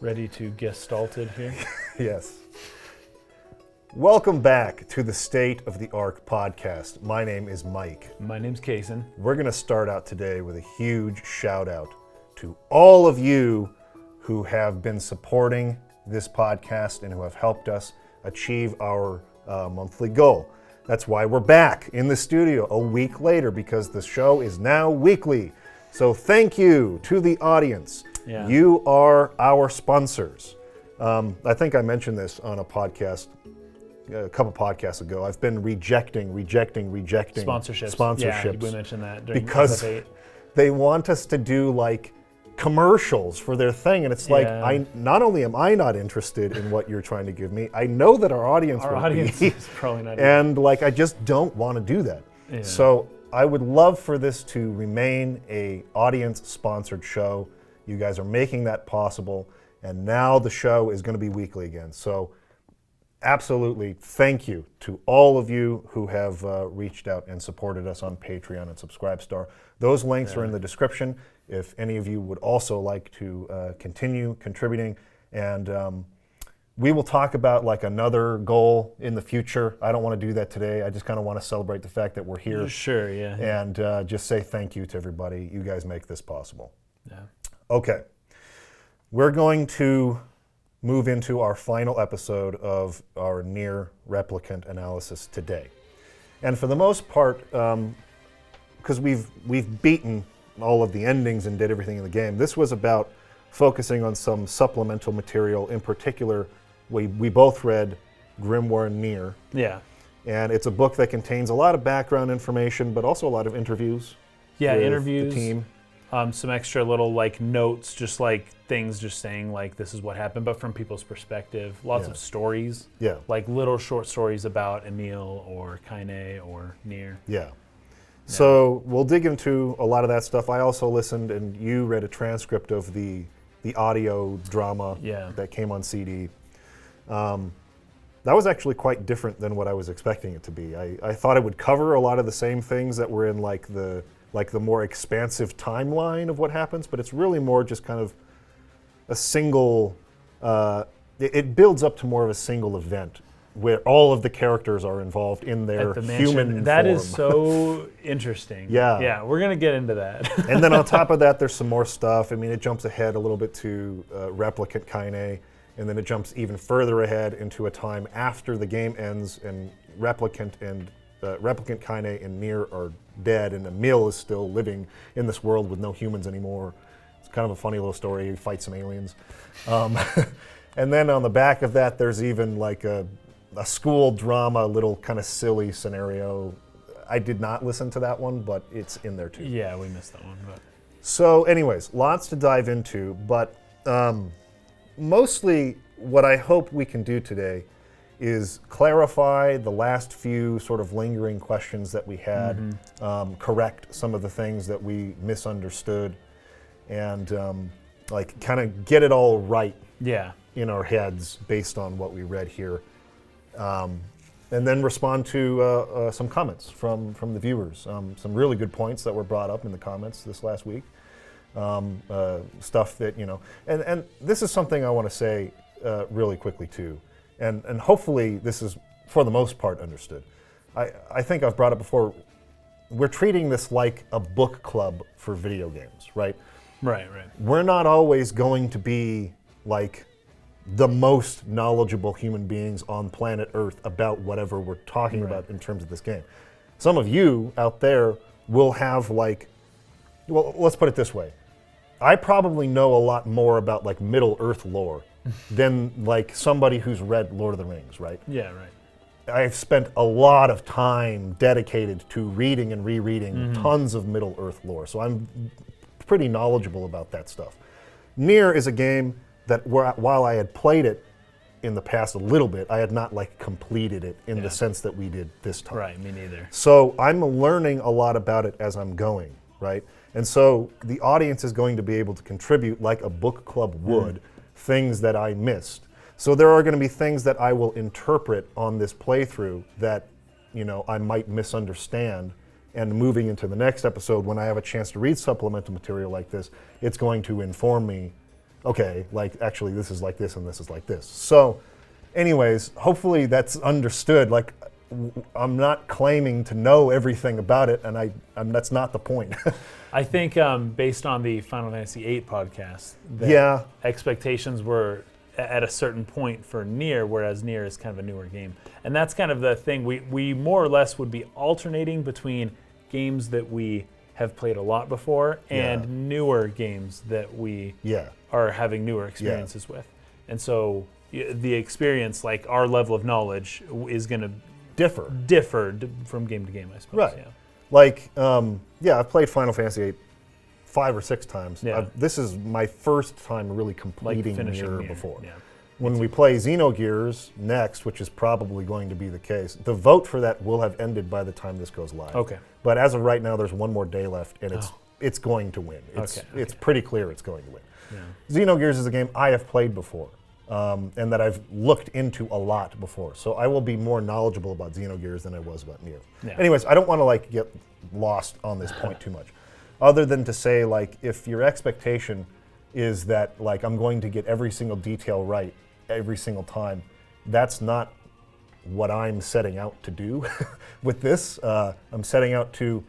Ready to get started here? Yes. Welcome back to the State of the Arc podcast. My name is Mike. My name's Kaine. We're going to start out today with a huge shout out to all of you who have been supporting this podcast and who have helped us achieve our monthly goal. That's why we're back in the studio a week later, because the show is now weekly. So thank you to the audience. Yeah. You are our sponsors. I think I mentioned this on a podcast a couple podcasts ago. I've been rejecting Sponsorships. Yeah, we mentioned that during because Ep.4. they want us to do like commercials for their thing, and it's like, Yeah. not only am I not interested in what you're trying to give me, I know that our audience is probably not. And like, I just don't want to do that. Yeah. So I would love for this to remain a audience-sponsored show. You guys are making that possible, and now the show is going to be weekly again. So absolutely, thank you to all of you who have reached out and supported us on Patreon and Subscribestar. Those links are in the description if any of you would also like to continue contributing. And we will talk about like another goal in the future. I don't want to do that today. I just kind of want to celebrate the fact that we're here. Sure, yeah. And just say thank you to everybody. You guys make this possible. Yeah. Okay. We're going to move into our final episode of our Nier Replicant analysis today. And for the most part, because we've beaten all of the endings and did everything in the game, this was about focusing on some supplemental material. In particular, we both read Grimoire NieR. Yeah. And it's a book that contains a lot of background information, but also a lot of interviews. Yeah, with interviews. The team. Some extra little like notes, just like things just saying like this is what happened, but from people's perspective. Lots of stories. Yeah. Like little short stories about Emil or Kaine or NieR. Yeah. So we'll dig into a lot of that stuff. I also listened, and you read a transcript of the audio drama that came on CD. That was actually quite different than what I was expecting it to be. I thought it would cover a lot of the same things that were in like the more expansive timeline of what happens, but it's really more just kind of a single, it builds up to more of a single event where all of the characters are involved in their human form. That is so interesting. Yeah. Yeah, we're going to get into that. And then on top of that, there's some more stuff. I mean, it jumps ahead a little bit to Replicant Kaine, and then it jumps even further ahead into a time after the game ends, and Replicant Kaine and NieR are dead, and Emil is still living in this world with no humans anymore. It's kind of a funny little story. He fights some aliens. And then on the back of that, there's even like a school drama, little kind of silly scenario. I did not listen to that one, but it's in there too. Yeah, we missed that one. But. So anyways, lots to dive into, but mostly what I hope we can do today is clarify the last few sort of lingering questions that we had, correct some of the things that we misunderstood, and like kind of get it all right in our heads based on what we read here. And then respond to some comments from the viewers. Some really good points that were brought up in the comments this last week. Stuff that, and this is something I want to say really quickly too. And hopefully this is, for the most part, understood. I think I've brought it before. We're treating this like a book club for video games, right? Right. We're not always going to be like the most knowledgeable human beings on planet Earth about whatever we're talking about in terms of this game. Some of you out there will have like, well, let's put it this way. I probably know a lot more about like Middle Earth lore than like somebody who's read Lord of the Rings, right? Yeah, right. I've spent a lot of time dedicated to reading and rereading tons of Middle Earth lore, so I'm pretty knowledgeable about that stuff. NieR is a game that while I had played it in the past a little bit, I had not like completed it in the sense that we did this time. Right, me neither. So I'm learning a lot about it as I'm going, right? And so the audience is going to be able to contribute like a book club would, things that I missed. So there are going to be things that I will interpret on this playthrough that, I might misunderstand. And moving into the next episode, when I have a chance to read supplemental material like this, it's going to inform me okay, like actually this is like this and this is like this. So anyways, hopefully that's understood. Like I'm not claiming to know everything about it, and that's not the point. I think based on the Final Fantasy VIII podcast, that Yeah. expectations were at a certain point for Nier, whereas Nier is kind of a newer game. And that's kind of the thing. We more or less would be alternating between games that we have played a lot before and newer games that we are having newer experiences with. And so the experience, like our level of knowledge, is going to differ from game to game, I suppose. Right. Yeah. Like, I've played Final Fantasy VIII 5 or 6 times. Yeah. This is my first time really completing finishing Nier before. Yeah. When we play Xenogears next, which is probably going to be the case, the vote for that will have ended by the time this goes live. Okay. But as of right now, there's one more day left, and it's going to win. It's pretty clear it's going to win. Yeah. Xenogears is a game I have played before, and that I've looked into a lot before. So I will be more knowledgeable about Xenogears than I was about Nier. Yeah. Anyways, I don't want to get lost on this point too much, other than to say if your expectation is that I'm going to get every single detail right every single time, that's not what I'm setting out to do with this. I'm setting out to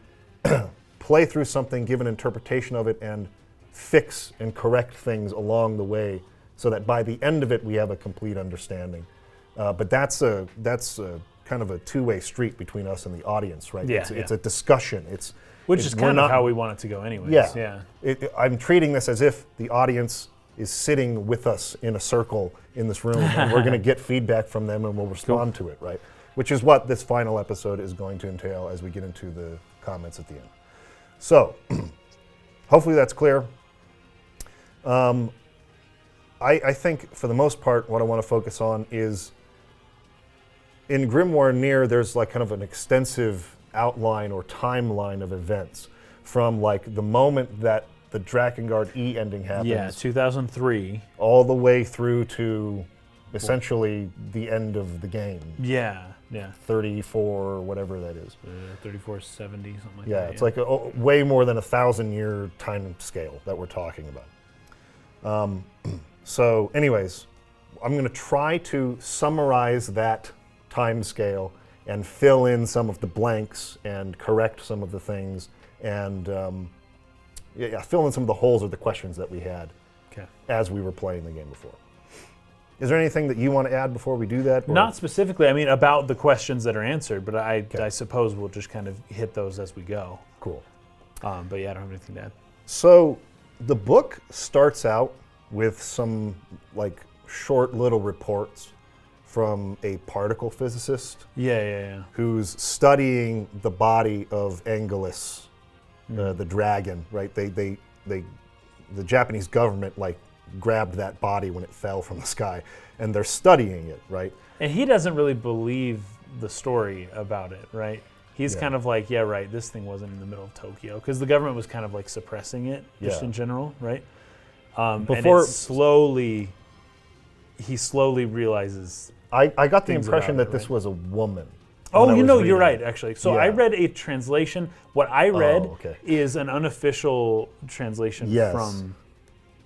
play through something, give an interpretation of it, and fix and correct things along the way, so that by the end of it we have a complete understanding. But that's a kind of a two-way street between us and the audience, right? Yeah, It's a discussion. Which is kind of how we want it to go anyways. Yeah. I'm treating this as if the audience is sitting with us in a circle in this room, and we're going to get feedback from them, and we'll respond to it, right? Which is what this final episode is going to entail as we get into the comments at the end. So, hopefully that's clear. I think for the most part, what I want to focus on is in Grimoire NieR, there's kind of an extensive outline or timeline of events from the moment that the Drakengard E ending happens. Yeah, 2003. All the way through to essentially the end of the game. Yeah. 34, whatever that is. 3470, something like that. Yeah, it's like way more than 1,000-year time scale that we're talking about. So anyways, I'm going to try to summarize that time scale and fill in some of the blanks and correct some of the things and fill in some of the holes or the questions that we had as we were playing the game before. Is there anything that you want to add before we do that? Not specifically. I mean, about the questions that are answered, but I suppose we'll just kind of hit those as we go. Cool. But yeah, I don't have anything to add. So the book starts out with some short little reports from a particle physicist. Yeah. Who's studying the body of Angzt, the dragon, right? The Japanese government grabbed that body when it fell from the sky, and they're studying it, right? And he doesn't really believe the story about it, right? He's kind of this thing wasn't in the middle of Tokyo, because the government was kind of suppressing it just in general, right? Before and he slowly realizes. I got the impression that this was a woman. Oh, you're right, actually. So I read a translation. What I read is an unofficial translation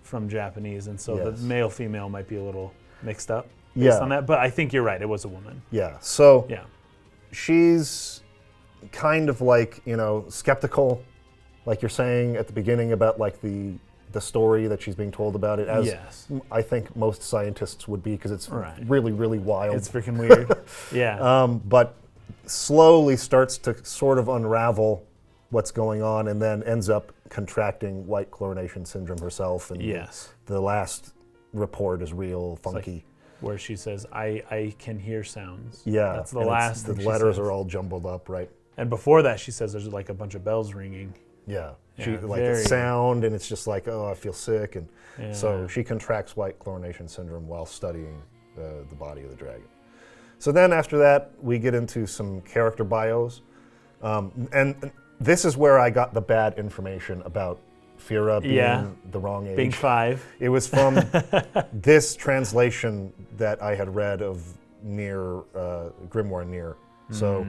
from Japanese, and so the male-female might be a little mixed up based on that. But I think you're right, it was a woman. Yeah, so she's kind of skeptical, like you're saying at the beginning about the story that she's being told about it, as I think most scientists would be, because it's really, really wild. It's freaking weird. But slowly starts to sort of unravel what's going on, and then ends up contracting white chlorination syndrome herself. And the last report is real funky. Where she says, I can hear sounds. Yeah. That's the last thing the she letters says. are all jumbled up, right? And before that, she says there's a bunch of bells ringing. Yeah. She a sound, and it's just I feel sick. And so she contracts white chlorination syndrome while studying the body of the dragon. So then after that, we get into some character bios. And this is where I got the bad information about Fira being the wrong age. Being 5. It was from this translation that I had read of Grimoire NieR. So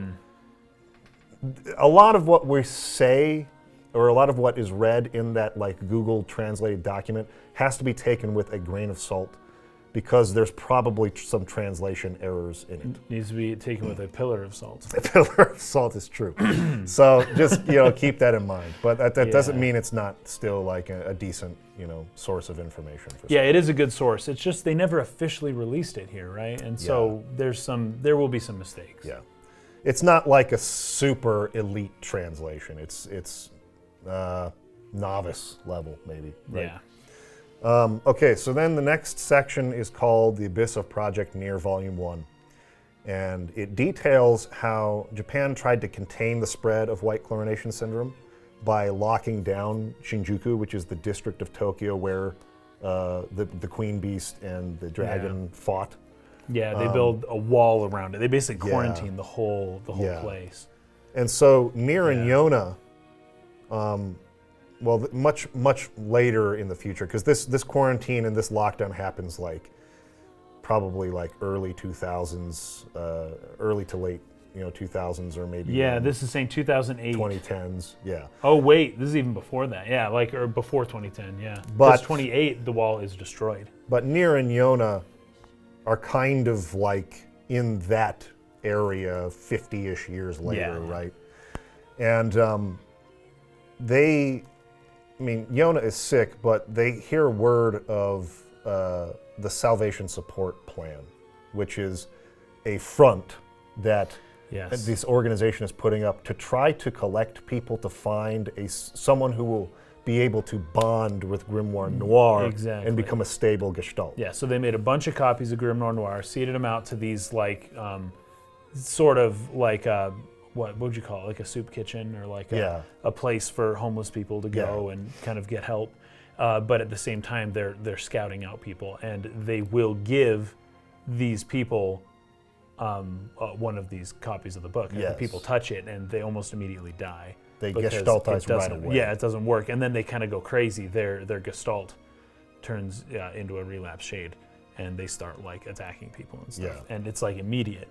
a lot of what we say or a lot of what is read in that like Google translated document has to be taken with a grain of salt, because there's probably some translation errors in it. Needs to be taken with a pillar of salt. A pillar of salt is true. So just keep that in mind. But that doesn't mean it's not still like a decent source of information. Yeah, it is a good source. It's just they never officially released it here, right? And so there will be some mistakes. Yeah, it's not like a super elite translation. It's novice level maybe. Right? Yeah. Okay, so then the next section is called The Abyss of Project NieR Volume 1. And it details how Japan tried to contain the spread of white chlorination syndrome by locking down Shinjuku, which is the district of Tokyo where the Queen Beast and the dragon fought. Yeah, they build a wall around it. They basically quarantine the whole place. And so NieR and Yona, much later in the future, because this quarantine and this lockdown happens probably early 2000s, early to late 2000s, or maybe this is saying 2008, 2010s. Yeah. Oh wait, this is even before that. Yeah, or before 2010. Yeah. But 28, the wall is destroyed. But NieR and Yona are kind of like in that area 50-ish years later, right? And Yona is sick, but they hear word of the Salvation Support Plan, which is a front that this organization is putting up to try to collect people to find someone who will be able to bond with Grimoire NieR and become a stable gestalt. Yeah, so they made a bunch of copies of Grimoire NieR, seeded them out to these sort of like what would you call it? Like a soup kitchen, or like a place for homeless people to go and kind of get help. But at the same time, they're scouting out people, and they will give these people one of these copies of the book. And the people touch it, and they almost immediately die. They gestaltize right away. Yeah, it doesn't work, and then they kind of go crazy. Their gestalt turns into a relapse shade, and they start attacking people and stuff. And it's immediate.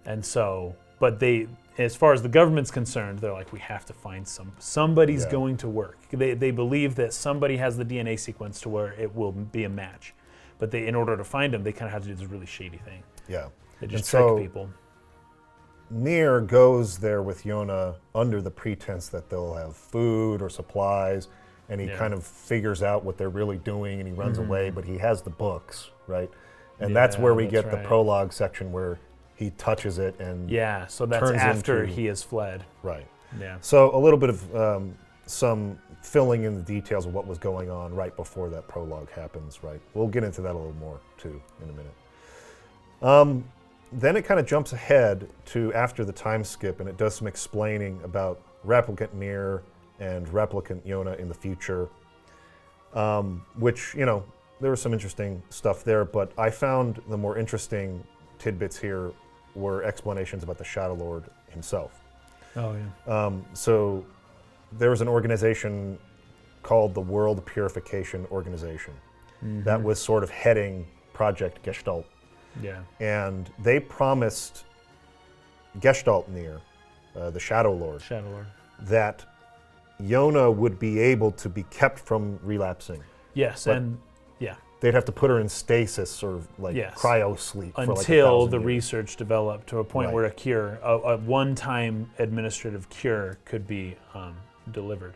And so, but they, as far as the government's concerned, they're like, we have to find somebody's going to work. They believe that somebody has the DNA sequence to where it will be a match. But in order to find them, they kind of have to do this really shady thing. Yeah. They just trick people. NieR goes there with Yona under the pretense that they'll have food or supplies, and he kind of figures out what they're really doing, and he runs away, but he has the books, right? And that's where we get the prologue section where he touches it and so that's after he has fled. Right. Yeah. So a little bit of some filling in the details of what was going on right before that prologue happens, right? We'll get into that a little more too in a minute. Then it kind of jumps ahead to after the time skip, and it does some explaining about Replicant NieR and Replicant Yona in the future, which, there was some interesting stuff there, but I found the more interesting tidbits here were explanations about the Shadow Lord himself. Oh, yeah. So there was an organization called the World Purification Organization that was sort of heading Project Gestalt. Yeah. And they promised Gestalt NieR, the Shadow Lord, that Yona would be able to be kept from relapsing. Yes, but they'd have to put her in stasis or cryo sleep until the research developed to a point where a cure, a one-time administrative cure, could be delivered.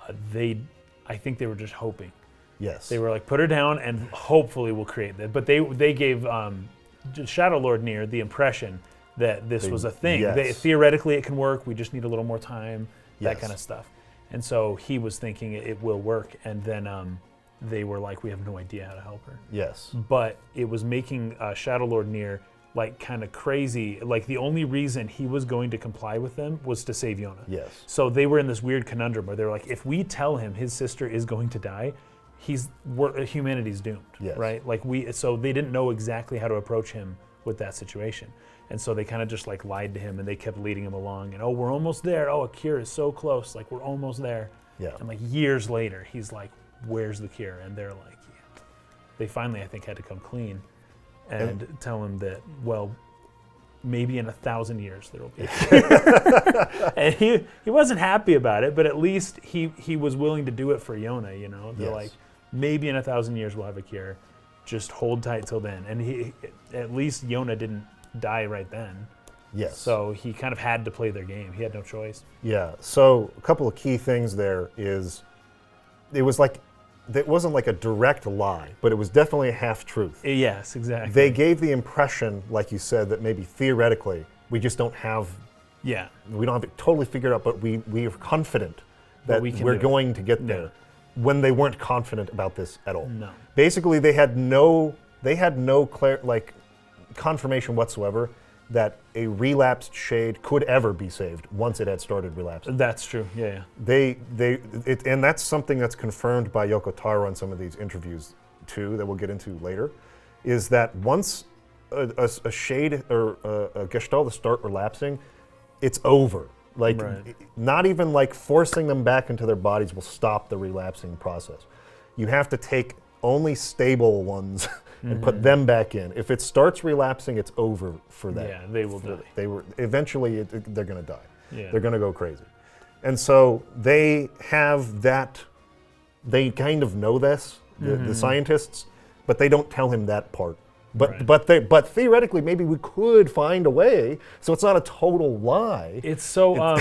I think they were just hoping. Yes. They were like, put her down and hopefully we'll create that. But they gave Shadow Lord NieR the impression that this was a thing. Theoretically it can work, we just need a little more time, that kind of stuff. And so he was thinking it will work, and then they were like, we have no idea how to help her. Yes. But it was making Shadow Lord NieR kind of crazy. The only reason he was going to comply with them was to save Yona. Yes. So they were in this weird conundrum where they were like, if we tell him his sister is going to die, humanity's doomed, right? So they didn't know exactly how to approach him with that situation. And so they kind of just lied to him, and they kept leading him along, and we're almost there. A cure is so close. We're almost there. Yeah. And years later, he's like, where's the cure? And they're like, They finally, I think, had to come clean and tell him that, maybe in 1,000 years there will be a cure. And he wasn't happy about it, but at least he was willing to do it for Yona, you know? They're like, maybe in 1,000 years we'll have a cure. Just hold tight till then. And at least Yona didn't die right then. Yes. So he kind of had to play their game. He had no choice. Yeah. So a couple of key things there is, it wasn't like a direct lie, but it was definitely a half-truth. Yes, exactly. They gave the impression, like you said, that maybe theoretically we just don't have, we don't have it totally figured out, but we are confident that we're going to get there. When they weren't confident about this at all. No. Basically, they had no confirmation whatsoever that a relapsed shade could ever be saved once it had started relapsing. That's true. Yeah. And that's something that's confirmed by Yoko Taro in some of these interviews too, that we'll get into later, is that once a shade or a gestalt start relapsing, it's over. Like, not even like forcing them back into their bodies will stop the relapsing process. You have to take only stable ones and put them back in. If it starts relapsing, it's over for them. Yeah, they will die. Eventually, they're going to die. Yeah. They're going to go crazy. And so they have that, they kind of know this, the scientists, but they don't tell him that part. But theoretically, maybe we could find a way, so it's not a total lie. It's so. Are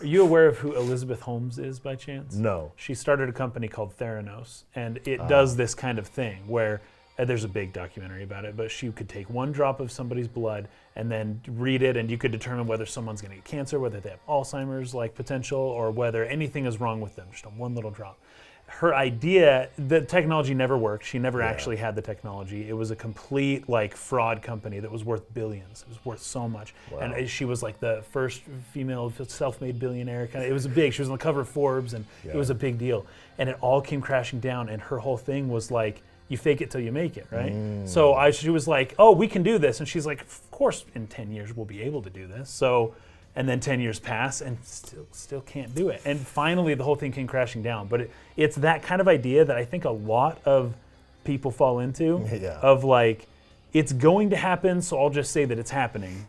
you aware of who Elizabeth Holmes is by chance? No. She started a company called Theranos, and it does this kind of thing where there's a big documentary about it. But she could take one drop of somebody's blood and then read it, and you could determine whether someone's going to get cancer, whether they have Alzheimer's like potential, or whether anything is wrong with them. Just on one little drop. Her idea, the technology never worked. She never actually had the technology. It was a complete like fraud company that was worth billions. It was worth so much. Wow. And she was like the first female self-made billionaire. It was big. She was on the cover of Forbes, and it was a big deal. And it all came crashing down. And her whole thing was like, you fake it till you make it, right? So she was like, oh, we can do this. And she's like, of course, in 10 years we'll be able to do this. So. And then 10 years pass and still can't do it. And finally, the whole thing came crashing down. But it's that kind of idea that I think a lot of people fall into, of like, it's going to happen, so I'll just say that it's happening,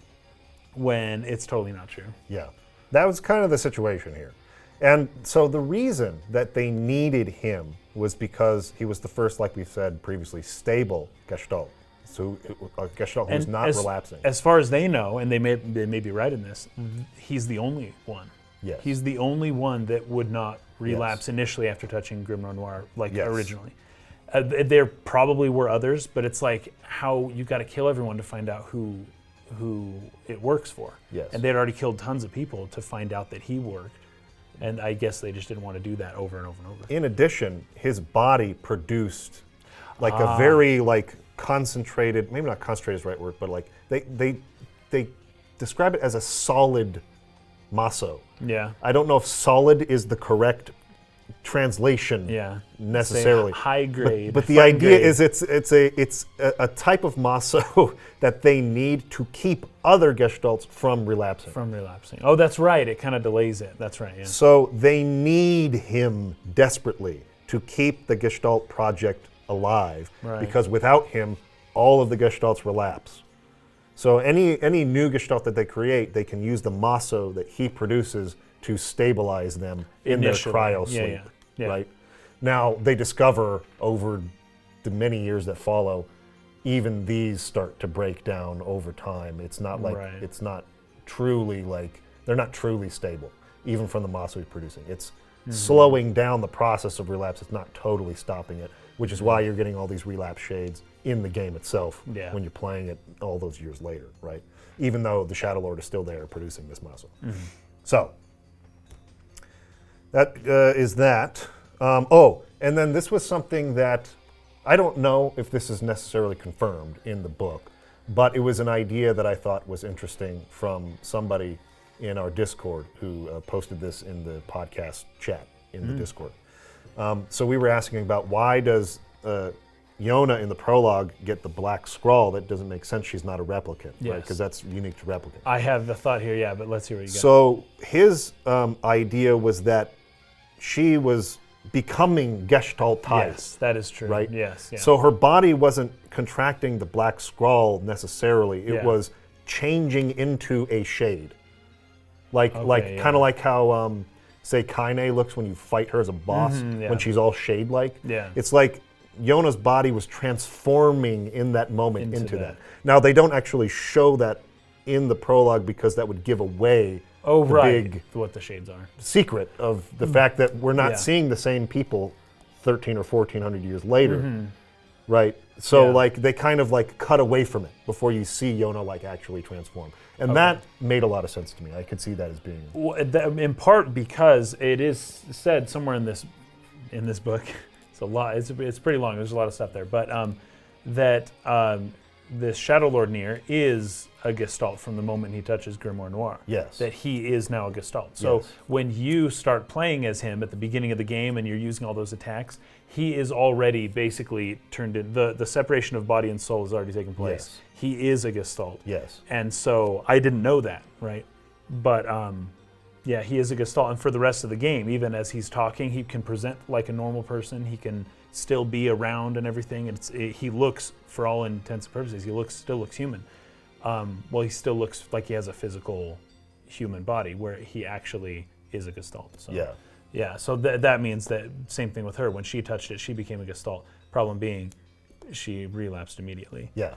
when it's totally not true. Yeah, that was kind of the situation here. And so the reason that they needed him was because he was the first, like we said previously, stable gestalt. So a gestalt who's not relapsing. As far as they know, and they may be right in this, he's the only one. Yes. He's the only one that would not relapse initially after touching Grimoire NieR, originally. There probably were others, but it's like how you got to kill everyone to find out who it works for. Yes. And they'd already killed tons of people to find out that he worked. And I guess they just didn't want to do that over and over and over. In addition, his body produced like a very like concentrated, maybe not concentrated is the right word, but like they describe it as a solid maso. Yeah. I don't know if solid is the correct translation necessarily. High grade. But the idea is it's a type of maso that they need to keep other gestalts from relapsing. Oh, that's right. It kind of delays it. That's right, yeah. So they need him desperately to keep the gestalt project alive, because without him, all of the gestalts relapse. So any new gestalt that they create, they can use the maso that he produces to stabilize them in their cryo sleep. Right? Now they discover over the many years that follow, even these start to break down over time. It's not like it's not truly like they're not truly stable, even from the maso he's producing. It's slowing down the process of relapse. It's not totally stopping it, which is why you're getting all these relapse shades in the game itself when you're playing it all those years later, right? Even though the Shadow Lord is still there producing this muscle. So, that is that. And then this was something that, I don't know if this is necessarily confirmed in the book, but it was an idea that I thought was interesting from somebody in our Discord who posted this in the podcast chat in the Discord. So we were asking about why does Yona in the prologue get the black scrawl? That doesn't make sense. She's not a replicant, right? Because that's unique to replicant. I have the thought here, but let's hear what you got. So his idea was that she was becoming gestaltized. Yes, that is true. Right? Yes. So her body wasn't contracting the black scrawl necessarily. It was changing into a shade. Like Okay, kind of like how say Kaine looks when you fight her as a boss, yeah. when she's all shade-like. Yeah. It's like Yona's body was transforming in that moment into that. that. Now, they don't actually show that in the prologue because that would give away Oh, the right. big What the shades are. secret of the fact that we're not Yeah. seeing the same people 13 or 1400 years later, right? So Yeah. like they kind of like cut away from it before you see Yona like actually transform. And that made a lot of sense to me. I could see that as being... Well, in part because it is said somewhere in this book, it's a lot. It's pretty long. There's a lot of stuff there, but that this Shadow Lord NieR is a Gestalt from the moment he touches Grimoire NieR. Yes. That he is now a Gestalt. So Yes. when you start playing as him at the beginning of the game and you're using all those attacks, he is already basically turned in. The separation of body and soul has already taken place. Yes. He is a Gestalt. Yes. And so I didn't know that, right? But yeah, he is a Gestalt. And for the rest of the game, even as he's talking, he can present like a normal person. He can still be around and everything. And he looks, for all intents and purposes, he still looks human. Well, he still looks like he has a physical human body where he actually is a Gestalt. So, Yeah. Yeah, so that means that same thing with her. When she touched it, she became a Gestalt. Problem being, she relapsed immediately. Yeah.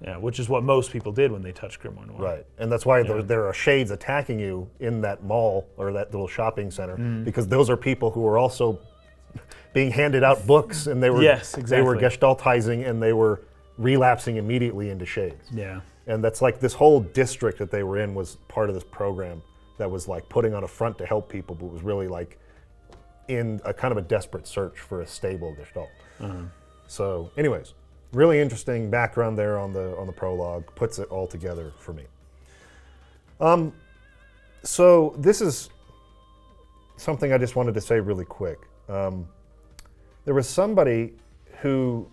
Yeah, which is what most people did when they touched Grimoire NieR. Right. And that's why there are shades attacking you in that mall or that little shopping center, because those are people who are also being handed out books, and they were they were gestaltizing, and they were relapsing immediately into shades. Yeah. And that's like this whole district that they were in was part of this program that was like putting on a front to help people, but was really like in a kind of a desperate search for a stable Gestalt. So anyways, really interesting background there on the prologue, puts it all together for me. So this is something I just wanted to say really quick. There was somebody who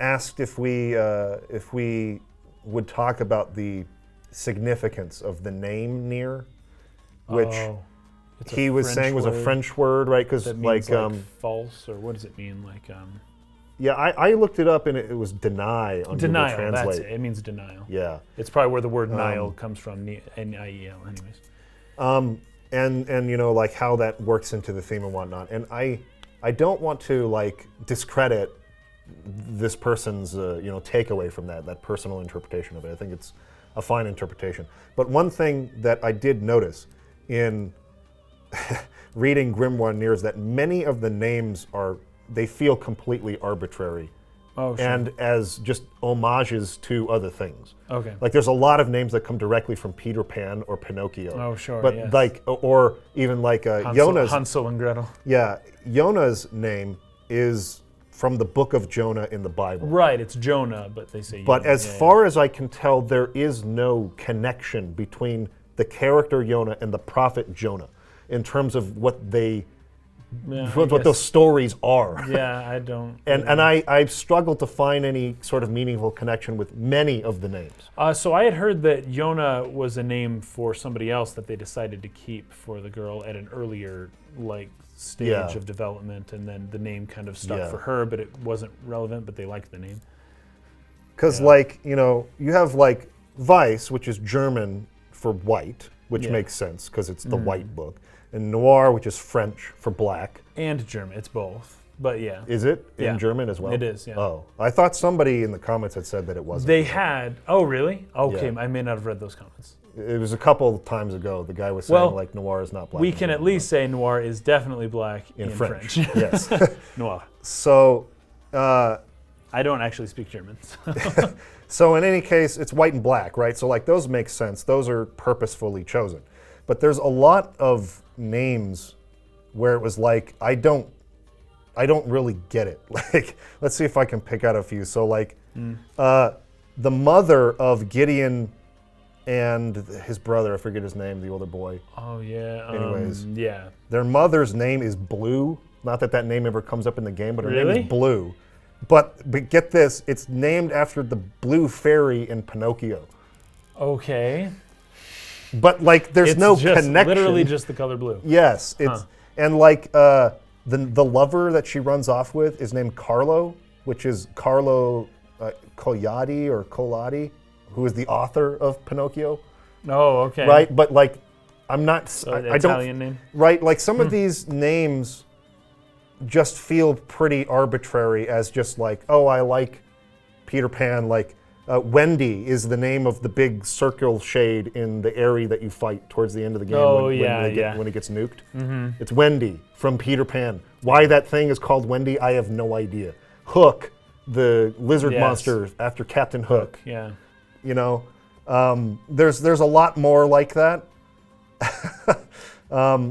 asked if we would talk about the significance of the name NieR, which he was saying was a French word, right? Because like false, or what does it mean? Like yeah, I looked it up and it was deny on denial. Google Translate. That's it. It means denial. Yeah, it's probably where the word Nile comes from. Niel, anyways. And you know, like how that works into the theme and whatnot. And I don't want to like discredit this person's takeaway from that personal interpretation of it. I think it's a fine interpretation. But one thing that I did notice in reading Grimoire NieR is that many of the names they feel completely arbitrary. Oh, sure. And as just homages to other things. Okay. Like there's a lot of names that come directly from Peter Pan or Pinocchio. Oh, sure. But yes. like, or even like Yona's. Hansel and Gretel. Yeah, Yona's name is from the book of Jonah in the Bible. Right, it's Jonah, but they say. But Yonah. as far as I can tell, there is no connection between the character Yonah and the prophet Jonah in terms of what those stories are. Yeah, I don't. And I've struggled to find any sort of meaningful connection with many of the names. So I had heard that Yonah was a name for somebody else that they decided to keep for the girl at an earlier stage of development, and then the name kind of stuck for her, but it wasn't relevant, but they liked the name. Because you have like Weiss, which is German for white, which makes sense because it's the white book. And Noir, which is French for black. And German, it's both. But yeah. Is it in German as well? It is, yeah. Oh, I thought somebody in the comments had said that it wasn't. They had. Oh, really? Okay, Yeah. I may not have read those comments. It was a couple of times ago. The guy was saying like Noir is not black. We can at least say Noir is definitely black in French. Yes. Noir. So. I don't actually speak German. So in any case, it's white and black, right? So like those make sense. Those are purposefully chosen. But there's a lot of names where it was like, I don't really get it. Like, let's see if I can pick out a few. So like, the mother of Gideon and his brother, I forget his name, the older boy. Oh yeah. Anyways, yeah. Their mother's name is Blue. Not that that name ever comes up in the game, but her name Really? is Blue. But get this, it's named after the blue fairy in Pinocchio. Okay. But like, there's no connection. Literally just the color blue. Yes, it's and like the lover that she runs off with is named Carlo, which is Carlo Colladi or Colati. who is the author of Pinocchio, Oh, okay. right? But like, I'm not. So I Italian don't. name. Right, like some of these names just feel pretty arbitrary as just like, oh, I like Peter Pan. Like Wendy is the name of the big circle shade in the area that you fight towards the end of the game when it gets nuked. Mm-hmm. It's Wendy from Peter Pan. Why that thing is called Wendy, I have no idea. Hook, the lizard monster after Captain Hook. Yeah. You know, there's a lot more like that.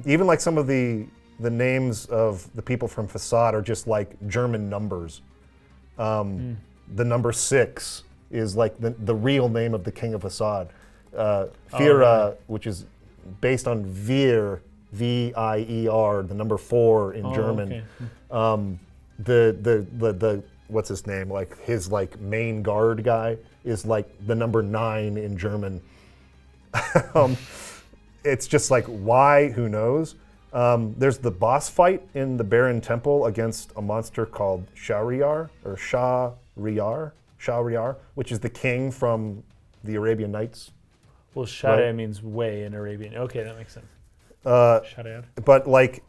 Even like some of the names of the people from Facade are just like German numbers. The number 6 is like the real name of the king of Facade. Vira, which is based on Wir, V-I-E-R, the number 4 in German. Okay. The what's his name? Like his like main guard guy is like the number 9 in German. It's just like, why? Who knows? There's the boss fight in the Baron Temple against a monster called Shahryar, which is the king from the Arabian Nights. Well, Shahryar means way in Arabian. Okay, that makes sense. Shahryar. But like,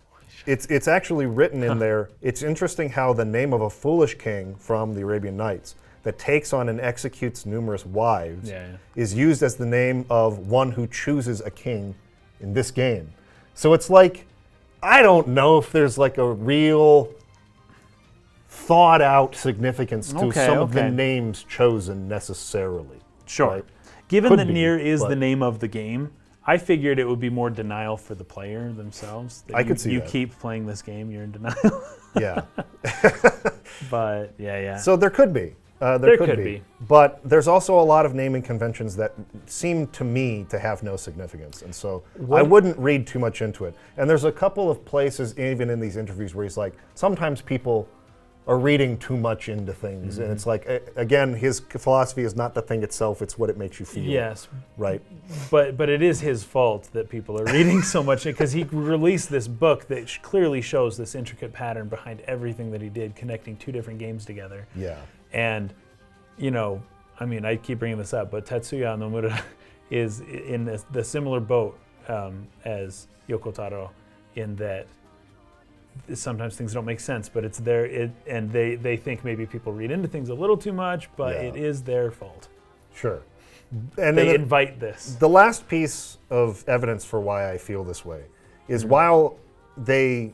it's actually written in there. It's interesting how the name of a foolish king from the Arabian Nights that takes on and executes numerous wives is used as the name of one who chooses a king in this game. So it's like, I don't know if there's like a real thought out significance to some of the names chosen necessarily. Sure. Right? Given that Nier is the name of the game, I figured it would be more denial for the player themselves. I could see you that. keep playing this game, you're in denial. Yeah. But yeah. So there could be. There could be. But there's also a lot of naming conventions that seem to me to have no significance. And so I wouldn't read too much into it. And there's a couple of places, even in these interviews, where he's like, sometimes people are reading too much into things. And it's like, again, his philosophy is not the thing itself, it's what it makes you feel. Yes. Right. But it is his fault that people are reading so much, because he released this book that clearly shows this intricate pattern behind everything that he did, connecting 2 different games together. Yeah. And, you know, I mean, I keep bringing this up, but Tetsuya Nomura is in the similar boat as Yoko Taro, in that sometimes things don't make sense, but it's and they think maybe people read into things a little too much, but it is their fault. Sure. And they invite this. The last piece of evidence for why I feel this way is while they,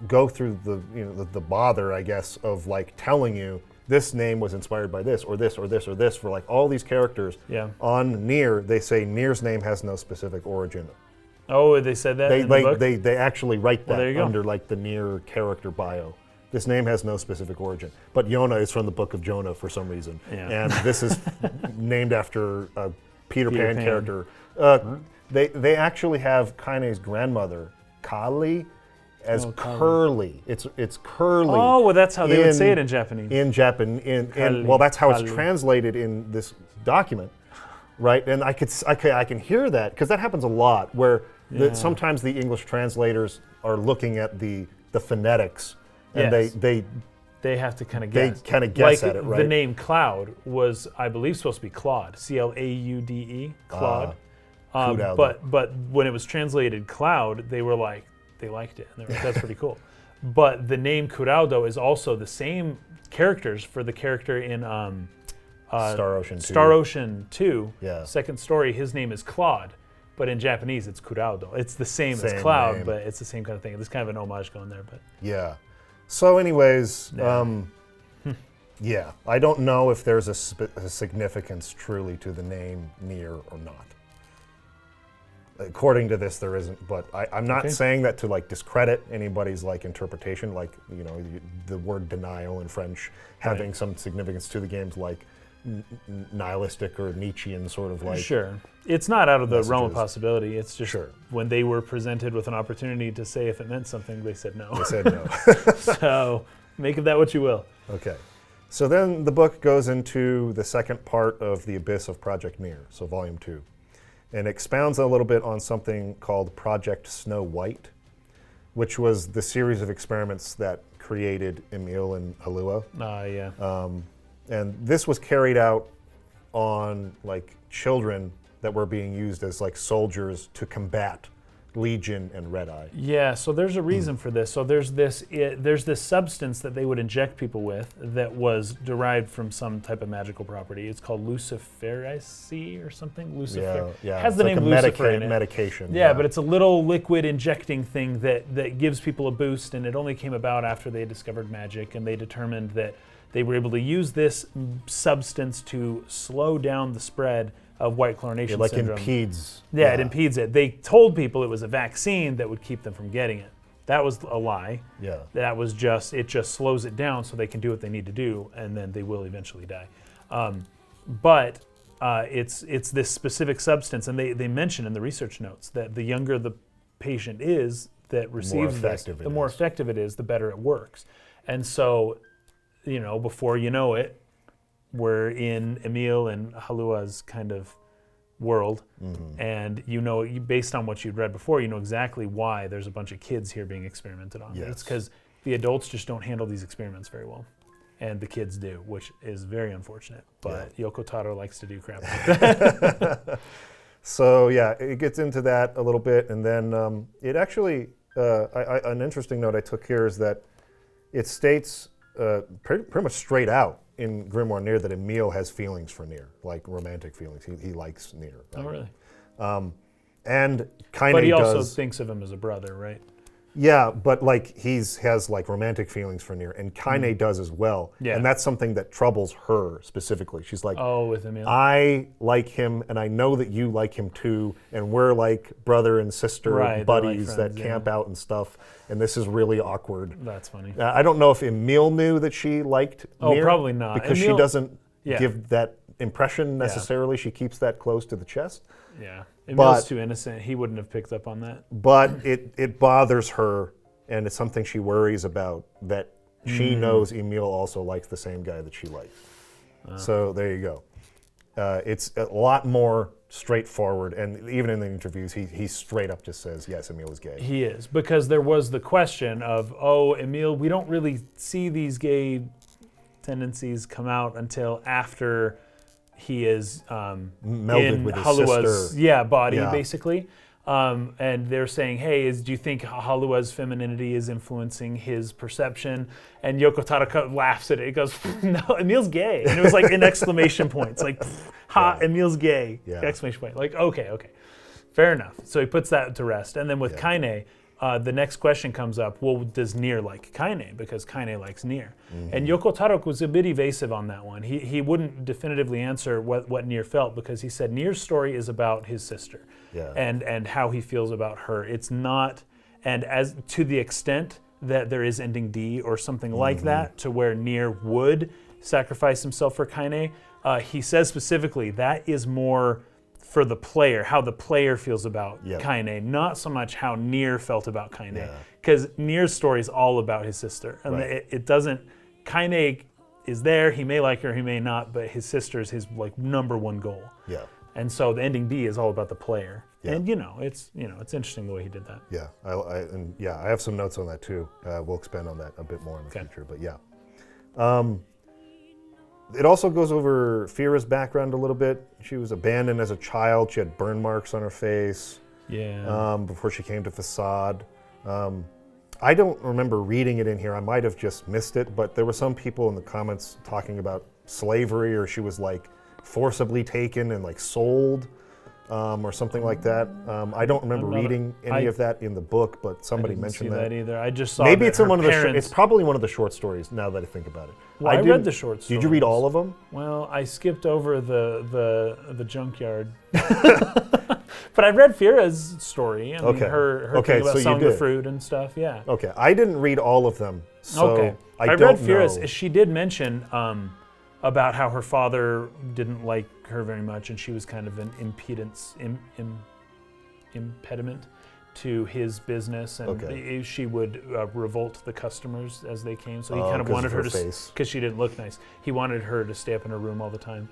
go through the bother, I guess, of like telling you this name was inspired by this or this or this or this for like all these characters. Yeah. On Nier, they say Nier's name has no specific origin. Oh, they said that in the book? They actually write that under like the Nier character bio. This name has no specific origin. But Yona is from the Book of Jonah for some reason. Yeah. And this is named after a Peter Pan character. They actually have Kaine's grandmother, Kali, as Curly. It's Curly. Oh, well, that's how they would say it in Japanese. In Japan, well, that's how it's translated in this document, right? And I can hear that, because that happens a lot, where sometimes the English translators are looking at the phonetics, and they have to kind of guess. They kind of guess at it, right? The name Cloud was, I believe, supposed to be Claude, Claude, Claude. But when it was translated Cloud, they were like, they liked it, and they were like, that's pretty cool. But the name Kuraudo is also the same characters for the character in Star Ocean 2. Star Ocean 2, Yeah. second story, his name is Claude, but in Japanese it's Kuraudo. It's the same as Cloud, name. But it's the same kind of thing. There's kind of an homage going there. But yeah. So anyways, I don't know if there's a significance truly to the name Nier or not. According to this, there isn't, but I'm not saying that to like discredit anybody's like interpretation, like the word denial in French having some significance to the game's like nihilistic or Nietzschean sort of like. Sure, it's not out of the realm of possibility. It's just when they were presented with an opportunity to say if it meant something, they said no. They said no. So make of that what you will. Okay, so then the book goes into the second part of the Abyss of Project Nier, so Volume 2. And expounds a little bit on something called Project Snow White, which was the series of experiments that created Emil and Halua. Yeah. And this was carried out on like children that were being used as like soldiers to combat Legion and Red Eye. Yeah, so there's a reason for this. So there's this substance that they would inject people with that was derived from some type of magical property. It's called luciferic or something. Lucifer. Yeah. Has the it's name like a Lucifer in it. medication. Yeah, but it's a little liquid injecting thing that gives people a boost, and it only came about after they discovered magic, and they determined that they were able to use this substance to slow down the spread of white chlorination like syndrome. impedes. Yeah, it impedes it. They told people it was a vaccine that would keep them from getting it. That was a lie. Yeah. That was it just slows it down so they can do what they need to do, and then they will eventually die. But it's this specific substance, and they mention in the research notes that the younger the patient is that receives this, the more effective it is, the better it works. And so, before you know it, we're in Emil and Halua's kind of world, and based on what you'd read before, you know exactly why there's a bunch of kids here being experimented on. Yes. It's because the adults just don't handle these experiments very well, and the kids do, which is very unfortunate. But Yoko Taro likes to do crap like that. So yeah, it gets into that a little bit, and then it actually, an interesting note I took here is that it states pretty much straight out in Grimoire NieR that Emil has feelings for NieR, like romantic feelings. He likes NieR. Right? Oh, really? And Kaine But he does, also thinks of him as a brother, right? Yeah, but like has like romantic feelings for NieR, and Kaine does as well. Yeah. And that's something that troubles her specifically. She's like, Oh, with Emil. I like him, and I know that you like him too, and we're like brother and sister Right, buddies they're like friends, that camp out and stuff, and this is really awkward. That's funny. I don't know if Emil knew that she liked NieR. Probably not. Because Emil- she doesn't Yeah. give that impression necessarily. She keeps that close to the chest. Yeah. Emil's But- too innocent. He wouldn't have picked up on that. But it bothers her, and it's something she worries about, that she knows Emil also likes the same guy that she likes. So there you go. It's a lot more straightforward, and even in the interviews, he straight up just says, yes, Emil is gay. He is, because there was the question of, Emil, we don't really see these gay tendencies come out until after he is Melded in with his Halua's sister. body, Yeah. basically. And they're saying, hey, do you think Halua's femininity is influencing his perception? And Yoko Taro laughs at it. He goes, no, Emil's gay. And it was like an exclamation point. It's like, Emil's gay, exclamation point. Like, okay. Fair enough. So he puts that to rest. And then with Kaine, the next question comes up, well, does NieR like Kaine? Because Kaine likes NieR. And Yoko Taro was a bit evasive on that one. He wouldn't definitively answer what NieR felt, because he said NieR's story is about his sister and how he feels about her. It's not, and as to the extent that there is ending D or something like that, to where NieR would sacrifice himself for Kaine, he says specifically that is more for the player, how the player feels about Kaine, not so much how NieR felt about Kaine. Because NieR's story is all about his sister. And it doesn't, Kaine is there, he may like her, he may not, but his sister is his like number one goal. Yeah. And so the ending D is all about the player. Yeah. And it's interesting the way he did that. Yeah, I have some notes on that too. We'll expand on that a bit more in the future, but yeah. It also goes over Fira's background a little bit. She was abandoned as a child. She had burn marks on her face before she came to Facade. I don't remember reading it in here. I might have just missed it, but there were some people in the comments talking about slavery, or she was like forcibly taken and like sold or something like that. I don't remember reading any of that in the book, but somebody mentioned that. I didn't see that either. I just saw Maybe that it's in her one of the. parents- It's probably one of the short stories. Now that I think about it, Well, I read the short Did you read stories. all of them? Well, I skipped over the junkyard. But I read Fira's story. I mean, her thing about so you selling the did. fruit and stuff, yeah. Okay, I didn't read all of them, so Okay. I read don't Fira's. know. She did mention about how her father didn't like her very much, and she was kind of an impediment to his business, and she would revolt the customers as they came. So he kind of 'cause wanted of her her to, face. because she didn't look nice. He wanted her to stay up in her room all the time,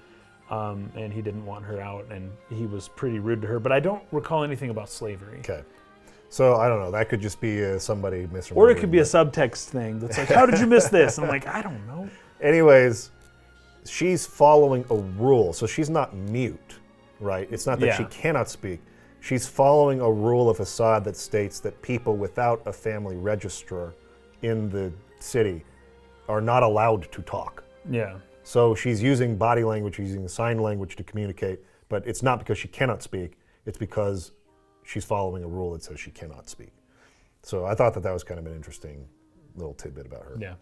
and he didn't want her out, and he was pretty rude to her. But I don't recall anything about slavery. Okay, so I don't know. That could just be somebody misremembering. Or it could be a subtext thing that's like, how did you miss this? And I'm like, I don't know. Anyways, she's following a rule, so she's not mute, right? It's not that Yeah. she cannot speak. She's following a rule of Assad that states that people without a family registrar in the city are not allowed to talk. Yeah. So she's using body language, using sign language to communicate, but it's not because she cannot speak, it's because she's following a rule that says she cannot speak. So I thought that that was kind of an interesting little tidbit about her. Yeah.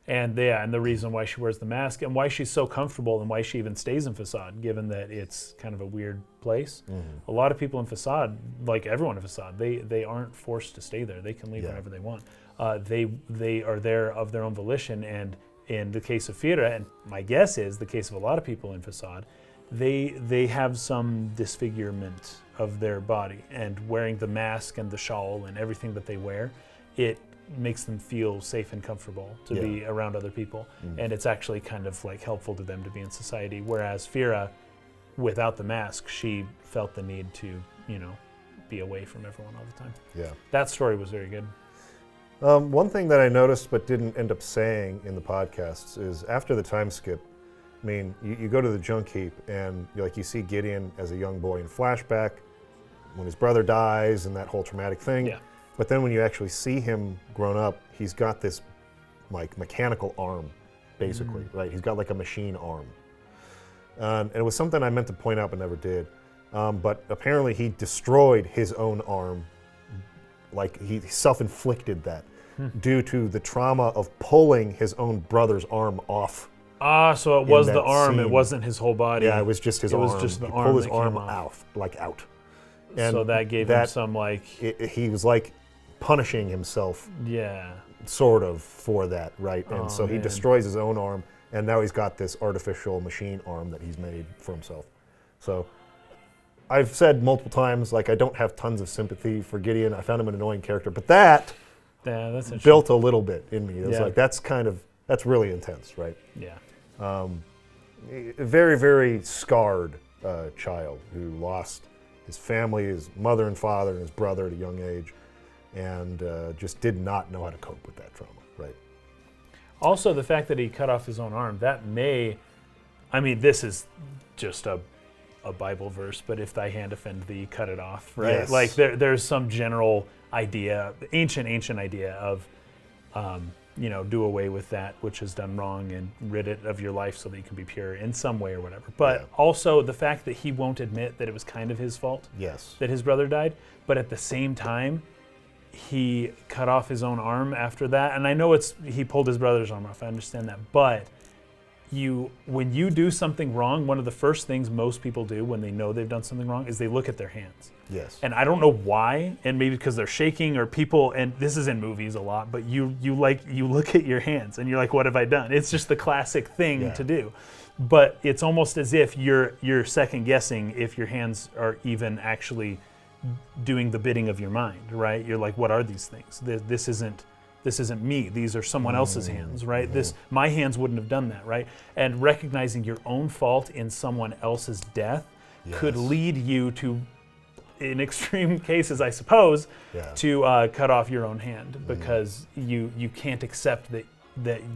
And the reason why she wears the mask and why she's so comfortable and why she even stays in Facade, given that it's kind of a weird place. A lot of people in Facade, like everyone in Facade, they aren't forced to stay there. They can leave whenever they want. They are there of their own volition, and in the case of Fira, and my guess is the case of a lot of people in Facade, they have some disfigurement of their body, and wearing the mask and the shawl and everything that they wear, it makes them feel safe and comfortable to be around other people. And it's actually kind of like helpful to them to be in society. Whereas Fira, without the mask, she felt the need to, be away from everyone all the time. Yeah. That story was very good. One thing that I noticed but didn't end up saying in the podcasts is after the time skip, I mean, you go to the junk heap and you see Gideon as a young boy in flashback when his brother dies and that whole traumatic thing. Yeah. But then when you actually see him grown up, he's got this like mechanical arm, basically, right? He's got like a machine arm. And it was something I meant to point out but never did. But apparently he destroyed his own arm, like he self-inflicted that due to the trauma of pulling his own brother's arm off. Ah, so it was the that arm, scene. it wasn't his whole body. Yeah, it was just his arm. It was just the he arm pulled his that arm came off. out. And So that gave him some like... he was like punishing himself Yeah. sort of for that, right? And Oh, so he man. destroys his own arm, and now he's got this artificial machine arm that he's made for himself. So I've said multiple times, like, I don't have tons of sympathy for Gideon. I found him an annoying character, but that Yeah, that's interesting. built a little bit in me. It was Yeah. like, that's really intense, right? Yeah. A very, very scarred child who lost his family, his mother and father, and his brother at a young age, and just did not know how to cope with that trauma, right? Also, the fact that he cut off his own arm, this is just a Bible verse, but if thy hand offend thee, cut it off, right? Yes. Like there's some general idea, ancient idea of, do away with that which is done wrong and rid it of your life so that you can be pure in some way or whatever. But also the fact that he won't admit that it was kind of his fault Yes. that his brother died, but at the same time, he cut off his own arm after that. And I know he pulled his brother's arm off, I understand that, but when you do something wrong, one of the first things most people do when they know they've done something wrong is they look at their hands. Yes. And I don't know why, and maybe because they're shaking or people, and this is in movies a lot, but you look at your hands and you're like, what have I done? It's just the classic thing to do. But it's almost as if you're second guessing if your hands are even actually doing the bidding of your mind, right? You're like, what are these things? This isn't me. These are someone else's hands, right? My hands wouldn't have done that, right? And recognizing your own fault in someone else's death could lead you to, in extreme cases, I suppose, to cut off your own hand because you can't accept that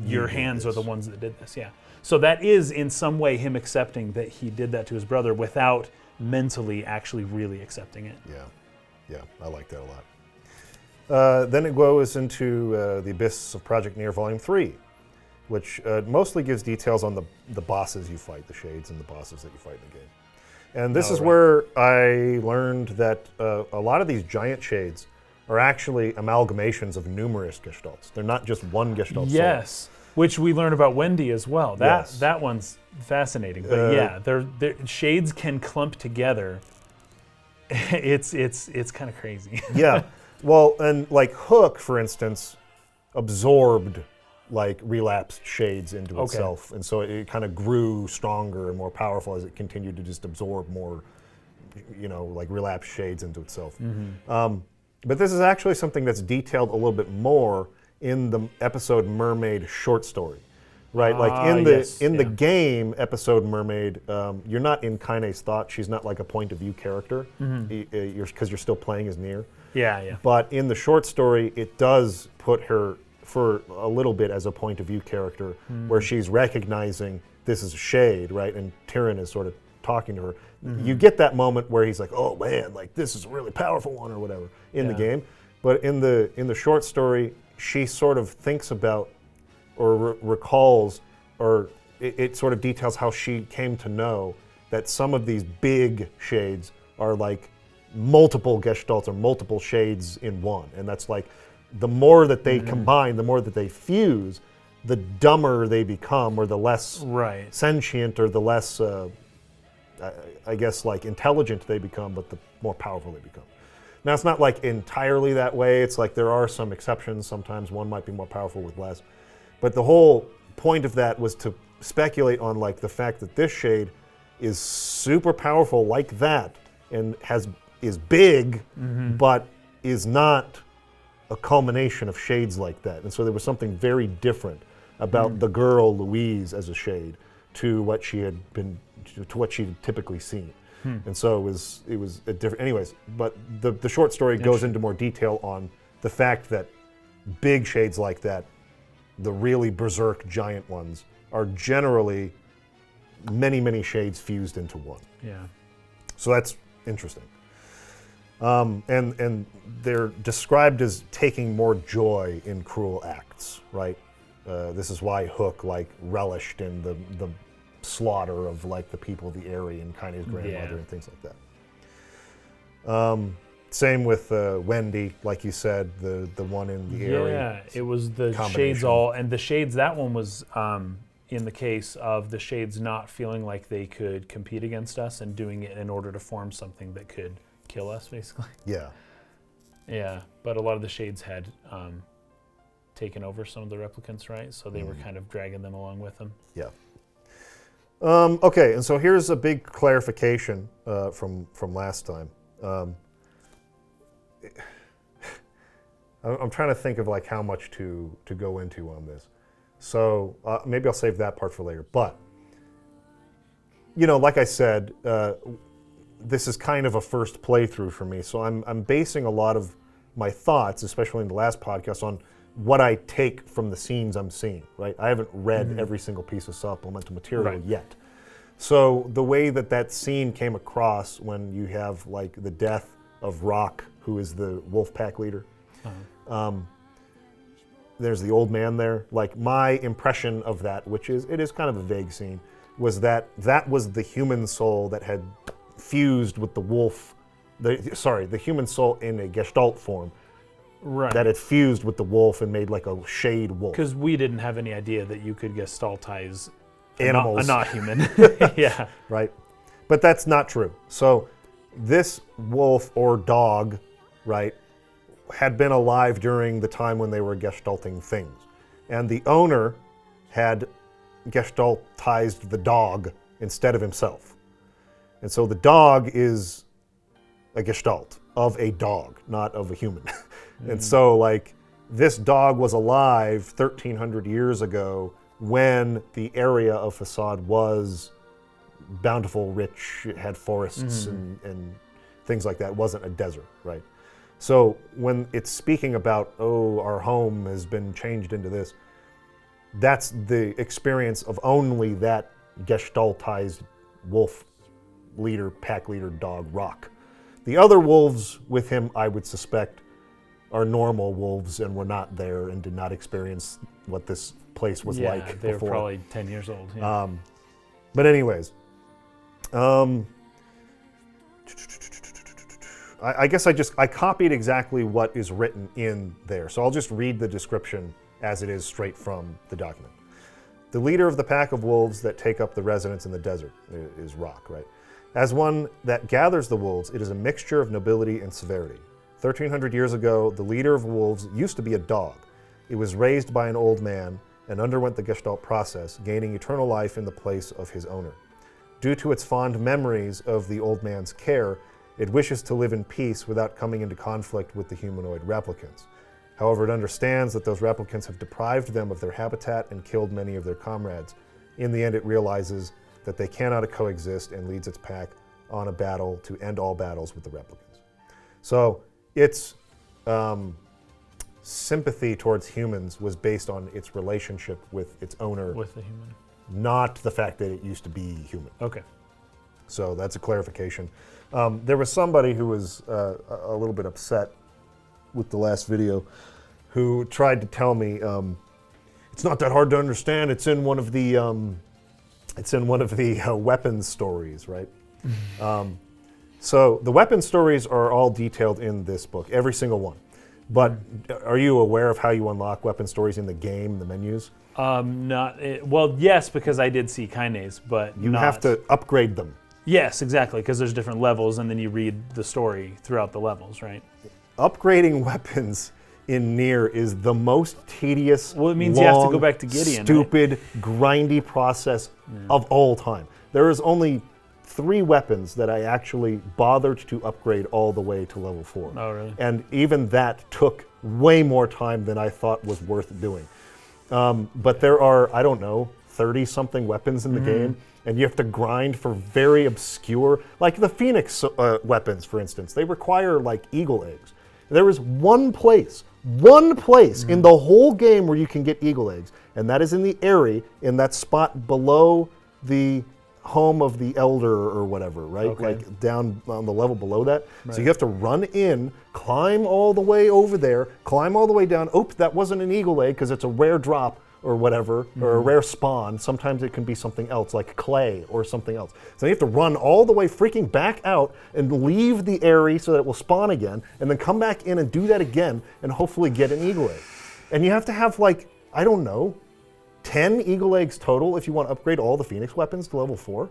your hands are the ones that did this. Yeah. So that is in some way him accepting that he did that to his brother without mentally actually really accepting it. Yeah, I like that a lot. Then it goes into the Abyss of Project Nier Volume 3, which mostly gives details on the bosses you fight, the shades and the bosses that you fight in the game. And this is where I learned that a lot of these giant shades are actually amalgamations of numerous gestalts. They're not just one gestalt soul. Yes, which we learn about Wendy as well. That one's fascinating. But they're shades can clump together. It's kind of crazy. Yeah. Well, and like Hook, for instance, absorbed like relapsed shades into itself, and so it kind of grew stronger and more powerful as it continued to just absorb more, like relapsed shades into itself. But this is actually something that's detailed a little bit more in the episode Mermaid short story, right? Like in the game episode Mermaid, you're not in Kaine's thought. She's not like a point of view character, because you're still playing as Nier. Yeah. But in the short story, it does put her for a little bit as a point of view character, where she's recognizing this is a shade, right? And Tyrion is sort of talking to her. You get that moment where he's like, "Oh man, like this is a really powerful one," or whatever in the game. But in the short story, she sort of thinks about or recalls, or it sort of details how she came to know that some of these big shades are like multiple gestalts or multiple shades in one. And that's like, the more that they combine, the more that they fuse, the dumber they become, or the less sentient, or the less, I guess, like intelligent they become, but the more powerful they become. Now, it's not like entirely that way. It's like there are some exceptions. Sometimes one might be more powerful with less. But the whole point of that was to speculate on like the fact that this shade is super powerful like that, and is big, but is not a culmination of shades like that. And so there was something very different about the girl Louise as a shade to what she had been, to what she'd typically seen. And so it was a different. Anyways, but the short story goes into more detail on the fact that big shades like that, the really berserk giant ones, are generally many shades fused into one. Yeah. So that's interesting. And they're described as taking more joy in cruel acts, right? This is why Hook like relished in the slaughter of like the people of the Eyrie and Kaine's grandmother and things like that. Same with Wendy, like you said, the one in the Eyrie. Yeah, it was the shades and the shades. That one was in the case of the shades not feeling like they could compete against us and doing it in order to form something that could kill us, basically. Yeah. Yeah, but a lot of the shades had taken over some of the replicants, right? So they were kind of dragging them along with them. Yeah. Okay, and so here's a big clarification from last time. I'm trying to think of like how much to go into on this. So maybe I'll save that part for later. But, you know, like I said, this is kind of a first playthrough for me. So I'm basing a lot of my thoughts, especially in the last podcast, on what I take from the scenes I'm seeing, right? I haven't read every single piece of supplemental material yet. So the way that scene came across when you have like the death of Rock, who is the wolf pack leader, there's the old man there. Like my impression of that, which is, it is kind of a vague scene, was that was the human soul that had fused with the wolf, the human soul in a gestalt form, that had fused with the wolf and made like a shade wolf. Because we didn't have any idea that you could gestaltize animals, a not human. Yeah. Right. But that's not true. So this wolf or dog, right, had been alive during the time when they were gestalting things. And the owner had gestaltized the dog instead of himself. And so the dog is a gestalt of a dog, not of a human. And so, like, this dog was alive 1,300 years ago when the area of Facade was bountiful, rich, it had forests and things like that. It wasn't a desert, right? So when it's speaking about, oh, our home has been changed into this, that's the experience of only that gestaltized wolf leader, pack leader, dog, Rock. The other wolves with him, I would suspect, are normal wolves and were not there and did not experience what this place was like before. They were probably 10 years old. Yeah. But anyways, I guess I copied exactly what is written in there. So I'll just read the description as it is straight from the document. The leader of the pack of wolves that take up the residence in the desert is Rock, right? As one that gathers the wolves, it is a mixture of nobility and severity. 1,300 years ago, the leader of wolves used to be a dog. It was raised by an old man and underwent the Gestalt process, gaining eternal life in the place of his owner. Due to its fond memories of the old man's care, it wishes to live in peace without coming into conflict with the humanoid replicants. However, it understands that those replicants have deprived them of their habitat and killed many of their comrades. In the end, it realizes that they cannot coexist and leads its pack on a battle to end all battles with the replicants. So it's sympathy towards humans was based on its relationship with its owner, With the human. not the fact that it used to be human. Okay. So that's a clarification. There was somebody who was a little bit upset with the last video who tried to tell me it's not that hard to understand. It's in one of the weapons stories, right? So the weapons stories are all detailed in this book, every single one. But are you aware of how you unlock weapon stories in the game, the menus? Well, yes, because I did see Kaine's, but You have to upgrade them. Yes, exactly, because there's different levels, and then you read the story throughout the levels, right? Upgrading weapons in Nier is the most tedious, Well, it means long, you have to go back to Gideon, stupid, grindy process of all time. There is only 3 weapons that I actually bothered to upgrade all the way to level 4. Oh, really? And even that took way more time than I thought was worth doing. But there are, I don't know, 30-something weapons in the game, and you have to grind for very obscure, like the Phoenix weapons, for instance. They require, like, eagle eggs. There is one place in the whole game where you can get eagle eggs, and that is in the Eyrie, in that spot below the home of the elder or whatever, right? Okay. Like down on the level below that. Right. So you have to run in, climb all the way over there, climb all the way down. Oops, that wasn't an eagle egg because it's a rare drop or whatever, or a rare spawn. Sometimes it can be something else, like clay or something else. So you have to run all the way freaking back out and leave the Eyrie so that it will spawn again, and then come back in and do that again and hopefully get an eagle egg. And you have to have, like, I don't know, 10 eagle eggs total if you want to upgrade all the Phoenix weapons to level 4.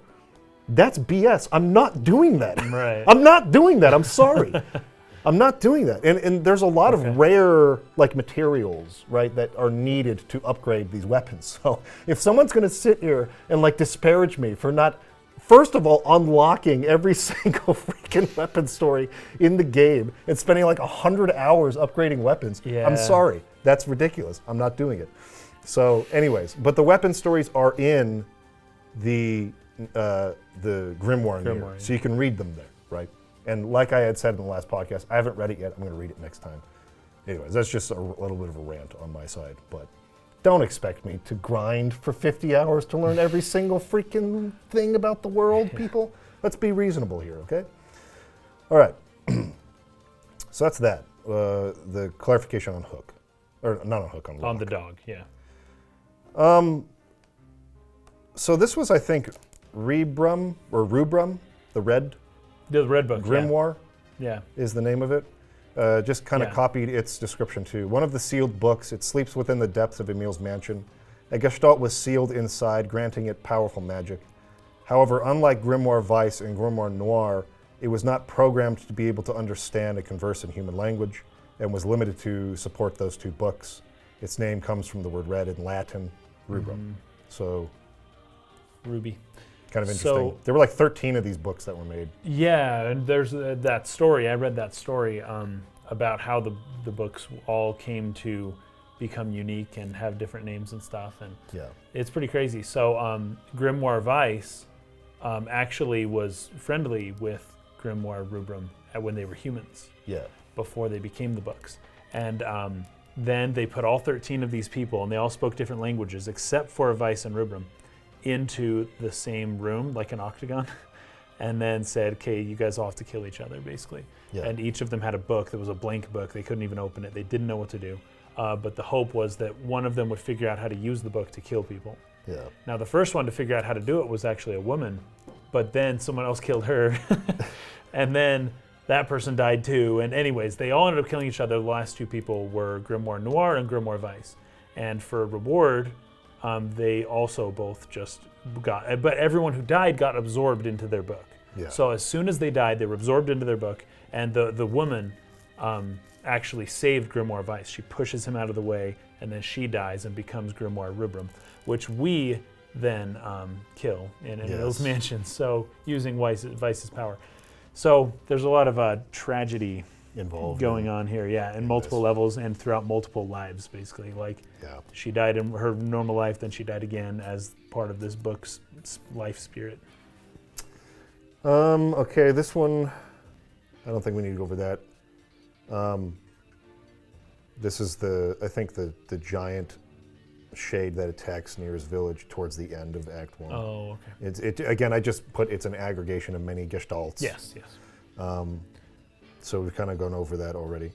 That's BS. I'm not doing that. Right. I'm not doing that. I'm sorry. I'm not doing that. And there's a lot of rare, like, materials, right, that are needed to upgrade these weapons. So if someone's going to sit here and, like, disparage me for not, first of all, unlocking every single freaking weapon story in the game and spending like 100 hours upgrading weapons, I'm sorry. That's ridiculous. I'm not doing it. So anyways, but the weapon stories are in the Grimoire NieR, so you can read them there, right? And like I had said in the last podcast, I haven't read it yet. I'm going to read it next time. Anyways, that's just a little bit of a rant on my side, but don't expect me to grind for 50 hours to learn every single freaking thing about the world, people. Let's be reasonable here, okay? All right. So that's that. The clarification on Hook. Or not on Hook, on Lock. On the dog, yeah. So this was, I think, Rubrum, the red book, Grimoire, yeah, is the name of it. Just kind of copied its description too. One of the sealed books, it sleeps within the depths of Emil's mansion. A gestalt was sealed inside, granting it powerful magic. However, unlike Grimoire Weiss and Grimoire NieR, it was not programmed to be able to understand and converse in human language, and was limited to support those 2 books. Its name comes from the word red in Latin, rubrum. So, Ruby. kind of interesting. So, there were like 13 of these books that were made. Yeah, and there's that story. I read that story about how the books all came to become unique and have different names and stuff, and it's pretty crazy. So Grimoire Weiss actually was friendly with Grimoire Rubrum when they were humans. Yeah. Before they became the books. And then they put all 13 of these people, and they all spoke different languages except for Weiss and Rubrum, into the same room, like an octagon, and then said, okay, you guys all have to kill each other, basically. Yeah. And each of them had a book that was a blank book. They couldn't even open it. They didn't know what to do. But the hope was that one of them would figure out how to use the book to kill people. Yeah. Now, the first one to figure out how to do it was actually a woman, but then someone else killed her. And then that person died too. And anyways, they all ended up killing each other. The last 2 people were Grimoire NieR and Grimoire Weiss. And for a reward, they also both just got, but everyone who died got absorbed into their book. Yeah. So as soon as they died, they were absorbed into their book, and the woman actually saved Grimoire Weiss. She pushes him out of the way, and then she dies and becomes Grimoire Rubrum, which we then kill in Emil's mansion, so using Weiss's power. So there's a lot of tragedy involved going on here, in multiple levels and throughout multiple lives, basically. Like, she died in her normal life, then she died again as part of this book's life spirit. Okay, this one, I don't think we need to go over that. This is I think the giant shade that attacks Nier's village towards the end of Act 1. Oh, okay. Again, I just put it's an aggregation of many gestalts. Yes. So we've kind of gone over that already.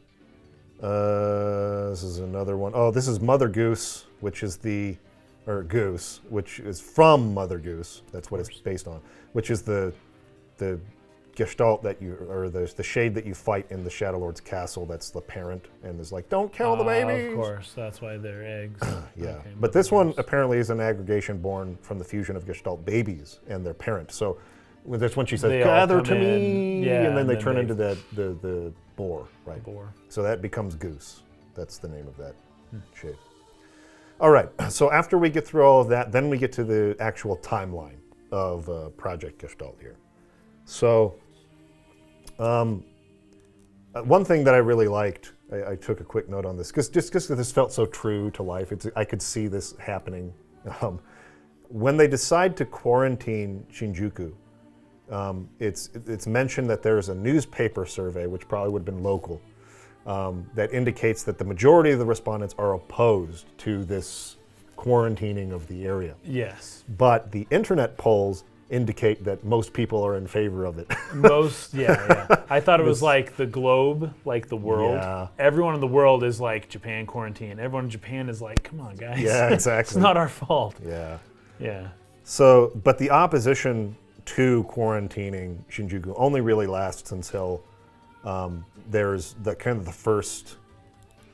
This is another one. Oh, this is Mother Goose, which is Goose, which is from Mother Goose. That's what it's based on, which is the gestalt the shade that you fight in the Shadow Lord's castle. That's the parent, and is like, don't kill the babies. Of course, that's why they're eggs. Yeah, Okay, but this one apparently is an aggregation born from the fusion of gestalt babies and their parent. So that's when she says, They all gather come to me, in, and then they and turn they- into the boar, right? Boar. So that becomes Goose. That's the name of that shade. All right, so after we get through all of that, then we get to the actual timeline of Project Gestalt here. So one thing that I really liked, I took a quick note on this, just because this felt so true to life. I could see this happening. When they decide to quarantine Shinjuku, it's mentioned that there's a newspaper survey, which probably would have been local, that indicates that the majority of the respondents are opposed to this quarantining of the area. Yes. But the internet polls indicate that most people are in favor of it. Yeah. I thought it was like the globe, like the world. Yeah. Everyone in the world is like Japan quarantine. Everyone in Japan is like, come on, guys. Yeah, exactly. It's not our fault. Yeah. Yeah. So, but the opposition to quarantining Shinjuku only really lasts until there's the kind of the first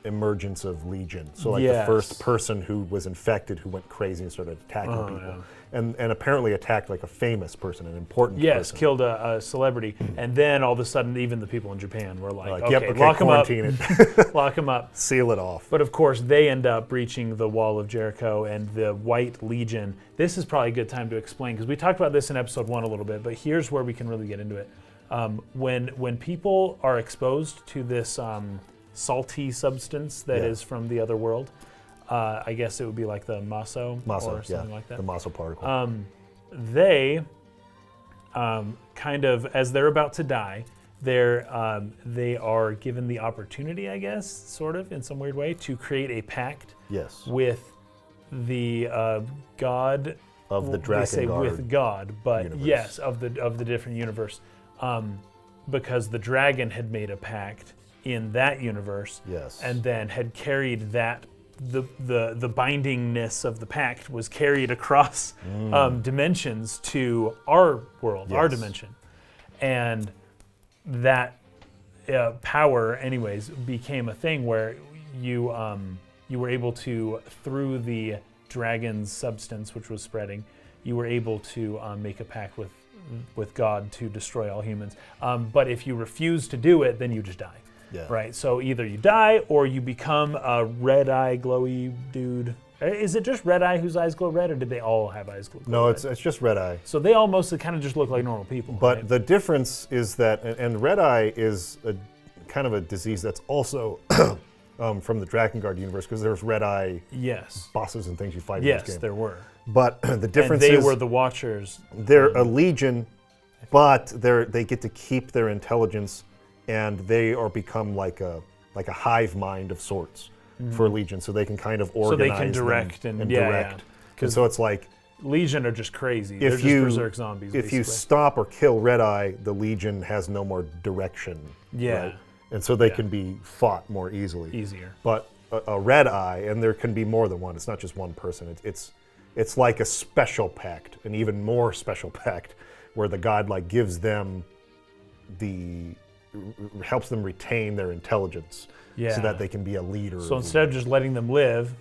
emergence of Legion. So like Yes. the first person who was infected who went crazy and started attacking people. Yeah. And apparently attacked like a famous person, an important Yes, person. killed a celebrity. And then all of a sudden, even the people in Japan were like, Like, okay, yep, okay, lock him up. quarantine it. Lock him up. Seal it off. But of course, they end up breaching the wall of Jericho, and the White Legion. This is probably a good time to explain, because we talked about this in episode 1 a little bit, but here's where we can really get into it. When people are exposed to this salty substance that is from the other world, I guess it would be like the maso or something like that. The maso particle. They kind of, as they're about to die, they are given the opportunity, I guess, sort of, in some weird way, to create a pact yes. with the god Of the They say Drakengard with God, but universe. yes, of the different universe, because the dragon had made a pact in that universe, Yes. and then had carried that. The bindingness of the pact was carried across dimensions to our world, our Yes. dimension, and that power, anyways, became a thing where you were able to, through the dragon's substance, which was spreading, you were able to make a pact with God to destroy all humans. But if you refuse to do it, then you just die. Yeah. Right, so either you die or you become a red-eye, glowy dude. Is it just Red-Eye whose eyes glow red, or did they all have eyes glow No, red? it's just red eye. So they all mostly kind of just look like normal people. But right? the difference is that, and red eye is a kind of a disease that's also from the Drakengard universe, because there's red eye yes, bosses and things you fight in yes, this game. there were. But the difference And they is were the Watchers. they're a legion, but they get to keep their intelligence, and they are become like a hive mind of sorts for Legion, so they can kind of organize So they can direct them and direct. yeah. And so it's like Legion are just crazy. They're if just you berserk zombies. if you basically. stop or kill Red Eye, the Legion has no more direction. Yeah. right? And so they Yeah. can be fought more easily. Easier. But a Red Eye, and there can be more than one. It's not just one person. It's like a special pact, an even more special pact, where the god like gives them helps them retain their intelligence, Yeah. so that they can be a leader. So instead of just letting them live,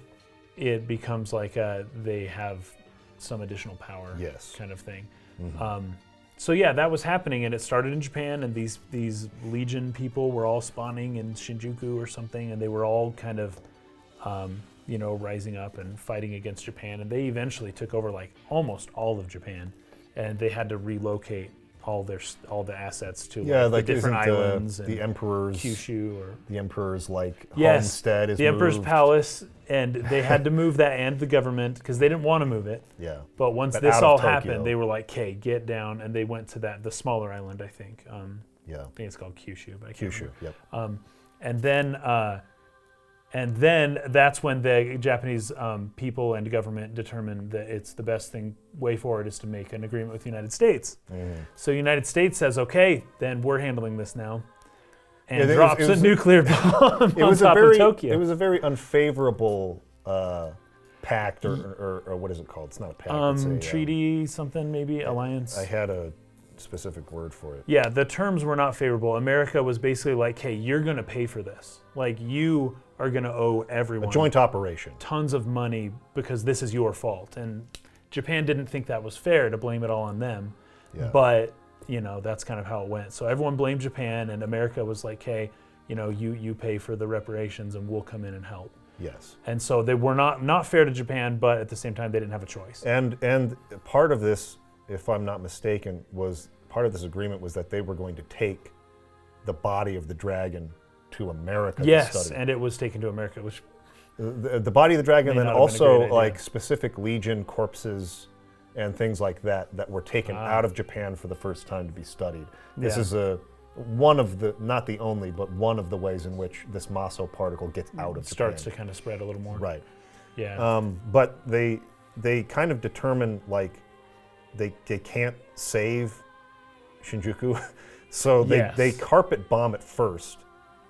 it becomes like they have some additional power, Yes. kind of thing. Mm-hmm. So yeah, that was happening, and it started in Japan, and these Legion people were all spawning in Shinjuku or something, and they were all kind of, rising up and fighting against Japan, and they eventually took over like almost all of Japan, and they had to relocate all the assets to the different islands the and emperor's Kyushu or the emperor's Yes, homestead is the Emperor's moved. Palace, and they had to move that, and the government, because they didn't want to move it. Yeah. But once But this out of all Tokyo. happened, they were like, "Okay, get down," and they went to the smaller island, I think. Yeah. I think it's called Kyushu, but I can't Kyushu. remember. Yep. And then And then that's when the Japanese people and government determined that it's the best way forward is to make an agreement with the United States. So the United States says, okay, then we're handling this now. And drops a nuclear bomb on top of Tokyo. It was a very unfavorable pact, or what is it called? It's not a pact. It's a treaty, something maybe, alliance. I had a specific word for it. Yeah, the terms were not favorable. America was basically like, hey, you're going to pay for this. Like, you are going to owe everyone A joint operation. tons of money because this is your fault. And Japan didn't think that was fair to blame it all on them. Yeah. But, that's kind of how it went. So everyone blamed Japan, and America was like, hey, you pay for the reparations and we'll come in and help. Yes. And so they were not fair to Japan, but at the same time, they didn't have a choice. And part of this, if I'm not mistaken, part of this agreement was that they were going to take the body of the dragon to America. Yes, to study. and it was taken to America, which The body of the dragon, May and then not have been a great also idea. like specific Legion corpses and things like that were taken out of Japan for the first time to be studied. This Yeah. is one of the, not the only, but one of the ways in which this Maso particle gets out of starts to Japan. kind of spread a little more. Right. Yeah. But they kind of determine like they can't save Shinjuku, so Yes. they carpet bomb it first.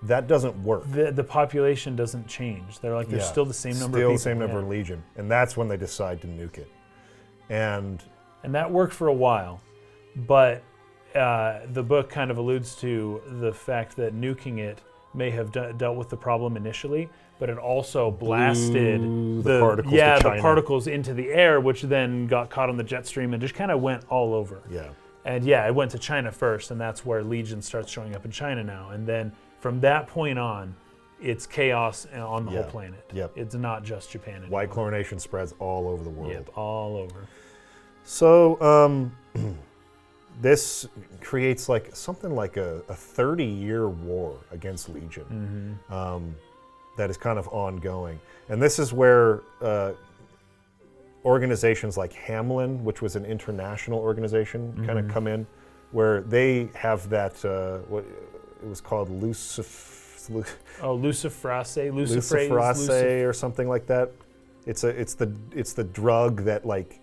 That doesn't work. The population doesn't change. They're like, there's Yeah. still the same number of Still people. the same number Yeah. of Legion, and that's when they decide to nuke it. And And that worked for a while. But the book kind of alludes to the fact that nuking it may have dealt with the problem initially, but it also blasted the particles to China. the particles into the air, which then got caught on the jet stream and just kind of went all over. yeah, And yeah, it went to China first, and that's where Legion starts showing up in China now. And then from that point on, it's chaos on the whole planet. Yep. It's not just Japan anymore. white chlorination spreads all over the world. Yep, all over. So this creates like something like a 30-year war against Legion that is kind of ongoing. And this is where organizations like Hamlin, which was an international organization, kind of come in, where they have that, what it was called Luciferase or something like that. It's the drug that like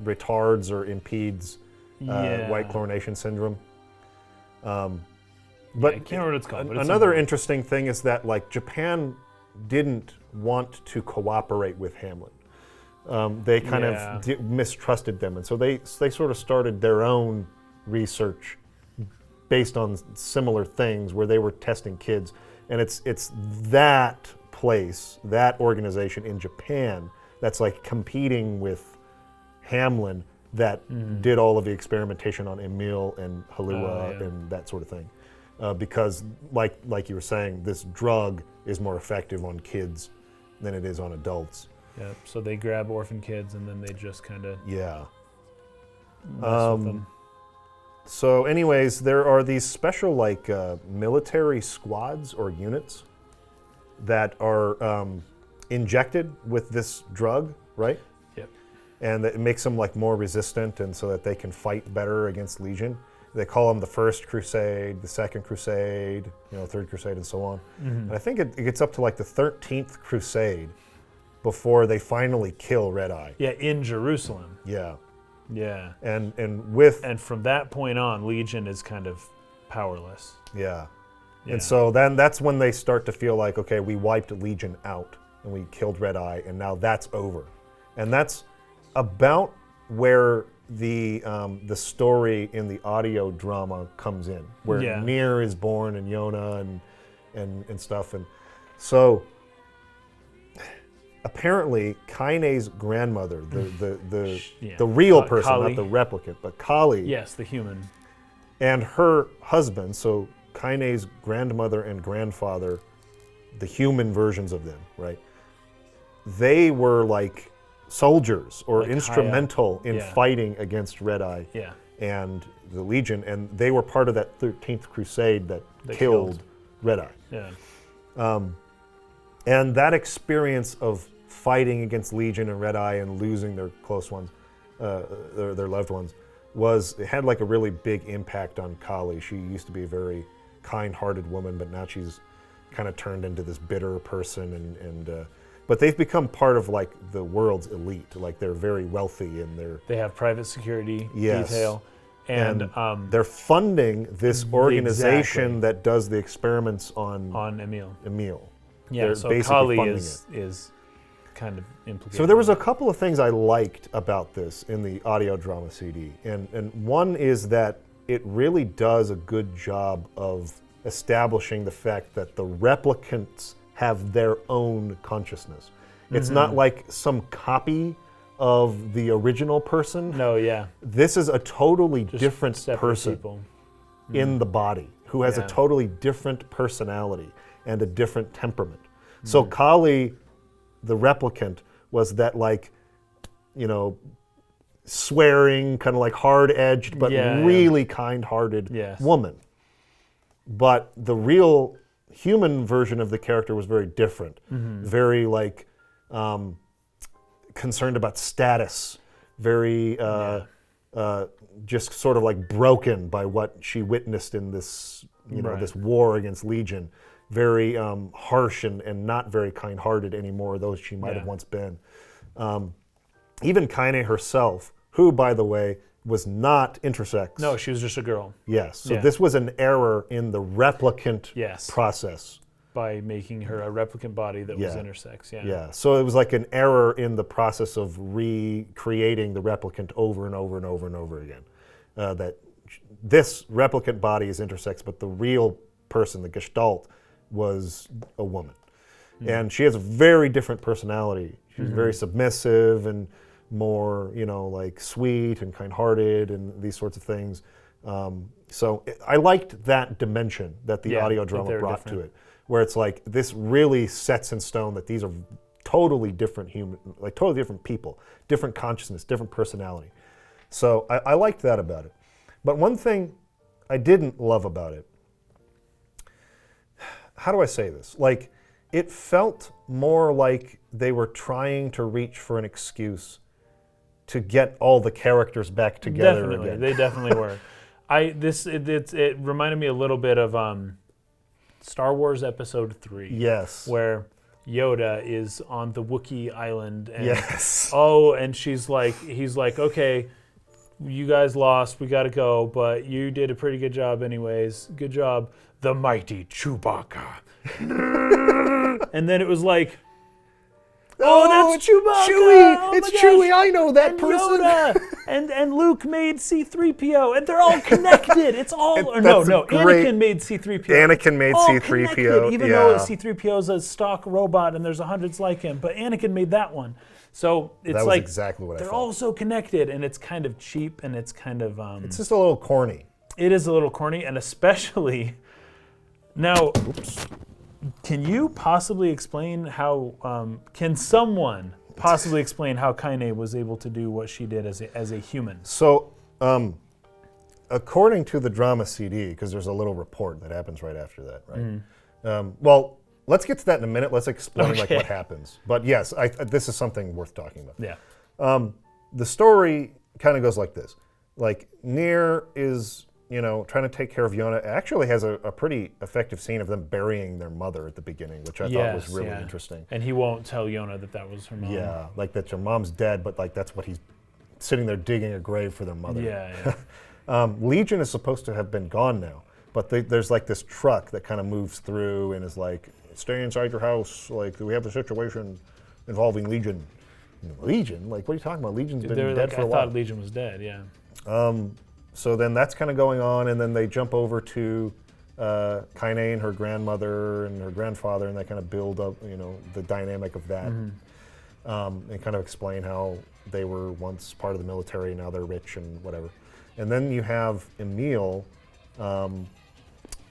retards or impedes white chlorination syndrome. But I can't remember what it's called. But it's another something. interesting thing is that like Japan didn't want to cooperate with Hamlin. They kind of mistrusted them, and so they sort of started their own research based on similar things where they were testing kids. And it's that place, that organization in Japan that's like competing with Hamlin that did all of the experimentation on Emil and Halua and that sort of thing. Because like you were saying, this drug is more effective on kids than it is on adults. Yeah, so they grab orphan kids and then they just kind of Yeah. mess with them. So anyways, there are these special like military squads or units that are injected with this drug, right? Yep. And it makes them like more resistant, and so that they can fight better against Legion. They call them the First Crusade, the Second Crusade, Third Crusade, and so on. And I think it gets up to like the 13th Crusade before they finally kill Red Eye. Yeah, in Jerusalem. Yeah. Yeah. And from that point on, Legion is kind of powerless. Yeah. Yeah. And so then that's when they start to feel like, okay, we wiped Legion out and we killed Red Eye, and now that's over. And that's about where the story in the audio drama comes in, where NieR is born and Yona and stuff. And so apparently Kaine's grandmother, the real person, Kali. not the replicant, but Kali, Yes, the human. and her husband, so Kaine's grandmother and grandfather, the human versions of them, right? They were like soldiers or Like instrumental in Yeah. fighting against Red Eye Yeah. and the Legion, and they were part of that 13th Crusade that killed Red Eye. Yeah. And that experience of fighting against Legion and Red Eye and losing their close ones, their loved ones, it had like a really big impact on Kali. She used to be a very kind-hearted woman, but now she's kind of turned into this bitter person, but they've become part of like the world's elite. Like they're very wealthy and they have private security Yes. detail, and they're funding this organization that does the experiments on Emil. Yeah, Yeah, so Kali is kind of implicated. So there was a couple of things I liked about this in the audio drama CD, and one is that it really does a good job of establishing the fact that the replicants have their own consciousness. It's not like some copy of the original person. No, yeah. This is a totally Just different separate person people. in the body who has a totally different personality and a different temperament. So Kali, the replicant, was that like, swearing, kind of like hard-edged, but really kind-hearted woman. But the real human version of the character was very different. Very like concerned about status, very just sort of like broken by what she witnessed in this, this war against Legion. Very harsh and not very kind-hearted anymore, though she might have once been. Even Kaine herself, who, by the way, was not intersex. No, she was just a girl. Yes, so this was an error in the replicant process. By making her a replicant body that was intersex, Yeah, so it was like an error in the process of recreating the replicant over and over and over and over again. That this replicant body is intersex, but the real person, the gestalt, was a woman. And she has a very different personality. She's very submissive and more, like sweet and kind-hearted and these sorts of things. So I liked that dimension that the audio drama brought to it, where it's like this really sets in stone that these are totally different totally different people, different consciousness, different personality. So I liked that about it. But one thing I didn't love about it, how do I say this? Like, it felt more like they were trying to reach for an excuse to get all the characters back together again. They definitely were. It reminded me a little bit of Star Wars Episode 3. Yes. Where Yoda is on the Wookiee island and and he's like, okay, you guys lost, we gotta go, but you did a pretty good job anyways. Good job, the mighty Chewbacca. And then it was like, that's Chewbacca! Chewie! It's Chewie, I know that person! Yoda. and Luke made C-3PO, and they're all connected. It's all... Anakin made C-3PO. Anakin made C-3PO, even though C-3PO is a stock robot and there's hundreds like him, but Anakin made that one. So it's that was like exactly what I they're felt. all so connected, and it's kind of cheap, and it's kind of... it's just a little corny. It is a little corny, and especially... Now... Oops. Can you possibly explain how, can someone possibly explain how Kaine was able to do what she did as a human? So, according to the drama CD, because there's a little report that happens right after that, right? Well, let's get to that in a minute. Let's explain like what happens. But yes, this is something worth talking about. Yeah. The story kind of goes like this. Like, NieR is... trying to take care of Yona. It actually has a pretty effective scene of them burying their mother at the beginning, which I thought was really interesting. And he won't tell Yona that was her mom. Yeah, like that your mom's dead, but like that's what he's sitting there digging a grave for their mother. Yeah. Legion is supposed to have been gone now, but there's like this truck that kind of moves through and is like, stay inside your house, like we have a situation involving Legion. Legion? Like, what are you talking about? Legion's been dead for a while. I thought Legion was dead, yeah. So then that's kind of going on, and then they jump over to Kaine and her grandmother and her grandfather, and they kind of build up, the dynamic of that, and kind of explain how they were once part of the military, now they're rich and whatever. And then you have Emil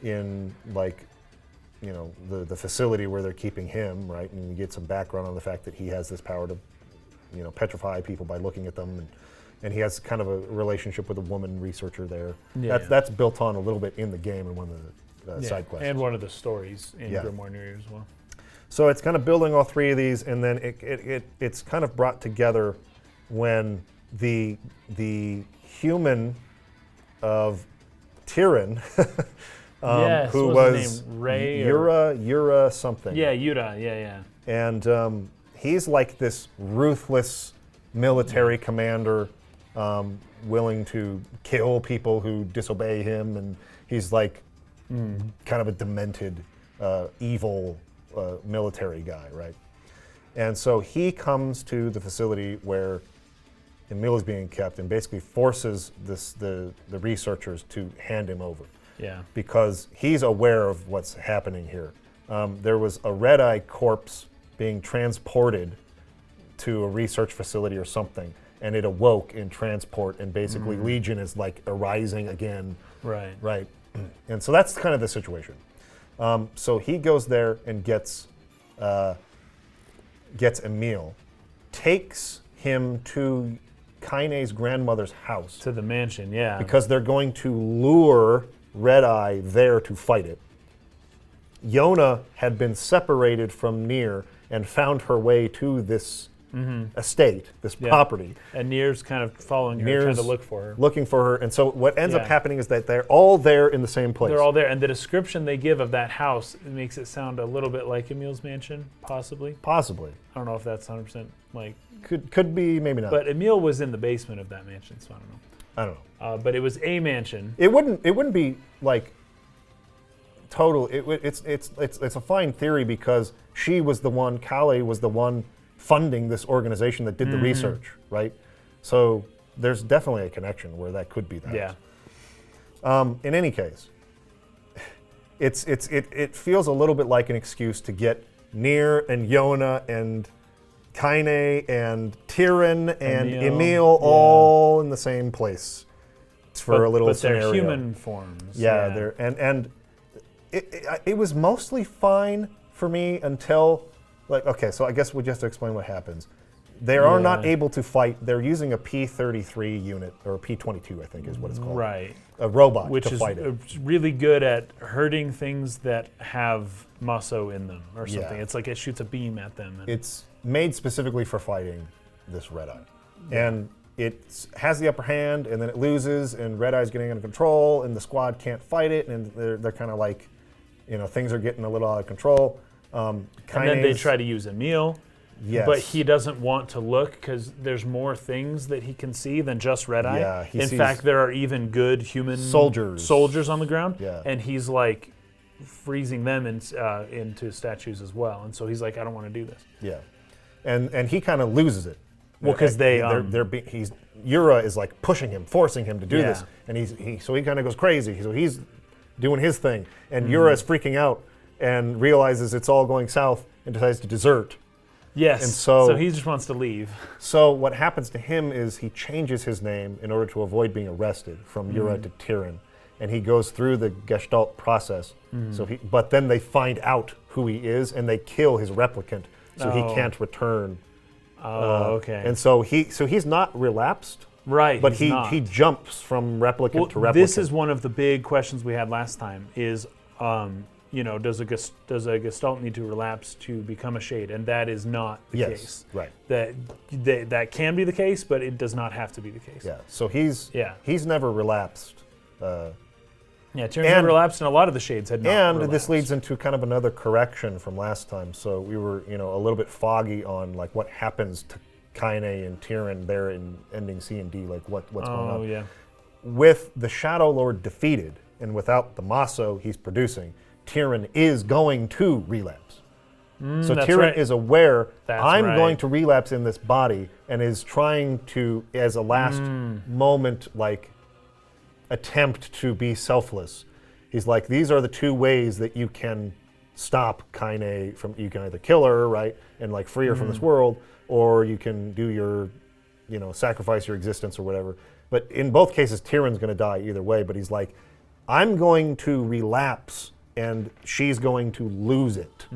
in like, the facility where they're keeping him, right? And you get some background on the fact that he has this power to, petrify people by looking at them. And he has kind of a relationship with a woman researcher there. Yeah, that's built on a little bit in the game and one of the side quests. And one of the stories in Grimoire NieR as well. So it's kind of building all three of these, and then it's kind of brought together when the human of Tyrion Yes, who what was his name? Ray? Or- Yura something. Yeah, Yura. Yeah. And he's like this ruthless military commander, willing to kill people who disobey him, and he's like kind of a demented, evil military guy, right? And so he comes to the facility where Emil is being kept and basically forces the researchers to hand him over. Yeah. Because he's aware of what's happening here. There was a red-eye corpse being transported to a research facility or something, and it awoke in transport, and basically Legion is like arising again. Right. Right. And so that's kind of the situation. So he goes there and gets Emil, takes him to Kaine's grandmother's house. To the mansion, yeah. Because they're going to lure Red Eye there to fight it. Yona had been separated from NieR and found her way to this estate, this property. And NieR's kind of following her, NieR's trying to look for her. Looking for her. And so what ends up happening is that they're all there in the same place. They're all there. And the description they give of that house makes it sound a little bit like Emil's mansion, possibly. Possibly. I don't know if that's 100% like... Could be, maybe not. But Emil was in the basement of that mansion, so I don't know. I don't know. But it was a mansion. It wouldn't be like total. It's a fine theory because she was the one. Kaine was the one funding this organization that did the research, right? So there's definitely a connection where that could be that. Yeah. In any case, it feels a little bit like an excuse to get NieR and Yona and Kaine and Tyrion and Emil all in the same place for a little scenario. But they're human forms. Yeah, they're and it was mostly fine for me until, like, okay, so I guess we just have to explain what happens. They are not able to fight. They're using a P-33 unit, or a P-22, I think is what it's called. Right. A robot Which to fight it. Which is really good at hurting things that have Maso in them or something. Yeah. It's like it shoots a beam at them. And It's made specifically for fighting this Red Eye. And it has the upper hand, and then it loses, and Red Eye's getting under control, and the squad can't fight it, and they're kind of like, things are getting a little out of control. and then they try to use Emil. Yes. But he doesn't want to look because there's more things that he can see than just Red Eye. Yeah, he in sees fact, there are even good human soldiers on the ground. Yeah. And he's like freezing them into statues as well. And so he's like, I don't want to do this. Yeah. And he kind of loses it. Well, because Yura is like pushing him, forcing him to do Yeah. this, and so he kind of goes crazy. So he's doing his thing, and Yura is freaking out and realizes it's all going south and decides to desert. Yes. And so he just wants to leave. So what happens to him is he changes his name in order to avoid being arrested from Yura to Tyrion, and he goes through the Gestalt process. But then they find out who he is, and they kill his replicant, so he can't return. Okay. And so he's not relapsed. Right. But he's not. he jumps from replicant to replicant. This is one of the big questions we had last time is, does a Gestalt need to relapse to become a Shade? And that is not the case. Right. That can be the case, but it does not have to be the case. Yeah. So he's never relapsed. Tyrion's never relapsed, and a lot of the Shades had not relapsed. This leads into kind of another correction from last time. So we were, a little bit foggy on like what happens to Kaine and Tyrion there in ending C and D, like what's going on. Oh yeah. With the Shadow Lord defeated and without the Maso he's producing, Tyrion is going to relapse. So Tyrion is aware, I'm going to relapse in this body, and is trying to, as a last moment, like, attempt to be selfless. He's like, these are the two ways that you can stop Kaine from, you can either kill her, right, and like free her from this world, or you can do your, sacrifice your existence or whatever. But in both cases, Tyrion's going to die either way, but he's like, I'm going to relapse, and she's going to lose it.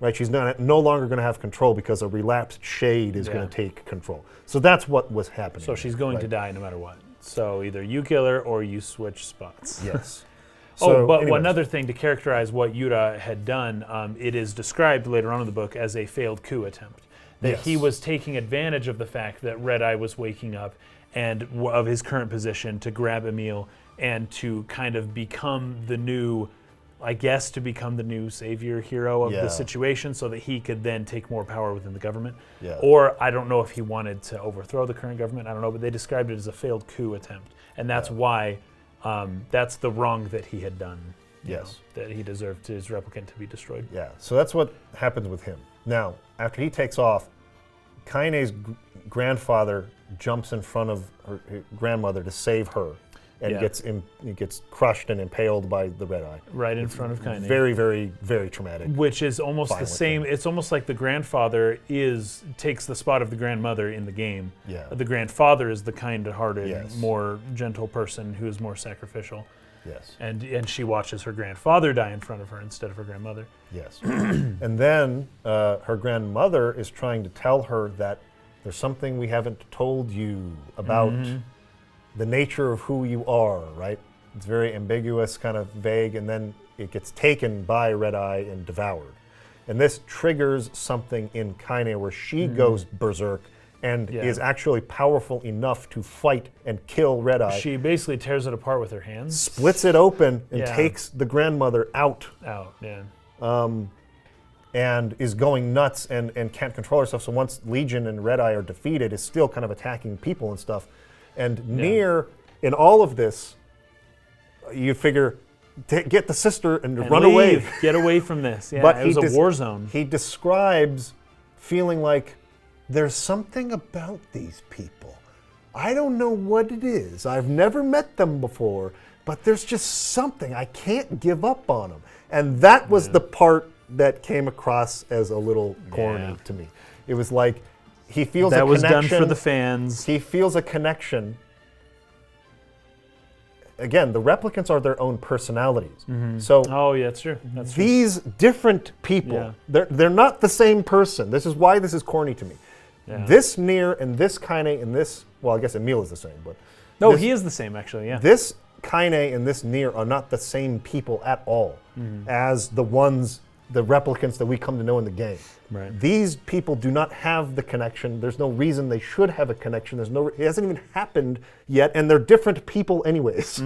Right? She's no longer going to have control because a relapsed Shade is going to take control. So that's what was happening. So she's going to die no matter what. So either you kill her or you switch spots. Yes. Another thing to characterize what Yura had done, it is described later on in the book as a failed coup attempt. that he Yes. was taking advantage of the fact that Red Eye was waking up and of his current position to grab Emil and to kind of become the new, I guess, to become the new savior hero of Yeah. the situation so that he could then take more power within the government. Yeah. Or I don't know if he wanted to overthrow the current government. I don't know, but they described it as a failed coup attempt. And that's why, that's the wrong that he had done. you Yes. know, that he deserved his replicant to be destroyed. Yeah, so that's what happens with him. Now, after he takes off, Kaine's grandfather jumps in front of her grandmother to save her, and Yeah. gets crushed and impaled by the Red Eye. Right in front of Kaine. Very, very, very traumatic. Which is almost the violent same. thing. It's almost like the grandfather takes the spot of the grandmother in the game. Yeah. The grandfather is the kind-hearted, Yes. more gentle person who is more sacrificial. Yes. And she watches her grandfather die in front of her instead of her grandmother. Yes. And then her grandmother is trying to tell her that there's something we haven't told you about the nature of who you are, right? It's very ambiguous, kind of vague, and then it gets taken by Red Eye and devoured. And this triggers something in Kaine where she goes berserk and Yeah. is actually powerful enough to fight and kill Red Eye. She basically tears it apart with her hands. Splits it open and Yeah. takes the grandmother out. Yeah. And is going nuts and can't control herself. So once Legion and Red Eye are defeated, is still kind of attacking people and stuff. And NieR, in all of this, you figure, get the sister and run leave. away. Get away from this. Yeah, But it was a war zone. He describes feeling like there's something about these people. I don't know what it is. I've never met them before, but there's just something. I can't give up on them. And that was the part that came across as a little corny Yeah. to me. It was like he feels That a was connection. done for the fans. He feels a connection. Again, the replicants are their own personalities. So Oh, yeah, that's true. That's true. these different people, Yeah. they're not the same person. This is why this is corny to me. Yeah. This NieR and this Kaine and this, well, I guess Emil is the same, but No, this- he is the same, actually, yeah. this Kaine and this NieR are not the same people at all as the replicants that we come to know in the game. Right. These people do not have the connection. There's no reason they should have a connection. It hasn't even happened yet, and they're different people anyways.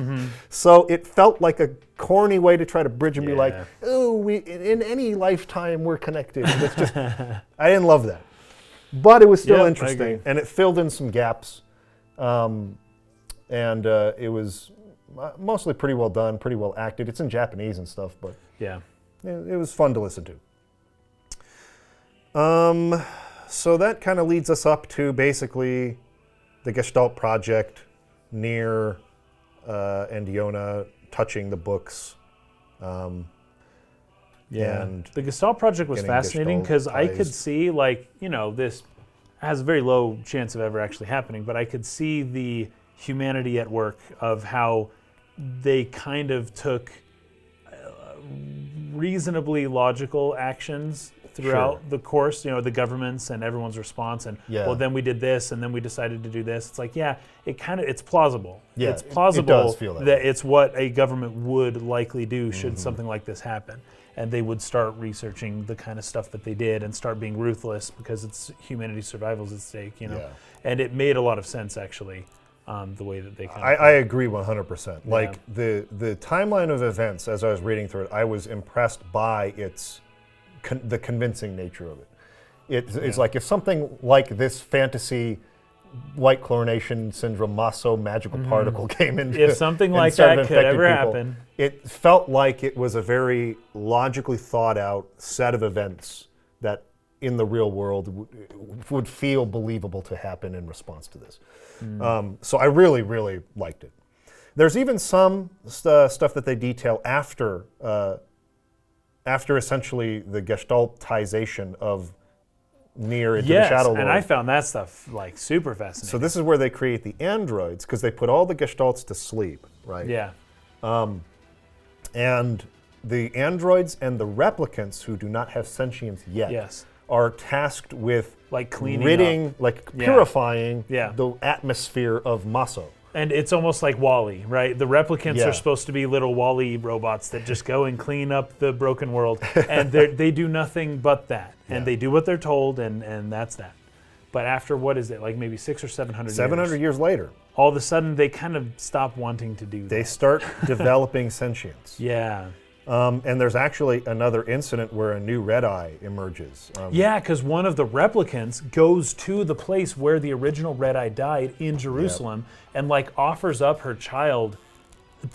So it felt like a corny way to try to bridge and be like, Yeah. oh, in any lifetime we're connected. And it's just, I didn't love that. But it was still Yeah, I interesting, agree. and it filled in some gaps. And it was mostly pretty well done, pretty well acted. It's in Japanese and stuff, but Yeah. it was fun to listen to. So that kind of leads us up to basically the Gestalt project, NieR and Yona touching the books. Yeah. And the Gestalt project was getting fascinating Gestalt because I could ties. see, like, this has a very low chance of ever actually happening, but I could see the humanity at work of how they kind of took reasonably logical actions throughout Sure. the course, the governments and everyone's response, and Yeah. well, then we did this and then we decided to do this. It's like, yeah, it's plausible. Yeah, It's it plausible does feel that way. it's what a government would likely do should something like this happen. And they would start researching the kind of stuff that they did and start being ruthless because it's humanity's survival's at stake, Yeah. And it made a lot of sense, actually, the way that they kind of... I agree 100%. Like the timeline of events, as I was reading through it, I was impressed by the convincing nature of it. It's like if something like this fantasy white chlorination syndrome Maso magical particle came into If something and like started that could infecting ever people, happen. it felt like it was a very logically thought out set of events that in the real world would feel believable to happen in response to this. So I really, really liked it. There's even some stuff that they detail after essentially the gestaltization of NieR into the Shadow Lord. and I found that stuff, like, super fascinating. So this is where they create the androids, because they put all the gestalts to sleep, right? Yeah. And the androids and the replicants who do not have sentience yet Yes. are tasked with Like cleaning ridding, up. like Yeah. purifying Yeah. the atmosphere of Maso. And it's almost like WALL-E, right? The replicants Yeah. are supposed to be little WALL-E robots that just go and clean up the broken world, and they do nothing but that. And Yeah. they do what they're told, and that's that. But after, what is it, like maybe 600 or 700 700 years, years later, all of a sudden they kind of stop wanting to do they that. start developing sentience. Yeah. And there's actually another incident where a new red eye emerges. Yeah, because one of the replicants goes to the place where the original Red Eye died in Jerusalem and like offers up her child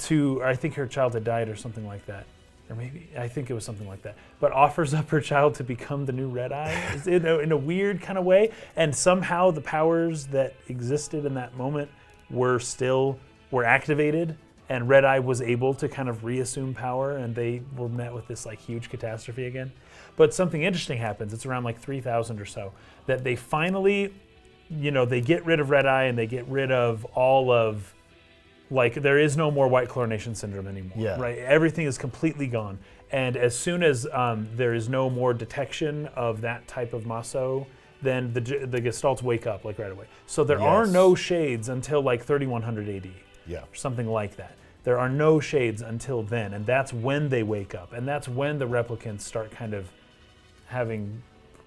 to, I think her child had died or something like that. Or maybe, I think it was something like that. But offers up her child to become the new Red Eye in a weird kind of way. And somehow the powers that existed in that moment were activated. And Red Eye was able to kind of reassume power, and they were met with this like huge catastrophe again. But something interesting happens. It's around like 3,000 or so that they finally, they get rid of Red Eye and they get rid of all of, like, there is no more white chlorination syndrome anymore. Yeah. Right. Everything is completely gone. And as soon as there is no more detection of that type of maso, then the Gestalts wake up like right away. So there are no shades until like 3100 AD. Yeah. Or something like that. There are no shades until then, and that's when they wake up, and that's when the replicants start kind of having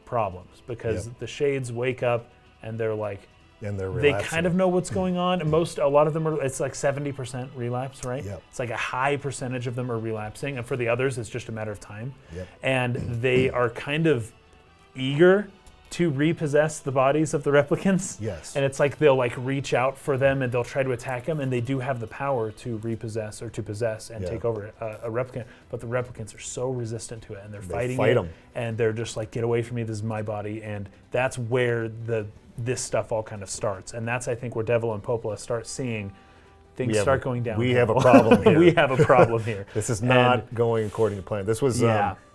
problems, because the shades wake up and they're like, And they're they relapsing. kind of know what's going on. A lot of them are, it's like 70% relapse, right? Yep. It's like a high percentage of them are relapsing, and for the others, it's just a matter of time. Yep. And they are kind of eager to repossess the bodies of the replicants. Yes. And it's like they'll like reach out for them and they'll try to attack them, and they do have the power to repossess or to possess and take over a replicant. But the replicants are so resistant to it, and they're fighting fight it, 'em. and they're just like, get away from me, this is my body. And that's where this stuff all kind of starts. And that's, I think, where Devil and Popola start seeing things start going down. We have a problem here. We have a problem here. This is not going according to plan. This was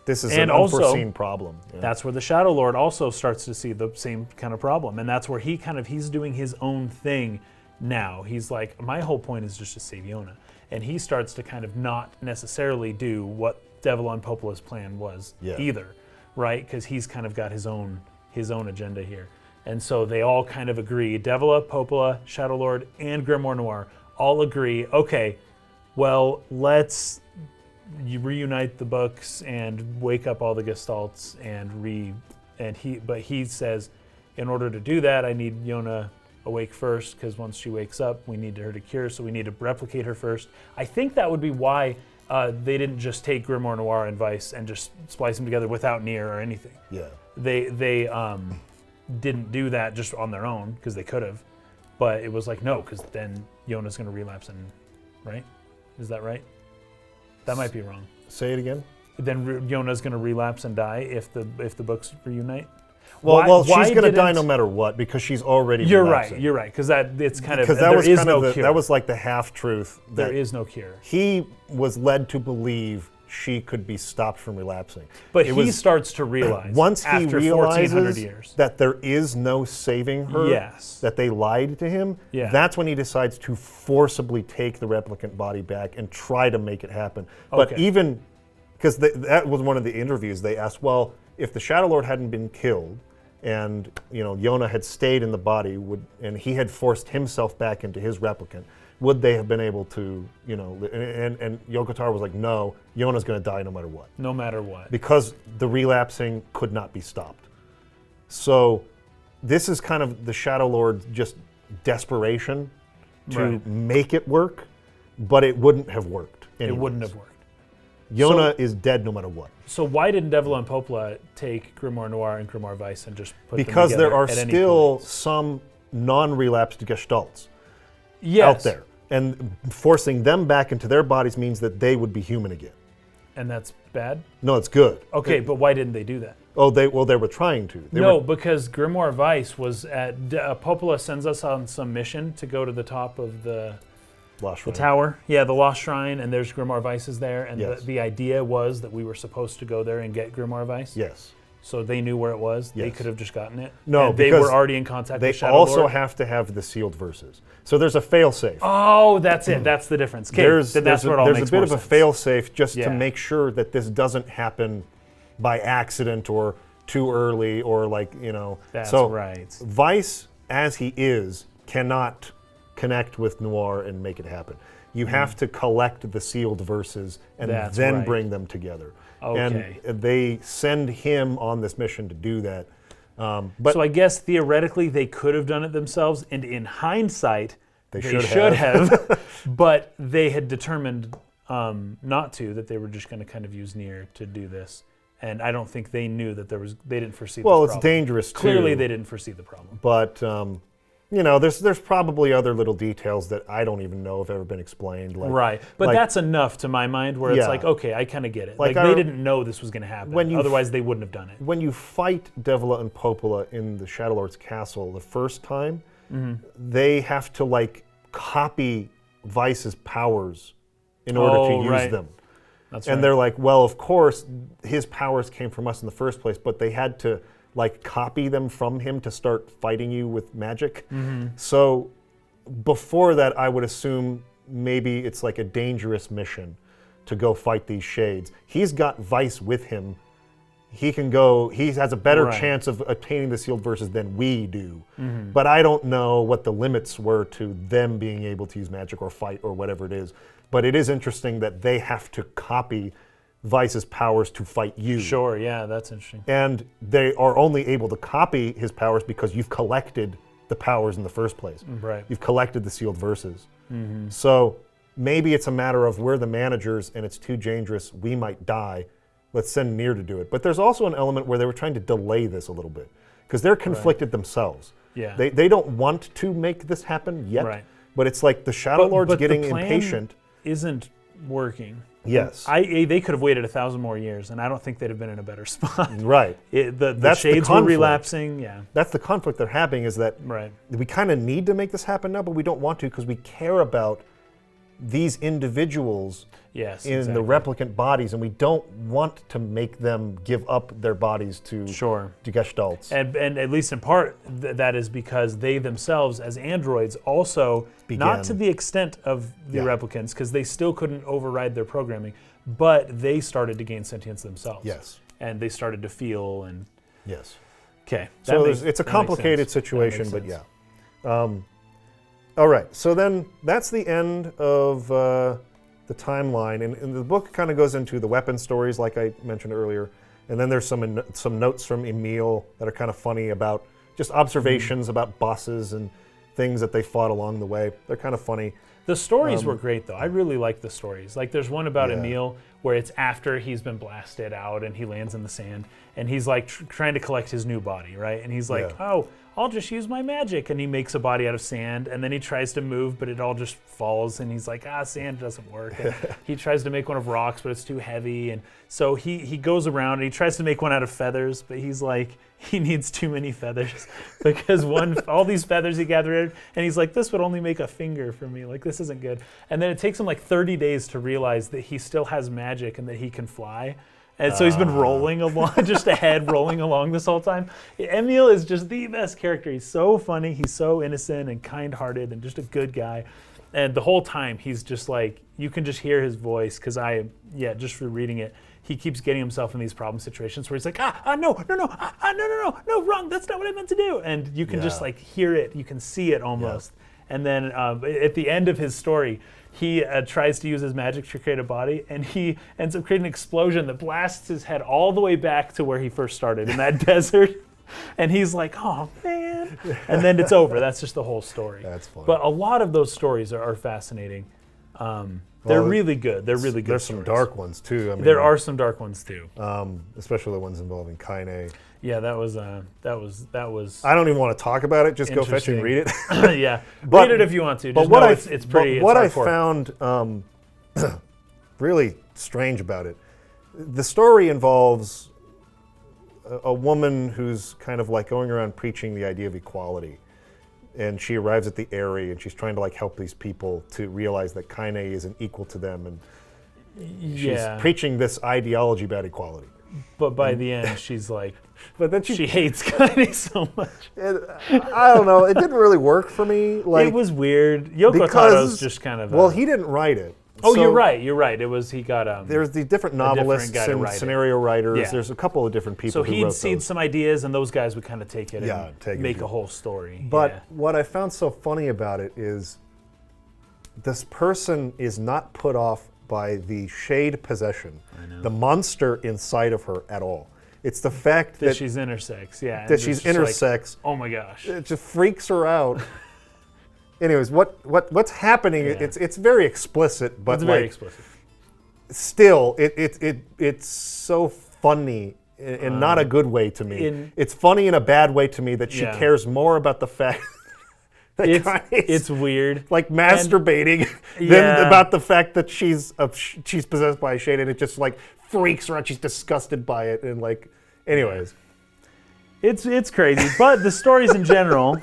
this is And an also, unforeseen problem. Yeah. That's where the Shadow Lord also starts to see the same kind of problem. And that's where he's doing his own thing now. He's like, my whole point is just to save Yona. And he starts to kind of not necessarily do what Devil and Popola's plan was either, right? Because he's kind of got his own agenda here. And so they all kind of agree. Devila, Popola, Shadow Lord, and Grimoire NieR all agree, okay, well, let's reunite the books and wake up all the Gestalts but he says, in order to do that, I need Yona awake first, because once she wakes up, we need her to cure, so we need to replicate her first. I think that would be why they didn't just take Grimoire NieR and Vice and just splice them together without NieR or anything. Yeah. They didn't do that just on their own, because they could have, but it was like, no, because then Yona's going to relapse, and right? Is that right? That might be wrong. Say it again. Then Yona's going to relapse and die if the books reunite. Well, she's going to die no matter what, because she's already relapsing. You're right, because it's kind of, Because that was there is kind no of cure. that was like the half truth. There is no cure. He was led to believe she could be stopped from relapsing. But he starts to realize once he after 1,400 realizes years that there is no saving her, that they lied to him, that's when he decides to forcibly take the replicant body back and try to make it happen. But even, because that was one of the interviews, they asked, well, if the Shadow Lord hadn't been killed and Yona had stayed in the body, and he had forced himself back into his replicant, would they have been able to, and Yokotar was like, no, Yona's going to die no matter what. No matter what. Because the relapsing could not be stopped. So this is kind of the Shadow Lord's just desperation to make it work, but it wouldn't have worked anyways. It wouldn't have worked. Yona is dead no matter what. So why didn't Devil and Popola take Grimoire NieR and Grimoire Vice and just put because them together there are at any still point? some non-relapsed Gestalts out there. And forcing them back into their bodies means that they would be human again. And that's bad? No, it's good. Okay, but why didn't they do that? Oh, they were trying to. Because Grimoire Vice was at Popola sends us on some mission to go to the top of the Lost Shrine. tower. Yeah, the Lost Shrine, and there's Grimoire Vice is there, and Yes. the idea was that we were supposed to go there and get Grimoire Vice. Yes. So they knew where it was. They Yes. could have just gotten it. No, and they because were already in contact They with Shadow also Lord. have to have the sealed verses. So there's a fail-safe. Oh, that's it. That's the difference. Okay, There's that's what all there's makes a bit more of a sense. fail-safe just to Yeah. make sure that this doesn't happen by accident or too early or That's so right. Vice, as he is, cannot connect with Noir and make it happen. You have to collect the sealed verses and That's then right. bring them together. Okay. And they send him on this mission to do that. But So I guess theoretically they could have done it themselves, and in hindsight, they should have. But they had determined not to, that they were just going to kind of use NieR to do this. And I don't think they knew that they didn't foresee the problem. Well, it's dangerous too. Clearly they didn't foresee the problem. But there's probably other little details that I don't even know have ever been explained. Right, but that's enough to my mind where it's like, okay, I kind of get it. Like they didn't know this was going to happen. Otherwise, they wouldn't have done it. When you fight Devla and Popola in the Shadow Lord's castle the first time, they have to copy Vice's powers in order to use them. That's and they're like, well, of course, his powers came from us in the first place, but they had to copy them from him to start fighting you with magic. So before that, I would assume maybe it's like a dangerous mission to go fight these shades. He's got Vice with him. He can go, he has a better chance of attaining the sealed verses than we do. But I don't know what the limits were to them being able to use magic or fight or whatever it is. But it is interesting that they have to copy Vice's powers to fight you. Sure, yeah, that's interesting. And they are only able to copy his powers because you've collected the powers in the first place. Right. You've collected the sealed verses. So maybe it's a matter of we're the managers and it's too dangerous, we might die. Let's send NieR to do it. But there's also an element where they were trying to delay this a little bit because they're conflicted themselves. Yeah. They don't want to make this happen yet, but it's like the Shadow Lord's getting impatient. Isn't working. Yes. They could have waited 1,000 more years, and I don't think they'd have been in a better spot. Right. The shades were relapsing. Yeah. That's the conflict they're having, is that we kind of need to make this happen now, but we don't want to because we care about these individuals in the replicant bodies, and we don't want to make them give up their bodies to gestalts. And at least in part, that is because they themselves, as androids, also, not to the extent of the replicants, because they still couldn't override their programming, but they started to gain sentience themselves. Yes. And they started to feel and... Yes. Okay. So it's a complicated situation, but yeah. All right, so then that's the end of the timeline, and the book kind of goes into the weapon stories, like I mentioned earlier, and then there's some notes from Emil that are kind of funny about just observations about bosses and things that they fought along the way. They're kind of funny. The stories were great, though. I really like the stories. Like, there's one about Emil where it's after he's been blasted out and he lands in the sand, and he's like trying to collect his new body, right? And he's like, oh, I'll just use my magic. And he makes a body out of sand, and then he tries to move, but it all just falls, and he's like, sand doesn't work. And he tries to make one of rocks, but it's too heavy. And so he goes around, and he tries to make one out of feathers, but he's like, he needs too many feathers because all these feathers he gathered, and he's like, this would only make a finger for me. Like, this isn't good. And then it takes him like 30 days to realize that he still has magic and that he can fly. And so he's been rolling along, just a head rolling along this whole time. Emil is just the best character. He's so funny. He's so innocent and kind-hearted and just a good guy. And the whole time, he's just like, you can just hear his voice because just rereading it, he keeps getting himself in these problem situations where he's like, no, wrong. That's not what I meant to do. And you can just like hear it. You can see it almost. Yeah. And then at the end of his story, he tries to use his magic to create a body, and he ends up creating an explosion that blasts his head all the way back to where he first started in that desert. And he's like, oh, man. And then it's over. That's just the whole story. That's funny. But a lot of those stories are fascinating. They're really good. They're really good. There's stories. Some dark ones, too. I mean, there are some dark ones, too. Especially the ones involving Kaine. Yeah, that was. I don't even want to talk about it. Just go fetch and read it. Yeah, read it if you want to. Just know it's pretty. But what I hardcore. found really strange about it, the story involves a woman who's kind of like going around preaching the idea of equality, and she arrives at the Eyrie, and she's trying to like help these people to realize that Kaine isn't equal to them, and she's preaching this ideology about equality. But by the end, she's like, but then she hates Kaine so much. I don't know. It didn't really work for me. Like, it was weird. Yoko Taro's just kind of. Well, he didn't write it. Oh, so you're right. It was, he got. There's the different novelists and scenario writers. Yeah. There's a couple of different people. So he'd seed some ideas, and those guys would kind of take it and make a whole story. But what I found so funny about it is this person is not put off by the shade possession, I know. the monster inside of her at all. It's the fact that she's intersex, yeah. that she's intersex. Oh my gosh. It just freaks her out. Anyways, what's happening? Yeah. It's very explicit, but It's very explicit. Still, it's so funny in not a good way to me. It's funny in a bad way to me that she cares more about the fact that it's weird, like masturbating, than about the fact that she's possessed by a shade, and it just like freaks her out. She's disgusted by it, and like, anyways, it's crazy. But the stories in general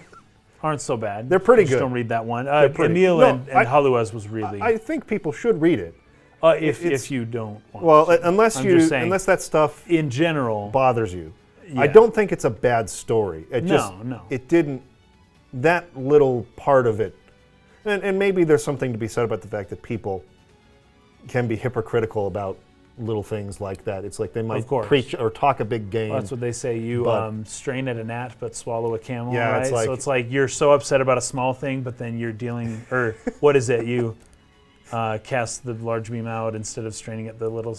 aren't so bad. They're pretty Just good. Don't read that one. Emil and Haluaz was really. I think people should read it. If you don't want to. Unless unless that stuff in general bothers you. Yeah. I don't think it's a bad story. No. It didn't. That little part of it, and maybe there's something to be said about the fact that people can be hypocritical about little things like that. It's like they might preach or talk a big game. Well, that's what they say. You strain at a gnat but swallow a camel, Yeah, right? it's like, so it's like you're so upset about a small thing, but then you're dealing, or what is it? You cast the large beam out instead of straining at the little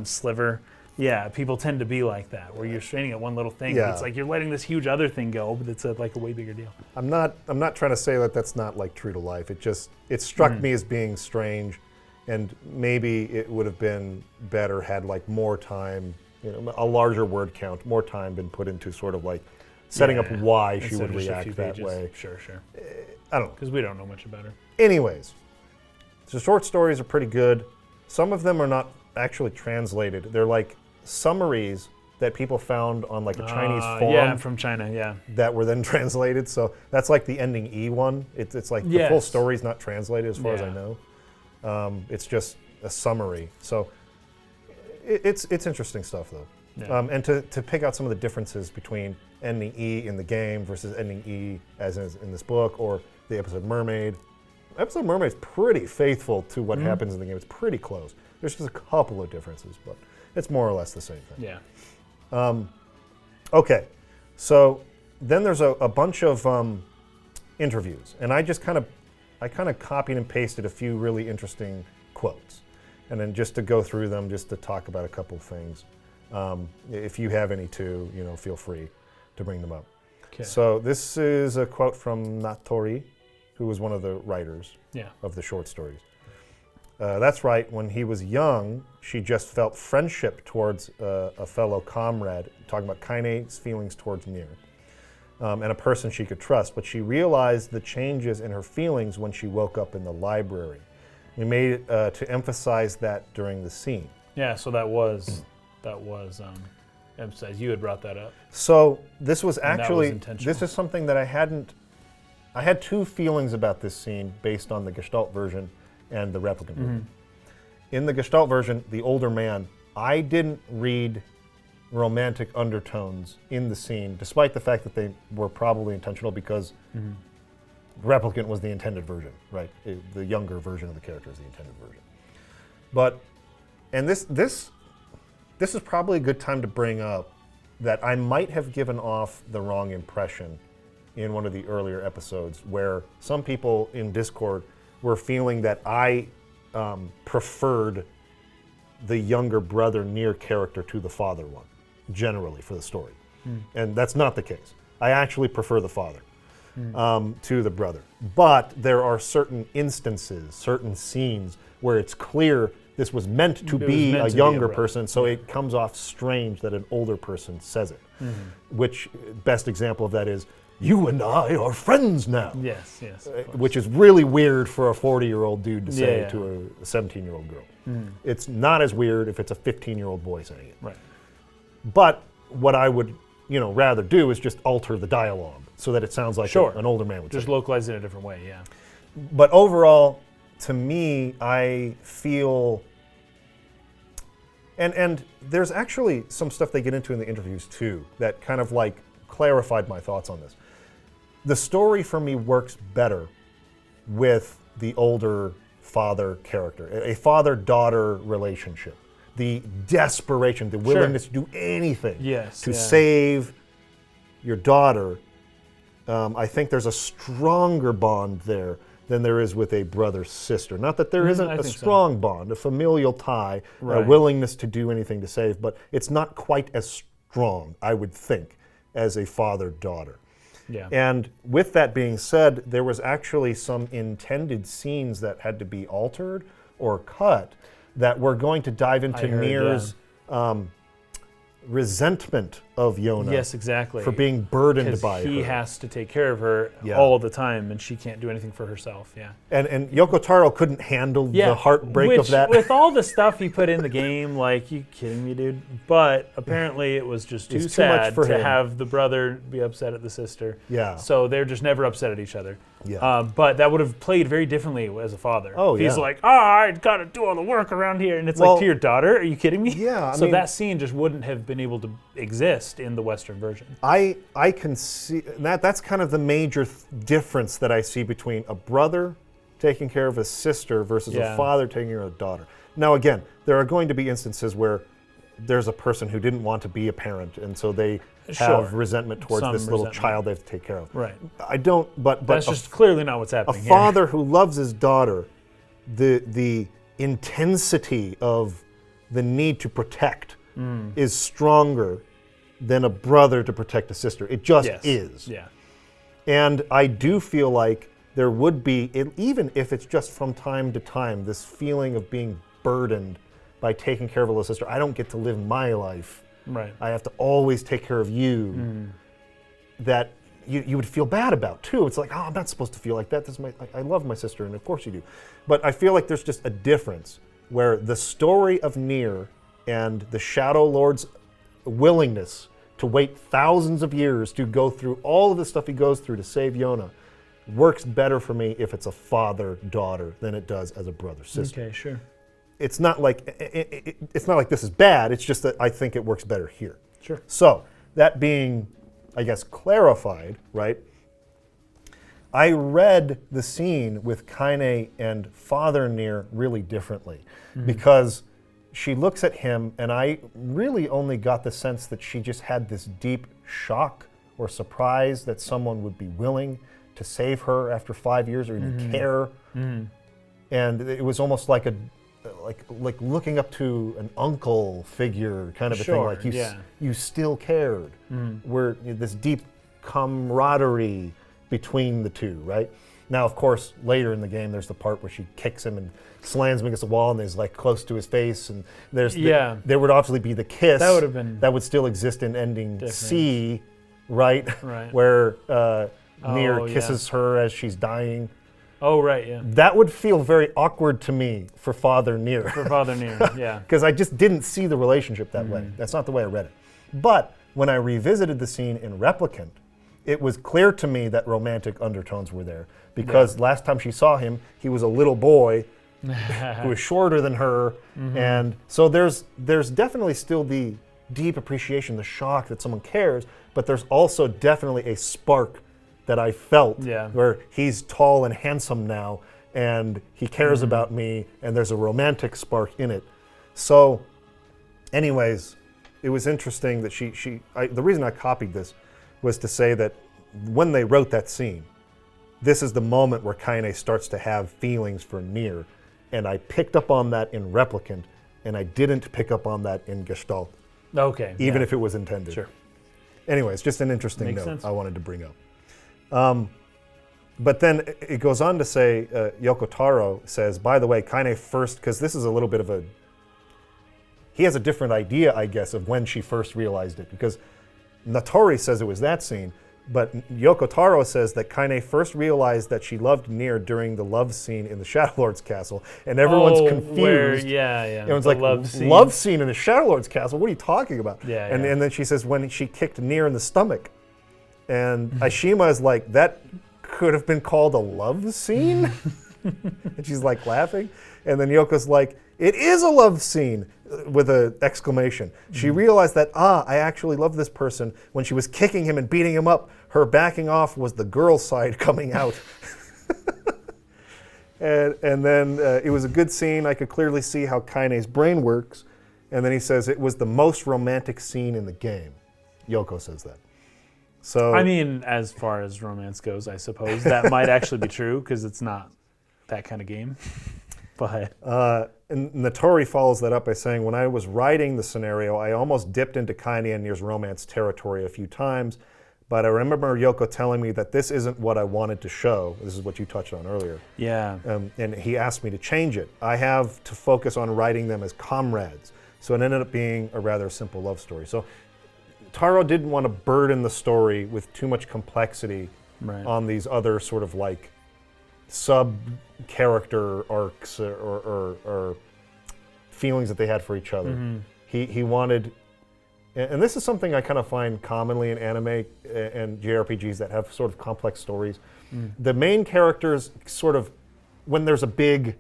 sliver. Yeah, people tend to be like that, where you're straining at one little thing. Yeah. It's like you're letting this huge other thing go, but it's like a way bigger deal. I'm not trying to say that that's not like true to life. It struck me as being strange, and maybe it would have been better had like more time, a larger word count, more time been put into sort of like setting up why she would react that way. Sure. I don't know. Because we don't know much about her. Anyways, the short stories are pretty good. Some of them are not actually translated. They're like summaries that people found on like a Chinese forum. From China, that were then translated. So that's like the ending E one. It's like the full story's not translated as far as I know. It's just a summary. So it's interesting stuff though. Yeah. And to pick out some of the differences between ending E in the game versus ending E as in this book or the episode Mermaid. Episode Mermaid is pretty faithful to what happens in the game. It's pretty close. There's just a couple of differences, but it's more or less the same thing. Yeah. Okay, so then there's a bunch of interviews, and I kind of copied and pasted a few really interesting quotes, and then just to go through them, just to talk about a couple of things. If you have any too, feel free to bring them up. Okay. So this is a quote from Natori, who was one of the writers of the short stories. That's right, when he was young, she just felt friendship towards a fellow comrade, talking about Kaine's feelings towards NieR, and a person she could trust, but she realized the changes in her feelings when she woke up in the library. We made it to emphasize that during the scene. Yeah, so that was emphasized. You had brought that up. So this was actually, intentional. this is something that I had two feelings about this scene based on the Gestalt version and the Replicant version. In the Gestalt version, the older man, I didn't read romantic undertones in the scene, despite the fact that they were probably intentional because Replicant was the intended version, right? The younger version of the character is the intended version. But, and this is probably a good time to bring up that I might have given off the wrong impression in one of the earlier episodes where some people in Discord were feeling that I preferred the younger brother NieR character to the father one, generally for the story. And that's not the case. I actually prefer the father to the brother. But there are certain instances, certain scenes where it's clear this was meant to be a younger person, so it comes off strange that an older person says it. Which, best example of that is, "You and I are friends now." Yes. Which is really weird for a 40-year-old dude to say to a 17-year-old girl. It's not as weird if it's a 15-year-old boy saying it. Right. But what I would, rather do is just alter the dialogue so that it sounds like an older man would say. Just localize it in a different way, yeah. But overall, to me, I feel, and there's actually some stuff they get into in the interviews too that kind of like clarified my thoughts on this. The story for me works better with the older father character, a father-daughter relationship. The desperation, the willingness to do anything to save your daughter. I think there's a stronger bond there than there is with a brother-sister. Not that there isn't I a think so. strong bond, a familial tie, a Right. willingness to do anything to save, but it's not quite as strong, I would think, as a father-daughter. Yeah. And with that being said, there was actually some intended scenes that had to be altered or cut that we're going to dive into I heard, Nier's resentment of Yona Yes, exactly. for being burdened 'Cause by he her. has to take care of her Yeah. all the time, and she can't do anything for herself. Yeah. And Yoko Taro couldn't handle Yeah. the heartbreak Which, of that. with all the stuff he put in the game, like, you kidding me, dude? But apparently it was just too It's too much sad for to him. have the brother be upset at the sister. Yeah. So they're just never upset at each other. Yeah. But that would have played very differently as a father. Oh, He's yeah. like, I gotta do all the work around here. And it's Well, like, to your daughter? Are you kidding me? Yeah, I So mean- that scene just wouldn't have been able to exist in the Western version. I can see that's kind of the major difference that I see between a brother taking care of a sister versus Yeah. a father taking care of a daughter. Now again, there are going to be instances where there's a person who didn't want to be a parent, and so they have Sure. resentment towards Some this little resentment. child they have to take care of. Right. I don't, but That's a just clearly not what's a happening here. father who loves his daughter, the intensity of the need to protect is stronger than a brother to protect a sister. It just Yes. is. Yeah. And I do feel like there would be, even if it's just from time to time, this feeling of being burdened by taking care of a little sister. I don't get to live my life. Right. I have to always take care of you. That you would feel bad about too. It's like, oh, I'm not supposed to feel like that. This is I love my sister, and of course you do. But I feel like there's just a difference where the story of Nier and the Shadow Lord's willingness to wait thousands of years to go through all of the stuff he goes through to save Yona works better for me if it's a father-daughter than it does as a brother-sister. Okay, sure. It's not like it's not like this is bad. It's just that I think it works better here. Sure. So that being, I guess, clarified, right? I read the scene with Kaine and Father Nier really differently because she looks at him, and I really only got the sense that she just had this deep shock or surprise that someone would be willing to save her after 5 years or even care. And it was almost like like looking up to an uncle figure kind of a thing. Sure, Like yeah. you still cared. Where this deep camaraderie between the two, right? Now, of course, later in the game, there's the part where she kicks him and slams him against the wall, and he's like close to his face, and there's Yeah. there would obviously be the kiss That would have been that would still exist in ending different. C, right? Right. Where Nier Oh, yeah. kisses her as she's dying. Oh, right, yeah. That would feel very awkward to me for Father Nier. For Father Nier, yeah. Because I just didn't see the relationship that way. That's not the way I read it. But when I revisited the scene in Replicant, it was clear to me that romantic undertones were there. Because last time she saw him, he was a little boy who was shorter than her. And so there's definitely still the deep appreciation, the shock that someone cares, but there's also definitely a spark that I felt Yeah. where he's tall and handsome now, and he cares about me, and there's a romantic spark in it. So, anyways, it was interesting that the reason I copied this was to say that when they wrote that scene, this is the moment where Kaine starts to have feelings for Nier, and I picked up on that in Replicant, and I didn't pick up on that in Gestalt, Okay. even yeah. if it was intended. Sure. Anyways, just an interesting Makes note sense. I wanted to bring up. But then it goes on to say, Yoko Taro says, by the way, Kaine first, because this is a little bit of he has a different idea, I guess, of when she first realized it. Because Natori says it was that scene, but Yoko Taro says that Kaine first realized that she loved Nier during the love scene in the Shadow Lord's castle, and everyone's confused. Where, yeah. Everyone's the like, love scene in the Shadow Lord's castle? What are you talking about? Yeah, and, yeah. and then she says when she kicked Nier in the stomach. And Ashima is like, that could have been called a love scene? And she's like laughing. And then Yoko's like, it is a love scene, with an exclamation. She realized that, I actually love this person. When she was kicking him and beating him up, her backing off was the girl side coming out. and then it was a good scene. I could clearly see how Kaine's brain works. And then he says it was the most romantic scene in the game. Yoko says that. So I mean, as far as romance goes, I suppose that might actually be true because it's not that kind of game. But and Notori follows that up by saying, when I was writing the scenario, I almost dipped into Kaine and Nier's romance territory a few times, but I remember Yoko telling me that this isn't what I wanted to show. This is what you touched on earlier. yeah, And he asked me to change it. I have to focus on writing them as comrades. So it ended up being a rather simple love story. So Taro didn't want to burden the story with too much complexity right. on these other sort of like sub-character arcs or feelings that they had for each other. Mm-hmm. He wanted, and this is something I kind of find commonly in anime and JRPGs that have sort of complex stories. The main characters sort of, when there's a big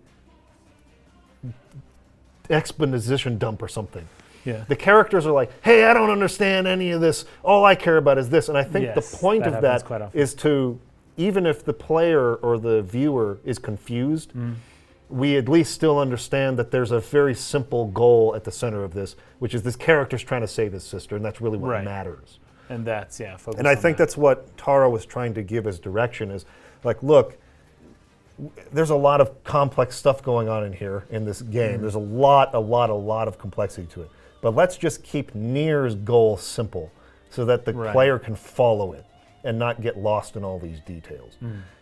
exposition dump or something, Yeah. the characters are like, hey, I don't understand any of this. All I care about is this. And I think Yes, the point that of happens that quite often. is to, even if the player or the viewer is confused, we at least still understand that there's a very simple goal at the center of this, which is this character's trying to save his sister, and that's really what Right. matters. And that's, focus And I on think that. that's what Taro was trying to give as direction is, like, look, there's a lot of complex stuff going on in here in this game. There's a lot of complexity to it. But let's just keep Nier's goal simple so that the Right. player can follow it and not get lost in all these details.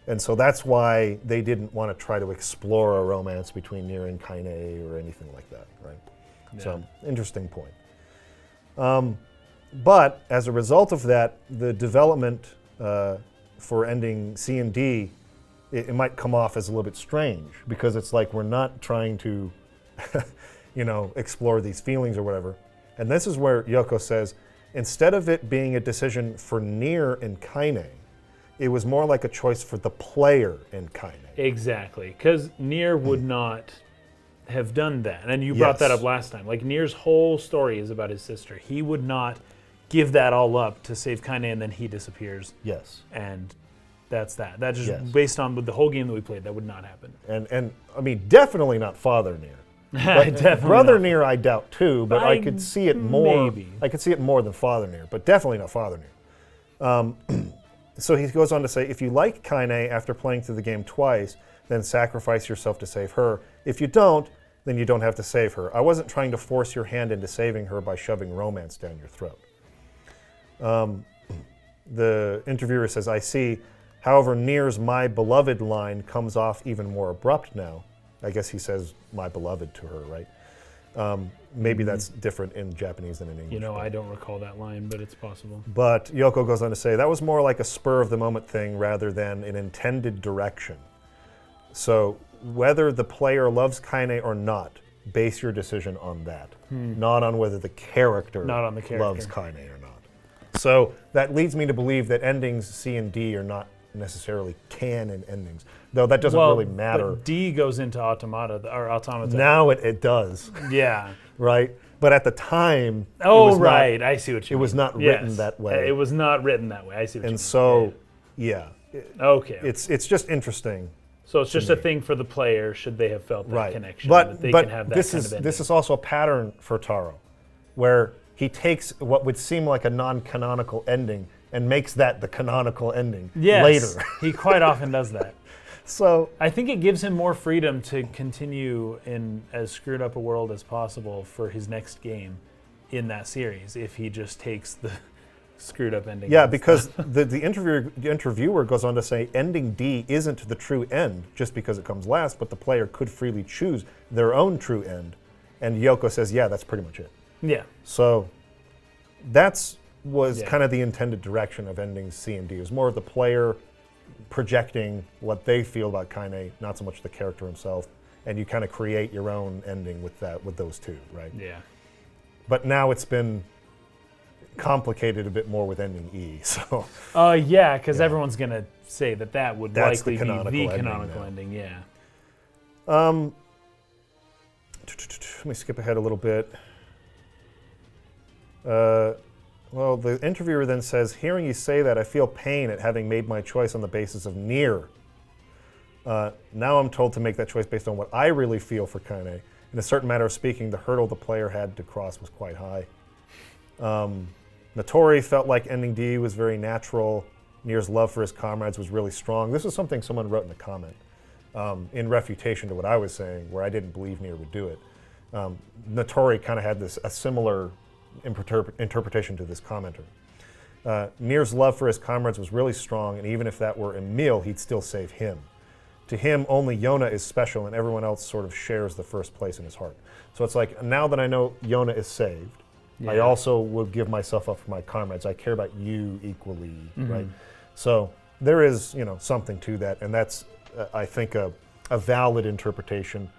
And so that's why they didn't want to try to explore a romance between Nier and Kaine or anything like that, right? So, interesting point. But as a result of that, the development for ending C and D, it might come off as a little bit strange because it's like we're not trying to, explore these feelings or whatever. And this is where Yoko says, instead of it being a decision for Nier and Kaine, it was more like a choice for the player in Kaine. Exactly, because Nier would not have done that. And you brought that Yes. up last time. Like, Nier's whole story is about his sister. He would not give that all up to save Kaine, and then he disappears. Yes. And that's that. That's just Yes. based on with the whole game that we played. That would not happen. And I mean, definitely not Father Nier. Definitely Brother not. Nier, I doubt too, but I could see it more. Maybe. I could see it more than Father Nier, but definitely not Father Nier. So he goes on to say, if you like Kaine after playing through the game twice, then sacrifice yourself to save her. If you don't, then you don't have to save her. I wasn't trying to force your hand into saving her by shoving romance down your throat. The interviewer says, I see. However, Nier's my beloved line comes off even more abrupt now. I guess he says my beloved to her, right? Maybe that's different in Japanese than in English. I don't recall that line, but it's possible. But Yoko goes on to say, that was more like a spur of the moment thing rather than an intended direction. So whether the player loves Kaine or not, base your decision on that, not on whether the character, loves Kaine or not. So that leads me to believe that endings C and D are not necessarily canon endings, though that doesn't really matter. But D goes into automata. Now it does, Yeah. right? But at the time, Oh, it was right. not, I see what you it mean. was not written that way. It was not written that way. I see what you mean. And so, yeah, Okay. it's just interesting. So it's just a thing for the player should they have felt that Right. connection. But that they but can have that this kind is of ending. this is also a pattern for Taro, where he takes what would seem like a non-canonical ending and makes that the canonical ending later. He quite often does that. So I think it gives him more freedom to continue in as screwed up a world as possible for his next game in that series if he just takes the screwed up ending. yeah, because the interviewer goes on to say ending D isn't the true end just because it comes last, but the player could freely choose their own true end. And Yoko says, yeah, that's pretty much it. Yeah. So was kind of the intended direction of endings C and D. It was more of the player projecting what they feel about Kaine, not so much the character himself, and you kind of create your own ending with those two, right? Yeah. But now it's been complicated a bit more with ending E. So Yeah, because everyone's gonna say that would That's likely the canonical be the ending canonical now. ending. Yeah. let me skip ahead a little bit. Well, the interviewer then says, hearing you say that, I feel pain at having made my choice on the basis of Nier. Now I'm told to make that choice based on what I really feel for Kaine. In a certain matter of speaking, the hurdle the player had to cross was quite high. Notori felt like ending D was very natural. Nier's love for his comrades was really strong. This is something someone wrote in a comment in refutation to what I was saying, where I didn't believe Nier would do it. Notori kind of had a similar interpretation to this commenter. Nier's love for his comrades was really strong, and even if that were Emil, he'd still save him. To him, only Yona is special, and everyone else sort of shares the first place in his heart. So it's like, now that I know Yona is saved, I also will give myself up for my comrades. I care about you equally, right? So there is, something to that, and that's, I think, a valid interpretation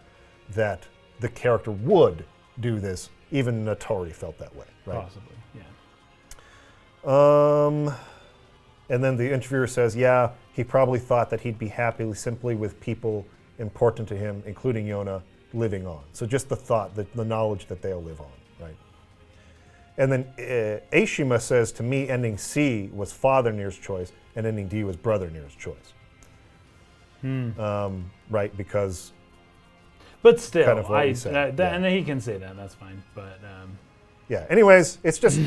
that the character would do this. Even Notori felt that way, right? Possibly, yeah. And then the interviewer says, yeah, he probably thought that he'd be happy simply with people important to him, including Yona, living on. So just the thought, the knowledge that they'll live on, right? And then Aishima says, to me, ending C was Father Nier's choice, and ending D was Brother Nier's choice. Right, because... But still, kind of what he said, and he can say that, that's fine. But yeah, anyways, it's just...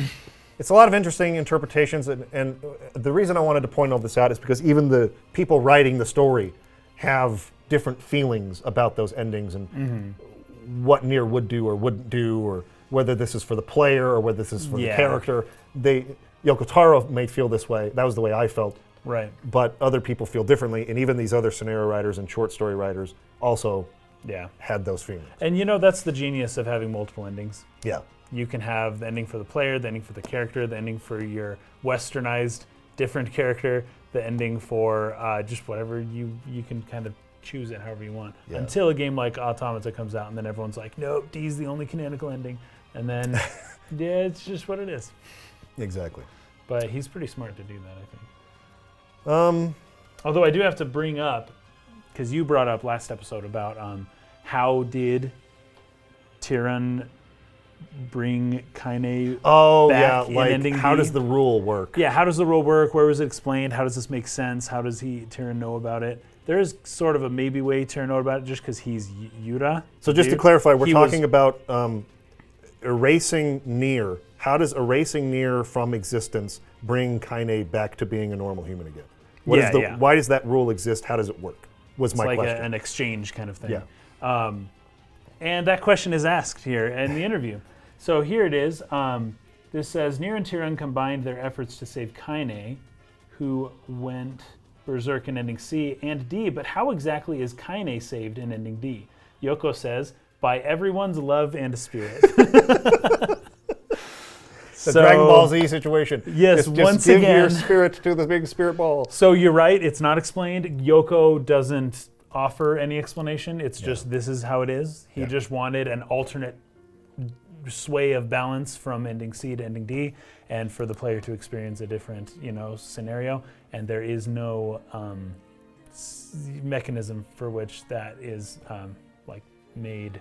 It's a lot of interesting interpretations, and the reason I wanted to point all this out is because even the people writing the story have different feelings about those endings and what Nier would do or wouldn't do, or whether this is for the player or whether this is for the character. Yoko Taro may feel this way. That was the way I felt. Right. But other people feel differently, and even these other scenario writers and short story writers also had those feelings. And that's the genius of having multiple endings. Yeah. You can have the ending for the player, the ending for the character, the ending for your westernized different character, the ending for just whatever you can kind of choose it however you want. Yeah. Until a game like Automata comes out, and then everyone's like, nope, D's the only canonical ending. And then, it's just what it is. Exactly. But he's pretty smart to do that, I think. Although I do have to bring up, because you brought up last episode about how did Tyrann bring Kaine back in ending how D? does the rule work? Yeah, how does the rule work? Where was it explained? How does this make sense? How does Tyrann know about it? There is sort of a maybe way Tyrann know about it just because he's Yura. So just to clarify, we're talking about erasing Nier. How does erasing Nier from existence bring Kaine back to being a normal human again? Why does that rule exist? How does it work? Was my question. It's like an exchange kind of thing. Yeah. And that question is asked here in the interview. So here it is. This says, Nier and Tyrann combined their efforts to save Kaine, who went berserk in ending C and D, but how exactly is Kaine saved in ending D? Yoko says, by everyone's love and spirit. The Dragon Ball Z situation. Yes, just once give again. your spirit to the big spirit ball. So you're right, it's not explained. Yoko doesn't offer any explanation. It's just this is how it is. He just wanted an alternate sway of balance from ending C to ending D, and for the player to experience a different, scenario. And there is no mechanism for which that is made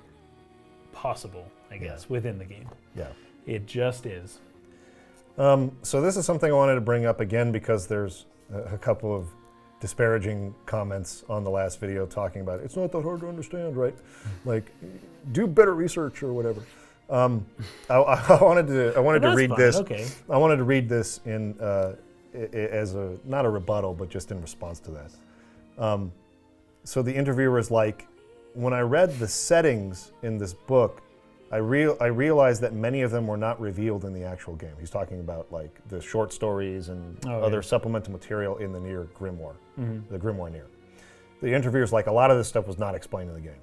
possible, I guess, within the game. Yeah. It just is. So this is something I wanted to bring up again because there's a couple of disparaging comments on the last video talking about it's not that hard to understand, right? Like, do better research or whatever. I wanted to read this. Okay. I wanted to read this in as not a rebuttal, but just in response to that. So the interviewer is like, when I read the settings in this book, I realized that many of them were not revealed in the actual game. He's talking about the short stories and other supplemental material in the Nier Grimoire, the Grimoire NieR. The interviewer's like, a lot of this stuff was not explained in the game.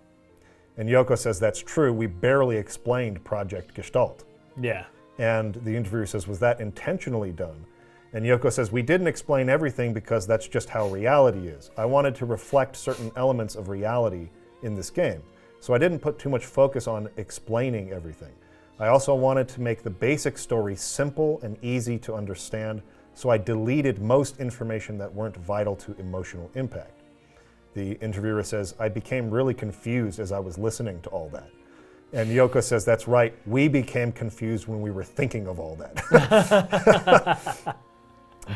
And Yoko says, that's true, we barely explained Project Gestalt. Yeah. And the interviewer says, was that intentionally done? And Yoko says, we didn't explain everything because that's just how reality is. I wanted to reflect certain elements of reality in this game. So I didn't put too much focus on explaining everything. I also wanted to make the basic story simple and easy to understand, so I deleted most information that weren't vital to emotional impact. The interviewer says, I became really confused as I was listening to all that. And Yoko says, that's right, we became confused when we were thinking of all that.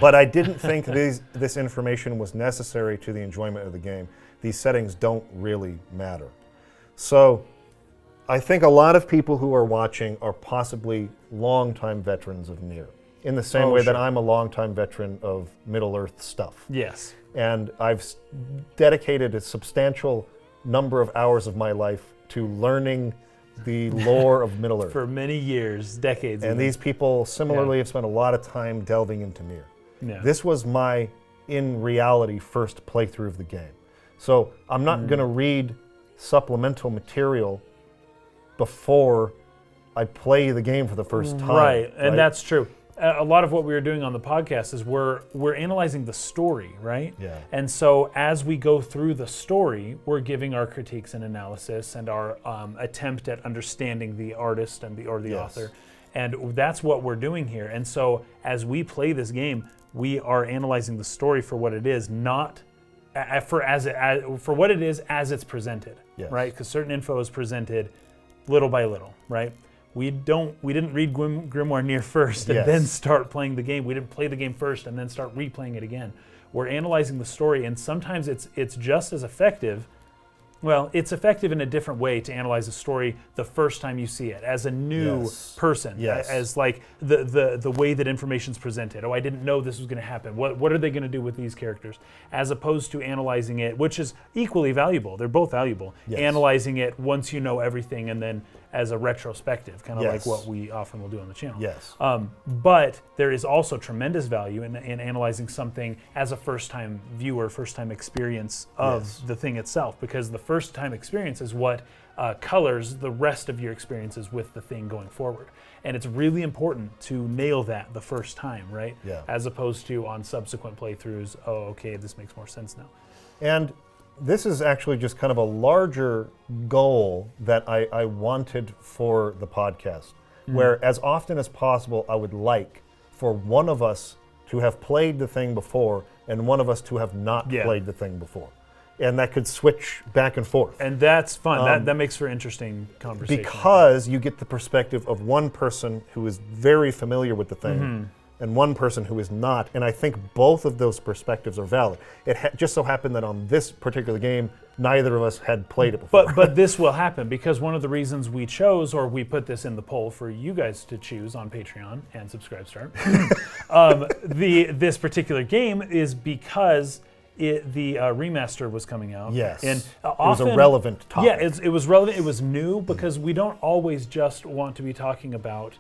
But I didn't think this information was necessary to the enjoyment of the game. These settings don't really matter. So I think a lot of people who are watching are possibly longtime veterans of Nier. in the same way that I'm a longtime veteran of Middle-earth stuff. Yes. And I've dedicated a substantial number of hours of my life to learning the lore of Middle-earth. For many years, decades. And these people similarly have spent a lot of time delving into Nier. Yeah. This was my, in reality, first playthrough of the game. So I'm not going to read supplemental material before I play the game for the first time. Right, and that's true. A lot of what we were doing on the podcast is we're analyzing the story, right? Yeah. And so as we go through the story, we're giving our critiques and analysis and our attempt at understanding the artist and the author. And that's what we're doing here. And so as we play this game, we are analyzing the story for what it is, not for what it is as it's presented, right? Because certain info is presented little by little, right? We didn't read Grimoire NieR first and then start playing the game. We didn't play the game first and then start replaying it again. We're analyzing the story, and sometimes it's just as effective. Well, it's effective in a different way to analyze a story the first time you see it, as a new person, as like the way that information's presented. Oh, I didn't know this was going to happen. What are they going to do with these characters? As opposed to analyzing it, which is equally valuable. They're both valuable. Analyzing it once you know everything, and then as a retrospective, kind of like what we often will do on the channel. But there is also tremendous value in analyzing something as a first-time viewer, first-time experience of the thing itself, because the first-time experience is what colors the rest of your experiences with the thing going forward. And it's really important to nail that the first time, right? As opposed to on subsequent playthroughs, oh, okay, this makes more sense now. And this is actually just kind of a larger goal that I wanted for the podcast, where as often as possible I would like for one of us to have played the thing before and one of us to have not played the thing before. And that could switch back and forth. And that's fun. That makes for interesting conversation. Because you get the perspective of one person who is very familiar with the thing and one person who is not. And I think both of those perspectives are valid. It just so happened that on this particular game, neither of us had played it before. But this will happen because one of the reasons we chose, or we put this in the poll for you guys to choose on Patreon and Subscribestar, this particular game is because the remaster was coming out. And it was a relevant topic. Yeah, it was relevant. It was new because we don't always just want to be talking about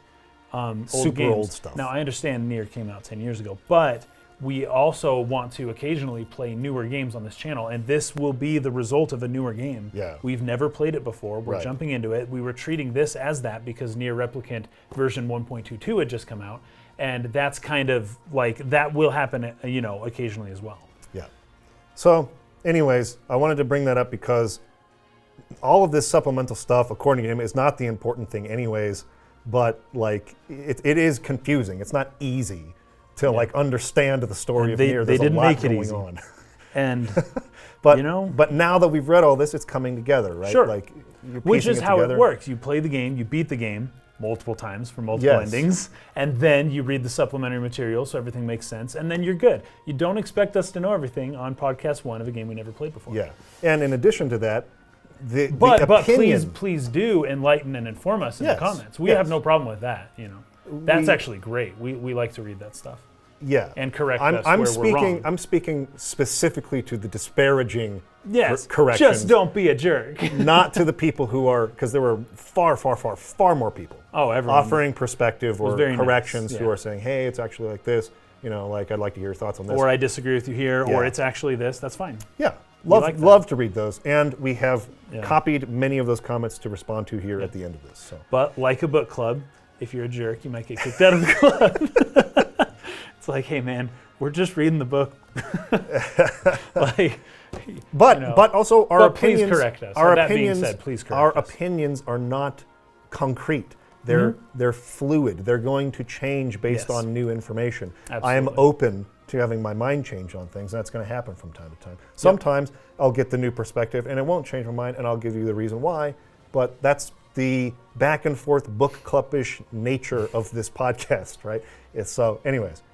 old games. Old stuff. Now, I understand NieR came out 10 years ago, but we also want to occasionally play newer games on this channel, and this will be the result of a newer game. We've never played it before. We're jumping into it. We were treating this as that because Nier Replicant version 1.22 had just come out, and that's kind of like, that will happen, occasionally as well. So, anyways, I wanted to bring that up because all of this supplemental stuff, according to him, is not the important thing anyways, but like it is confusing. It's not easy to like understand the story of Nier. They didn't make it going easy. On. And but but now that we've read all this, it's coming together, right? Like which is how it works. You play the game, you beat the game multiple times for multiple endings, and then you read the supplementary material so everything makes sense, and then you're good. You don't expect us to know everything on podcast 1 of a game we never played before. And in addition to that, but opinion, please do enlighten and inform us in the comments. We have no problem with that. That's actually great. We like to read that stuff. And correct us where we're wrong. I'm speaking specifically to the disparaging corrections. Just don't be a jerk. Not to the people who are, because there were far more people offering perspective or corrections who are saying, hey, it's actually like this. Like I'd like to hear your thoughts on this. Or I disagree with you here, or it's actually this. That's fine. Love to read those, and we have copied many of those comments to respond to here at the end of this. So. But like a book club, if you're a jerk, you might get kicked out of the club. It's like, hey man, we're just reading the book. But also our opinions. Please correct us. Our that opinions. Being said, please correct our us. opinions are not concrete. They're fluid. They're going to change based on new information. Absolutely. I am open to having my mind change on things. That's going to happen from time to time. Sometimes I'll get the new perspective and it won't change my mind, and I'll give you the reason why. But that's the back and forth book clubbish nature of this podcast, right? Anyways,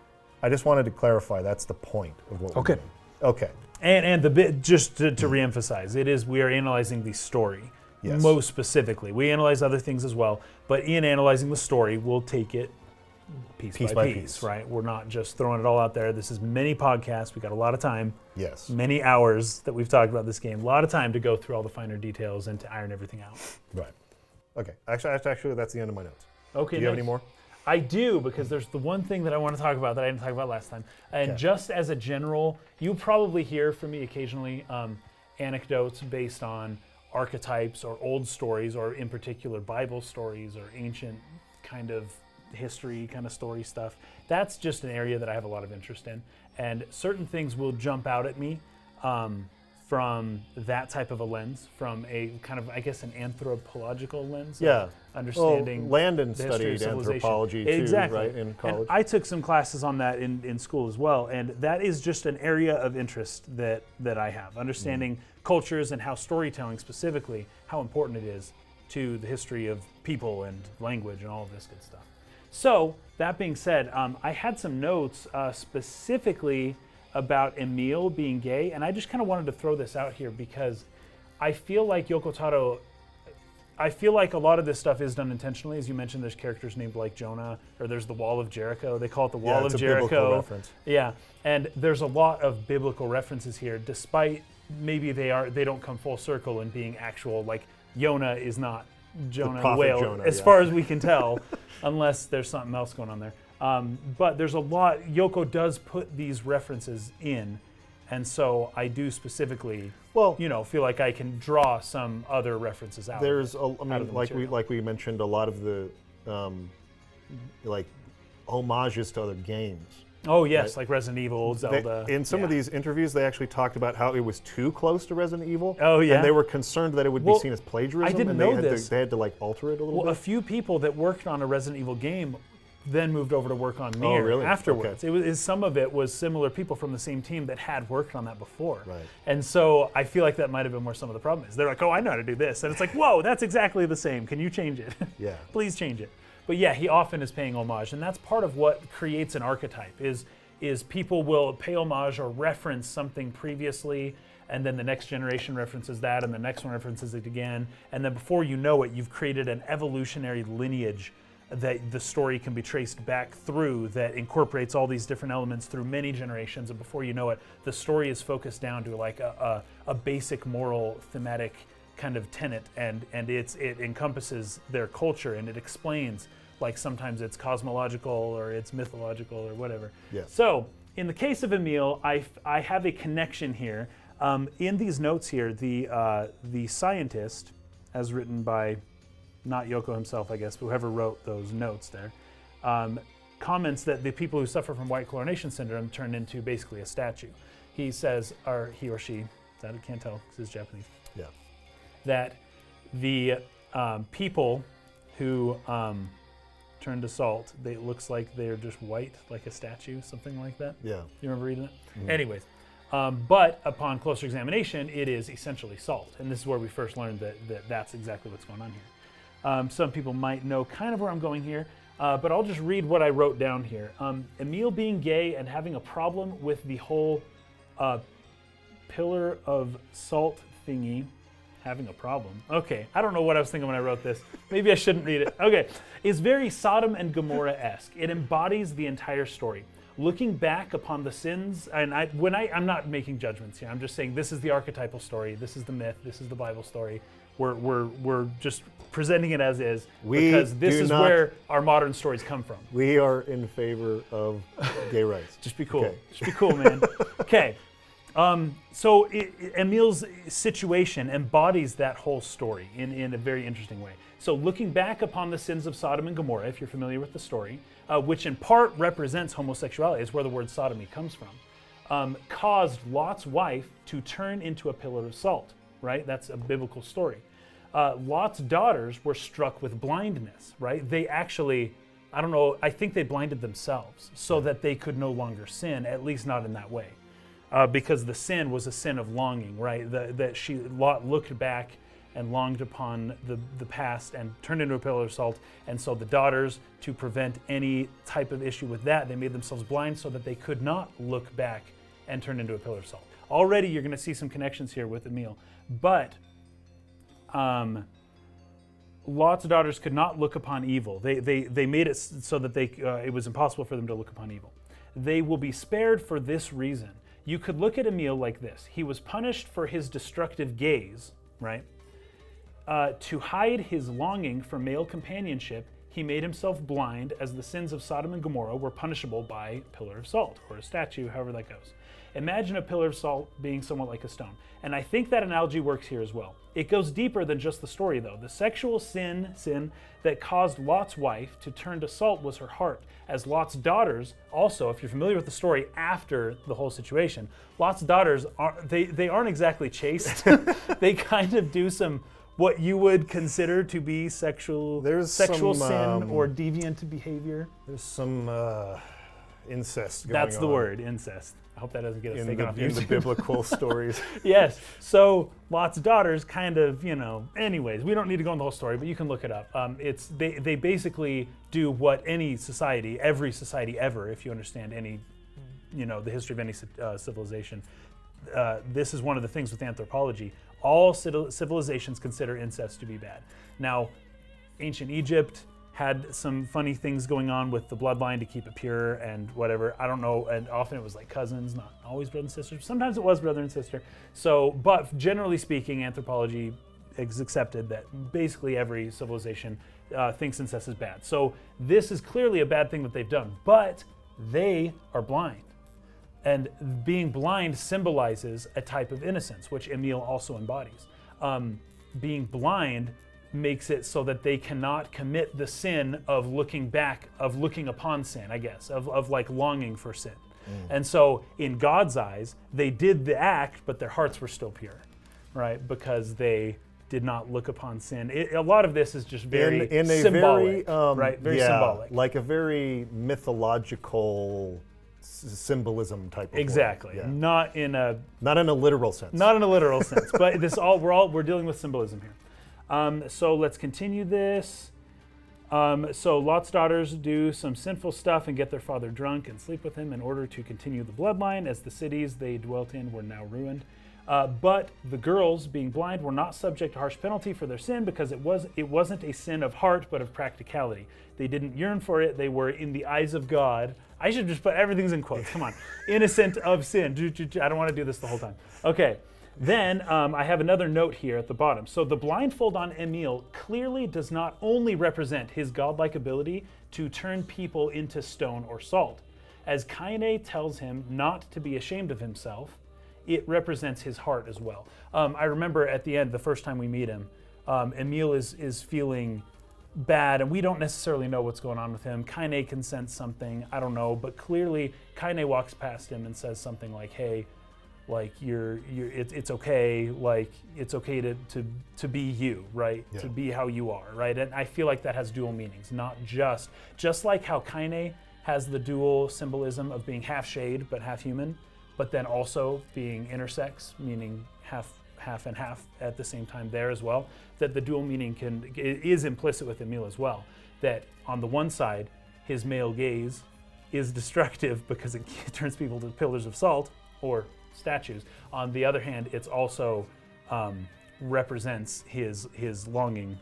I just wanted to clarify that's the point of what we're doing. Okay. And the bit, just to reemphasize, we are analyzing the story most specifically. We analyze other things as well, but in analyzing the story, we'll take it piece Piece by by piece, piece. right? We're not just throwing it all out there. This is many podcasts. We got a lot of time, Yes. many hours that we've talked about this game. A lot of time to go through all the finer details and to iron everything out. Right. Okay. Actually, that's the end of my notes. Okay. Do you have nice. any more? I do, because there's the one thing that I want to talk about that I didn't talk about last time. And Okay. just as a general, you probably hear from me occasionally anecdotes based on archetypes or old stories, or in particular Bible stories or ancient kind of history kind of story stuff. That's just an area that I have a lot of interest in. And certain things will jump out at me from that type of a lens, from a kind of, I guess, an anthropological lens. Yeah. Understanding Landon the history of studied civilization. anthropology too, Exactly. right, in college? And I took some classes on that in school as well, and that is just an area of interest that I have. Understanding cultures and how storytelling specifically, how important it is to the history of people and language and all of this good stuff. So, that being said, I had some notes specifically about Emil being gay, and I just kind of wanted to throw this out here because I feel like Yoko Taro, I feel like a lot of this stuff is done intentionally. As you mentioned, there's characters named like Jonah, or there's the Wall of Jericho. They call it the Wall it's of a biblical Jericho. reference. Yeah, and there's a lot of biblical references here, despite maybe they don't come full circle in being actual, like Jonah is not Jonah the prophet whale, Jonah, as yeah. far as we can tell, unless there's something else going on there. But there's a lot, Yoko does put these references in, and so I do specifically, feel like I can draw some other references out. There's, material. we mentioned, a lot of the like homages to other games. Oh yes, right? like Resident Evil, Zelda. In some of these interviews, they actually talked about how it was too close to Resident Evil. Oh yeah, and they were concerned that it would be seen as plagiarism. I didn't and know they this. They had to like alter it a little bit. A few people that worked on a Resident Evil game then moved over to work on NieR really? afterwards. Okay. Some of it was similar people from the same team that had worked on that before. Right. And so I feel like that might have been where some of the problem is. They're like, oh, I know how to do this. And it's like, whoa, that's exactly the same. Can you change it? Yeah. Please change it. But yeah, he often is paying homage. And that's part of what creates an archetype is people will pay homage or reference something previously, and then the next generation references that, and the next one references it again. And then before you know it, you've created an evolutionary lineage that the story can be traced back through that incorporates all these different elements through many generations. And before you know it, the story is focused down to like a basic moral thematic kind of tenet, and it encompasses their culture, and it explains, like sometimes it's cosmological or it's mythological or whatever. Yeah. So in the case of Emil, I have a connection here. In these notes here, the scientist, as written by not Yoko himself, I guess, but whoever wrote those notes there, comments that the people who suffer from white chlorination syndrome turn into basically a statue. He says, or he or she, I can't tell because it's Japanese, Yeah. that the people who turn to salt, it looks like they're just white, like a statue, something like that. Yeah. You remember reading that? Mm-hmm. Anyways, but upon closer examination, it is essentially salt. And this is where we first learned that that's exactly what's going on here. Some people might know kind of where I'm going here, but I'll just read what I wrote down here. Emil being gay and having a problem with the whole pillar of salt thingy. Having a problem. Okay, I don't know what I was thinking when I wrote this. Maybe I shouldn't read it. Okay, is very Sodom and Gomorrah-esque. It embodies the entire story. Looking back upon the sins, and I'm not making judgments here. I'm just saying this is the archetypal story. This is the myth. This is the Bible story. We're just presenting it as is because this is where our modern stories come from. We are in favor of gay rights. Just be cool. Okay. Just be cool, man. Okay. So Emil's situation embodies that whole story in a very interesting way. So looking back upon the sins of Sodom and Gomorrah, if you're familiar with the story, which in part represents homosexuality, is where the word sodomy comes from, caused Lot's wife to turn into a pillar of salt, right? That's a biblical story. Lot's daughters were struck with blindness, right? They actually, I think they blinded themselves so that they could no longer sin, at least not in that way. Because the sin was a sin of longing, right? Lot looked back and longed upon the past and turned into a pillar of salt. And so the daughters, to prevent any type of issue with that, they made themselves blind so that they could not look back and turn into a pillar of salt. Already you're going to see some connections here with Emil. But Lot's daughters could not look upon evil. They made it so that it was impossible for them to look upon evil. They will be spared for this reason. You could look at Emil like this. He was punished for his destructive gaze, right? To hide his longing for male companionship, he made himself blind, as the sins of Sodom and Gomorrah were punishable by a pillar of salt, or a statue, however that goes. Imagine a pillar of salt being somewhat like a stone. And I think that analogy works here as well. It goes deeper than just the story, though. The sexual sin that caused Lot's wife to turn to salt was her heart, as Lot's daughters, also, if you're familiar with the story after the whole situation, Lot's daughters, they aren't exactly chaste. They kind of do some what you would consider to be sexual sin or deviant behavior. There's some incest going That's the on word, incest. I hope that doesn't get us taken off in the YouTube. biblical stories. Yes. So Lot's daughters kind of, anyways, we don't need to go into the whole story, but you can look it up. They basically do what any society, every society ever, if you understand any, the history of any civilization. This is one of the things with anthropology. All civilizations consider incest to be bad. Now, ancient Egypt had some funny things going on with the bloodline to keep it pure and whatever. I don't know, and often it was like cousins, not always brother and sister. Sometimes it was brother and sister. So, but generally speaking, anthropology is accepted that basically every civilization thinks incest is bad. So this is clearly a bad thing that they've done, but they are blind. And being blind symbolizes a type of innocence, which Emil also embodies. Being blind makes it so that they cannot commit the sin of looking upon sin, I guess, of like longing for sin. And so in God's eyes, they did the act, but their hearts were still pure, right? Because they did not look upon sin. A lot of this is just very symbolic, right? Very symbolic. Like a very mythological symbolism type of exactly. Yeah. Not in a literal sense. Not in a literal sense, but we're dealing with symbolism here. So let's continue this. So Lot's daughters do some sinful stuff and get their father drunk and sleep with him in order to continue the bloodline, as the cities they dwelt in were now ruined. But the girls, being blind, were not subject to harsh penalty for their sin, because it wasn't a sin of heart but of practicality. They didn't yearn for it. They were, in the eyes of God, I should just put everything's in quotes, come on, innocent of sin. I don't want to do this the whole time. Okay, then I have another note here at the bottom. So the blindfold on Emil clearly does not only represent his godlike ability to turn people into stone or salt. As Kaine tells him not to be ashamed of himself, it represents his heart as well. I remember at the end, the first time we meet him, Emil is feeling bad, and we don't necessarily know what's going on with him. Kaine can sense something, I don't know, but clearly Kaine walks past him and says something like, "Hey, like it's okay, like it's okay to be you, right? Yeah. To be how you are, right?" And I feel like that has dual meanings, not just like how Kaine has the dual symbolism of being half shade but half human, but then also being intersex, meaning half and half at the same time there as well, that the dual meaning is implicit with Emil as well, that on the one side, his male gaze is destructive because it turns people to pillars of salt or statues. On the other hand, it's also represents his longing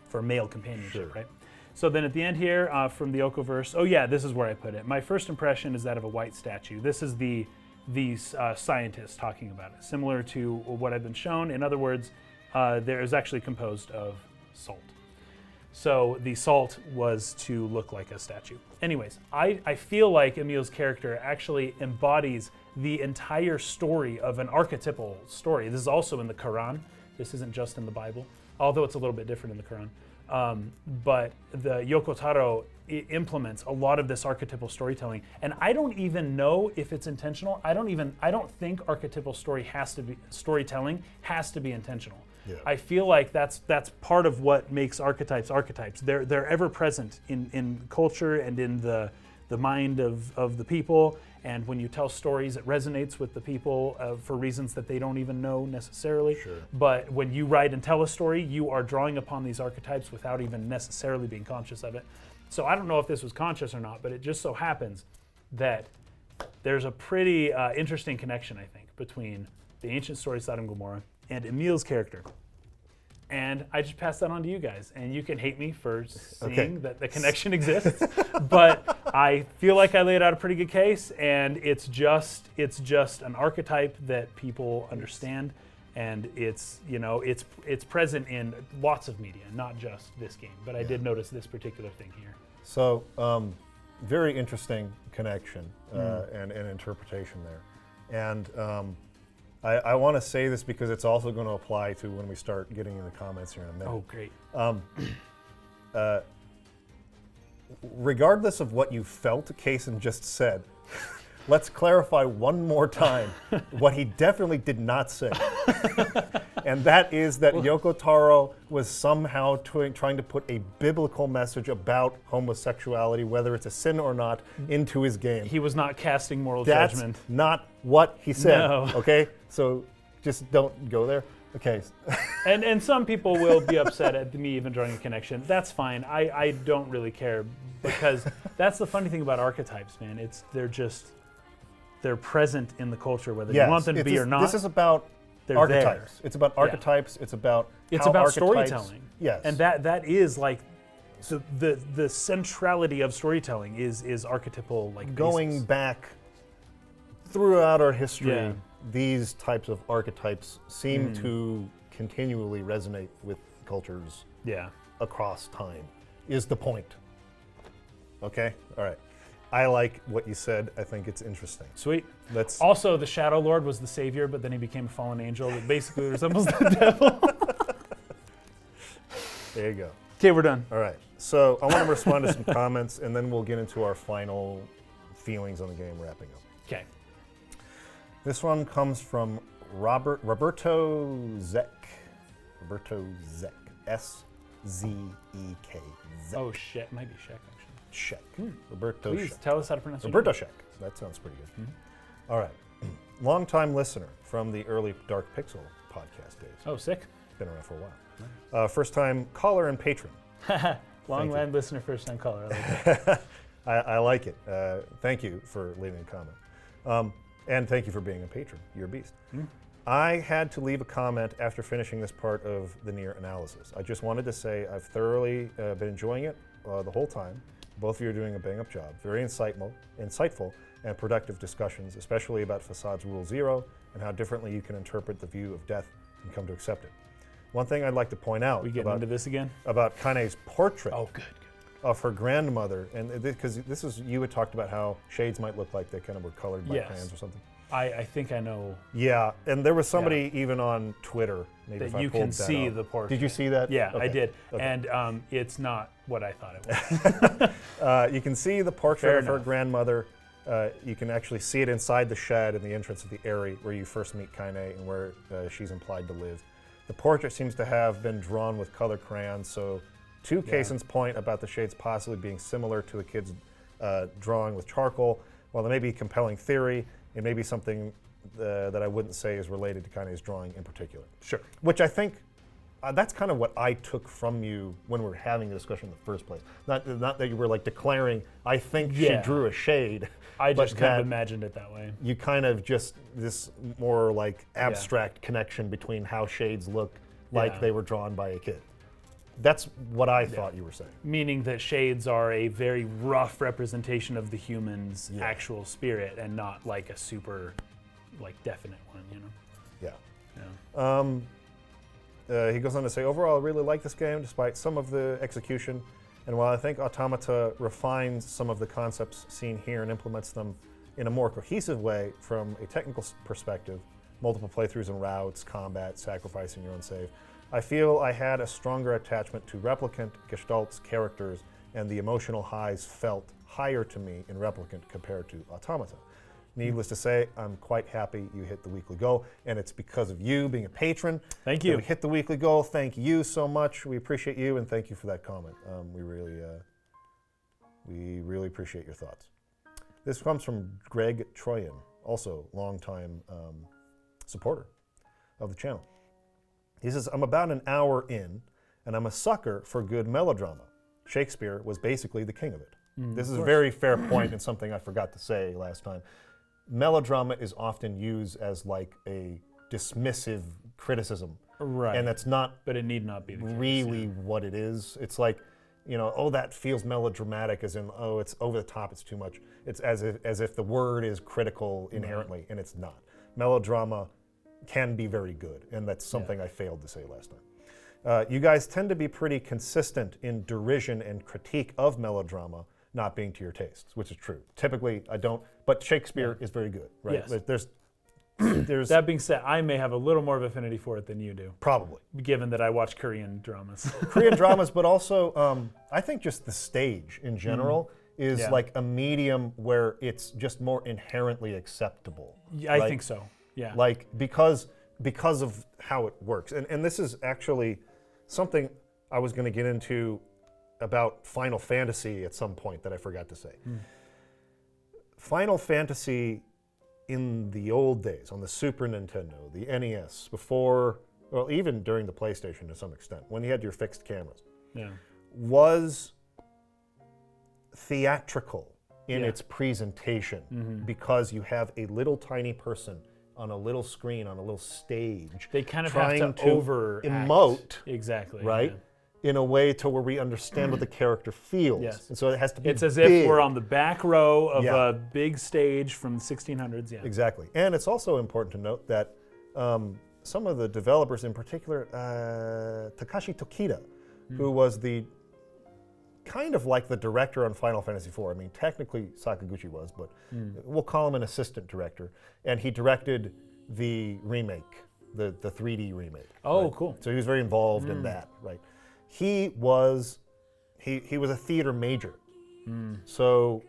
for male companionship, right? So then at the end here, from the Oko verse, oh yeah, this is where I put it. My first impression is that of a white statue. This is these scientists talking about it, similar to what I've been shown. In other words, there is actually composed of salt. So the salt was to look like a statue. Anyways, I feel like Emil's character actually embodies the entire story of an archetypal story. This is also in the Quran. This isn't just in the Bible, although it's a little bit different in the Quran. But the Yoko Taro implements a lot of this archetypal storytelling, and I don't even know if it's intentional. I don't think archetypal storytelling has to be intentional. Yeah. I feel like that's part of what makes archetypes archetypes. They're ever present in culture and in the mind of the people. And when you tell stories, it resonates with the people for reasons that they don't even know necessarily. Sure. But when you write and tell a story, you are drawing upon these archetypes without even necessarily being conscious of it. So I don't know if this was conscious or not, but it just so happens that there's a pretty interesting connection, I think, between the ancient story of Sodom and Gomorrah and Emil's character. and I just pass that on to you guys. And you can hate me for seeing that the connection exists, but I feel like I laid out a pretty good case, and it's just an archetype that people understand, and it's present in lots of media, not just this game. But I did notice this particular thing here. So, very interesting connection and interpretation there. And I want to say this because it's also going to apply to when we start getting in the comments here in a minute. Oh, great. Regardless of what you felt Kaine just said, let's clarify one more time what he definitely did not say. And that is that Yoko Taro was somehow trying to put a biblical message about homosexuality, whether it's a sin or not, into his game. He was not casting moral That's judgment. not what he said. No. Okay? So just don't go there. Okay. And some people will be upset at me even drawing a connection. That's fine. I don't really care, because that's the funny thing about archetypes, man. They're present in the culture, whether you want them to be or not. This is about archetypes. It's about archetypes. It's about storytelling. Yes. And that is like the centrality of storytelling is archetypal, like going basis. back throughout our history. Yeah. These types of archetypes seem to continually resonate with cultures across time, is the point. Okay? All right. I like what you said. I think it's interesting. Sweet. Let's Also, the Shadow Lord was the savior, but then he became a fallen angel that basically resembles the devil. There you go. Okay, we're done. All right. So I want to respond to some comments, and then we'll get into our final feelings on the game, wrapping up. Okay. This one comes from Roberto Szeck. Roberto Szeck. S-Z-E-K. Szeck. Oh, shit. Might be Szeck, actually. Szeck. Roberto Please Szeck. tell us how to pronounce it. Roberto Szeck. That sounds pretty good. All right. Long-time listener from the early Dark Pixel podcast days. Oh, sick. Been around for a while. First-time caller and patron. Long-line listener, first-time caller. I like that. I like it. Thank you for leaving a comment. And thank you for being a patron. You're a beast. I had to leave a comment after finishing this part of the Nier analysis. I just wanted to say I've thoroughly been enjoying it the whole time. Both of you are doing a bang-up job. Very insightful and productive discussions, especially about Facade's Rule Zero and how differently you can interpret the view of death and come to accept it. One thing I'd like to point out We getting into this again? about Kaine's portrait Oh, good. of her grandmother, and because you had talked about how shades might look like they kind of were colored by hands or something. I think I know Yeah, and there was somebody even on Twitter, maybe that if I you pulled can that see up. the portrait. Did you see that? Yeah, I Okay. did. Okay. And it's not what I thought it was. You can see the portrait Fair of her enough. grandmother. You can actually see it inside the shed in the entrance of the Eyrie where you first meet Kaine and where she's implied to live. The portrait seems to have been drawn with color crayons, so to Kaine's point about the shades possibly being similar to the kid's drawing with charcoal, while there may be a compelling theory, it may be something that I wouldn't say is related to Kaine's drawing in particular. Sure. Which I think, that's kind of what I took from you when we were having the discussion in the first place. Not that you were like declaring, I think she drew a shade. I but just kind that of imagined it that way. You kind of just, this more like abstract connection between how shades look like they were drawn by a kid. That's what I thought you were saying. Meaning that shades are a very rough representation of the human's actual spirit and not like a super definite one, you know? Yeah. He goes on to say, overall, I really like this game despite some of the execution. And while I think Automata refines some of the concepts seen here and implements them in a more cohesive way from a technical perspective, multiple playthroughs and routes, combat, sacrificing your own save, I feel I had a stronger attachment to Replicant, Gestalt's characters, and the emotional highs felt higher to me in Replicant compared to Automata. Needless to say, I'm quite happy you hit the weekly goal, and it's because of you being a patron. Thank you. That we hit the weekly goal. Thank you so much. We appreciate you, and thank you for that comment. We really appreciate your thoughts. This comes from Greg Troyan, also longtime supporter of the channel. He says, I'm about an hour in, and I'm a sucker for good melodrama. Shakespeare was basically the king of it. This is a very fair point and something I forgot to say last time. Melodrama is often used as like a dismissive criticism Right. And that's not But it need not be the case. really what it is. It's like, oh, that feels melodramatic, as in, oh, it's over the top, it's too much. It's as if the word is critical inherently, and it's not. Melodrama can be very good, and that's something I failed to say last time. You guys tend to be pretty consistent in derision and critique of melodrama not being to your tastes, which is true. Typically, I don't, but Shakespeare is very good, right? Yes. There's That being said, I may have a little more of affinity for it than you do, probably given that I watch Korean dramas. Korean dramas, but also I think just the stage in general is like a medium where it's just more inherently acceptable. I think so. Yeah. Like because of how it works, and this is actually something I was going to get into about Final Fantasy at some point that I forgot to say. Final Fantasy in the old days, on the Super Nintendo, the NES, before, well, even during the PlayStation to some extent, when you had your fixed cameras, was theatrical in its presentation because you have a little tiny person on a little screen, on a little stage. They kind of trying have to overact. emote. Exactly. Right? Yeah. In a way to where we understand what the character feels. Yes. And so it has to be It's as big. if we're on the back row of a big stage from the 1600s. Yeah. Exactly. And it's also important to note that some of the developers, in particular, Takashi Tokita, who was the kind of like the director on Final Fantasy IV. I mean, technically Sakaguchi was, but we'll call him an assistant director. And he directed the remake, the 3D remake. Oh, right? cool. So he was very involved in that, right? He was a theater major. So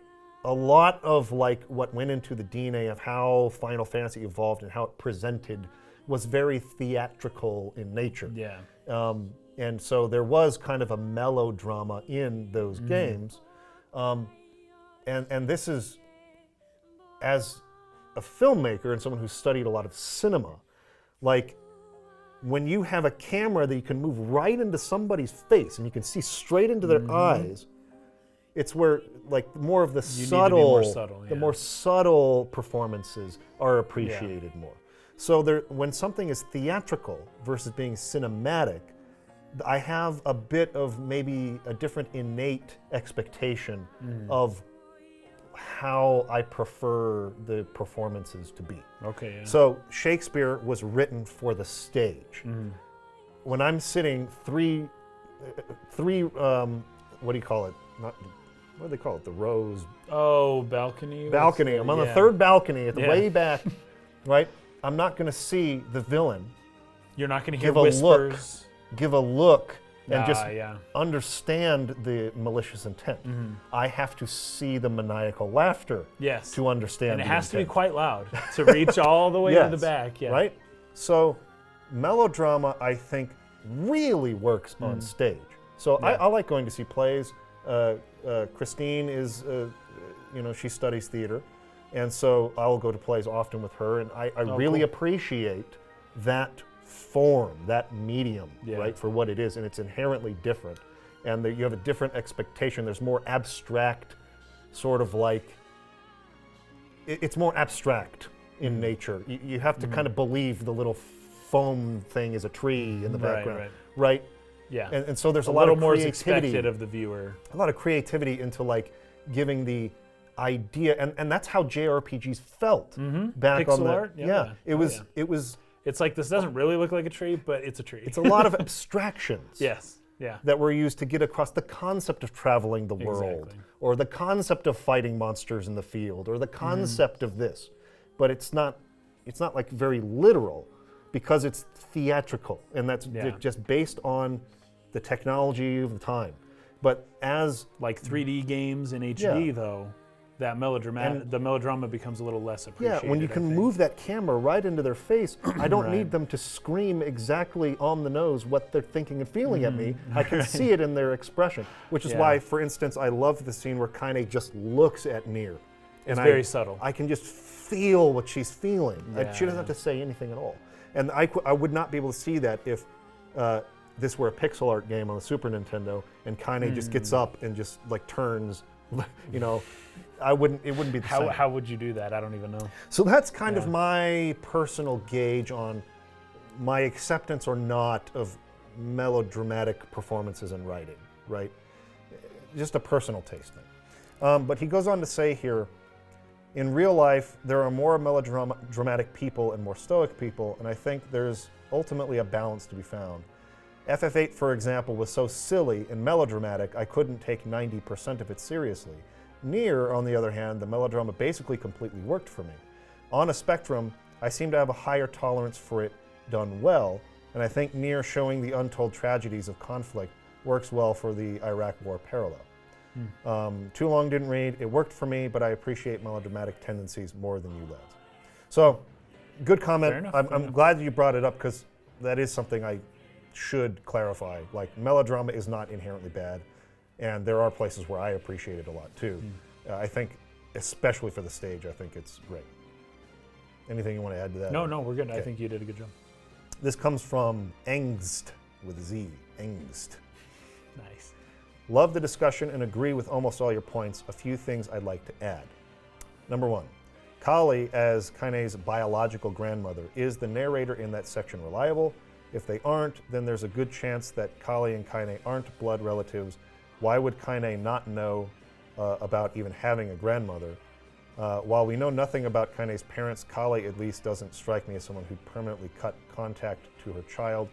a lot of like what went into the DNA of how Final Fantasy evolved and how it presented was very theatrical in nature. Yeah. And so there was kind of a melodrama in those games. And this is, as a filmmaker and someone who's studied a lot of cinema, like when you have a camera that you can move right into somebody's face and you can see straight into their eyes, it's where like more of the more subtle performances are appreciated more. So when something is theatrical versus being cinematic, I have a bit of maybe a different innate expectation of how I prefer the performances to be. Okay. Yeah. So Shakespeare was written for the stage. When I'm sitting three, what do you call it? What do they call it? The rows. Oh, balcony. Balcony. I'm on the third balcony at the way back, right? I'm not going to see the villain. You're not going to hear give whispers. Give a look and just yeah. understand the malicious intent. I have to see the maniacal laughter to understand and it the has to be intent. quite loud to reach all the way to the back. Yeah. Right? So melodrama, I think, really works on stage. So I like going to see plays. Christine is, she studies theater. And so I'll go to plays often with her. And I really appreciate that form, that medium, right, for what it is. And it's inherently different. And you have a different expectation. There's more abstract, sort of like, it's more abstract in nature. You have to kind of believe the little foam thing is a tree in the background, right? Yeah. And so there's a lot of more creativity. expected of the viewer. A lot of creativity into like giving the idea, and that's how JRPGs felt back Pixel on the art? It was. It's like this doesn't really look like a tree, but it's a tree. It's a lot of abstractions. Yes. Yeah. That were used to get across the concept of traveling the world, or the concept of fighting monsters in the field, or the concept of this, but it's not like very literal, because it's theatrical, and that's just based on the technology of the time. But as like 3D games in HD, though, that the melodrama becomes a little less appreciated. Yeah, when you can move that camera right into their face, I don't need them to scream exactly on the nose what they're thinking and feeling at me. I can see it in their expression, which is why, for instance, I love the scene where Kaine just looks at NieR. It's very subtle. I can just feel what she's feeling. She doesn't have to say anything at all. And I would not be able to see that if this were a pixel art game on the Super Nintendo and Kaine just gets up and just like turns, it wouldn't be the same. How would you do that? I don't even know. So that's kind of my personal gauge on my acceptance or not of melodramatic performances and writing, right? Just a personal taste thing. But he goes on to say here, in real life, there are more melodramatic people and more stoic people, and I think there's ultimately a balance to be found. FF8, for example, was so silly and melodramatic, I couldn't take 90% of it seriously. Nier, on the other hand, the melodrama basically completely worked for me. On a spectrum, I seem to have a higher tolerance for it done well, and I think Nier showing the untold tragedies of conflict works well for the Iraq War parallel. Too long didn't read. It worked for me, but I appreciate melodramatic tendencies more than you lads. So, good comment. Fair enough, I'm glad you brought it up because that is something I should clarify. Like, melodrama is not inherently bad, and there are places where I appreciate it a lot too. I think, especially for the stage, I think it's great. Anything you want to add to that? No, we're good. Okay. I think you did a good job. This comes from Angzt with a Z. Angst. Nice. Love the discussion and agree with almost all your points. A few things I'd like to add. Number one, Kali as Kaine's biological grandmother. Is the narrator in that section reliable? If they aren't, then there's a good chance that Kali and Kaine aren't blood relatives. Why would Kaine not know about even having a grandmother? While we know nothing about Kaine's parents, Kali at least doesn't strike me as someone who permanently cut contact to her child,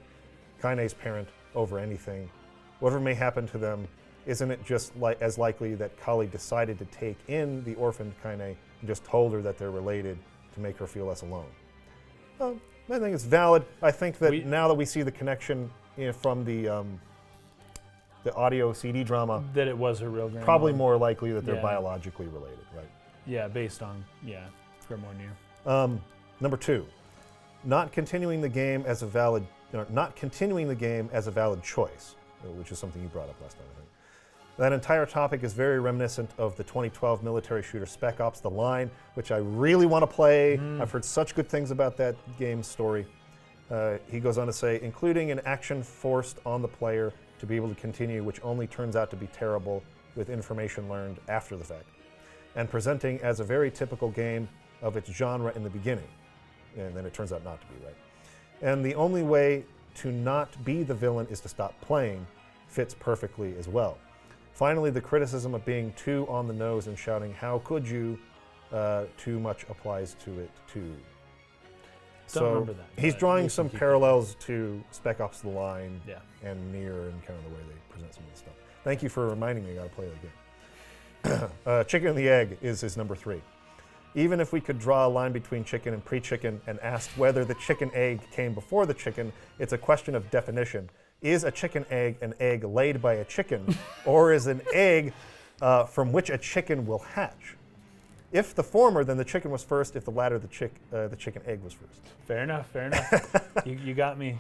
Kaine's parent, over anything. Whatever may happen to them, isn't it just as likely that Kali decided to take in the orphaned Kaine and just told her that they're related to make her feel less alone? I think it's valid. I think that now that we see the connection from the audio CD drama, That it was her real grandmother. probably more likely that they're Yeah. biologically related, right? Yeah, based on, Grimoire NieR. Number two, not continuing the game as a valid choice, which is something you brought up last time, I think. That entire topic is very reminiscent of the 2012 military shooter Spec Ops: The Line, which I really want to play. I've heard such good things about that game's story. He goes on to say, including an action forced on the player to be able to continue, which only turns out to be terrible with information learned after the fact, and presenting as a very typical game of its genre in the beginning, and then it turns out not to be, right? And the only way to not be the villain is to stop playing fits perfectly as well. Finally, the criticism of being too on the nose and shouting, how could you, too much applies to it too. Don't remember that, He's but drawing we some can keep parallels to Spec Ops: The Line Yeah. and NieR and kind of the way they present some of the stuff. Thank you for reminding me I got to play that game. Chicken and the egg is his number 3. Even if we could draw a line between chicken and pre-chicken and asked whether the chicken egg came before the chicken, it's a question of definition. Is a chicken egg an egg laid by a chicken, or is an egg from which a chicken will hatch? If the former, then the chicken was first. If the latter, the chicken egg was first. Fair enough. You got me.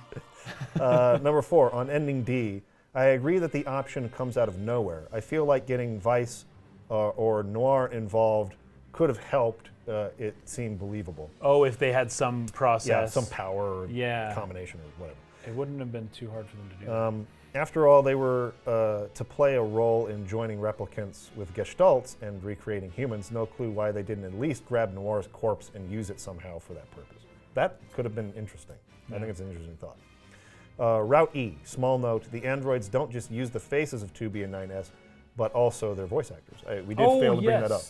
Number 4, on ending D, I agree that the option comes out of nowhere. I feel like getting Vice or Noir involved could have helped it seem believable. Oh, if they had some process. Yeah, some power Yeah. combination or whatever. It wouldn't have been too hard for them to do. After all, they were to play a role in joining replicants with gestalts and recreating humans. No clue why they didn't at least grab Noir's corpse and use it somehow for that purpose. That could have been interesting. I think it's an interesting thought. Route E, small note, the androids don't just use the faces of 2B and 9S, but also their voice actors. We did fail to bring that up.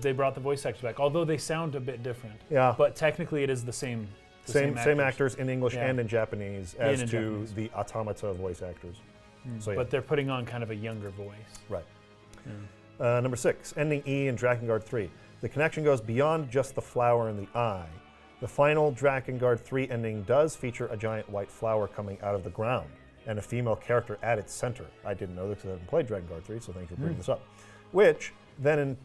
They brought the voice actors back, although they sound a bit different. Yeah. But technically it is the same. Same actors in English Yeah. and in Japanese as in to Japanese. the automata voice actors. So yeah, But they're putting on kind of a younger voice. right. Number 6, ending E in Drakengard 3. The connection goes beyond just the flower and the eye. The final Drakengard 3 ending does feature a giant white flower coming out of the ground and a female character at its center. I didn't know this because I haven't played Drakengard 3, so thanks for bringing this up. Which then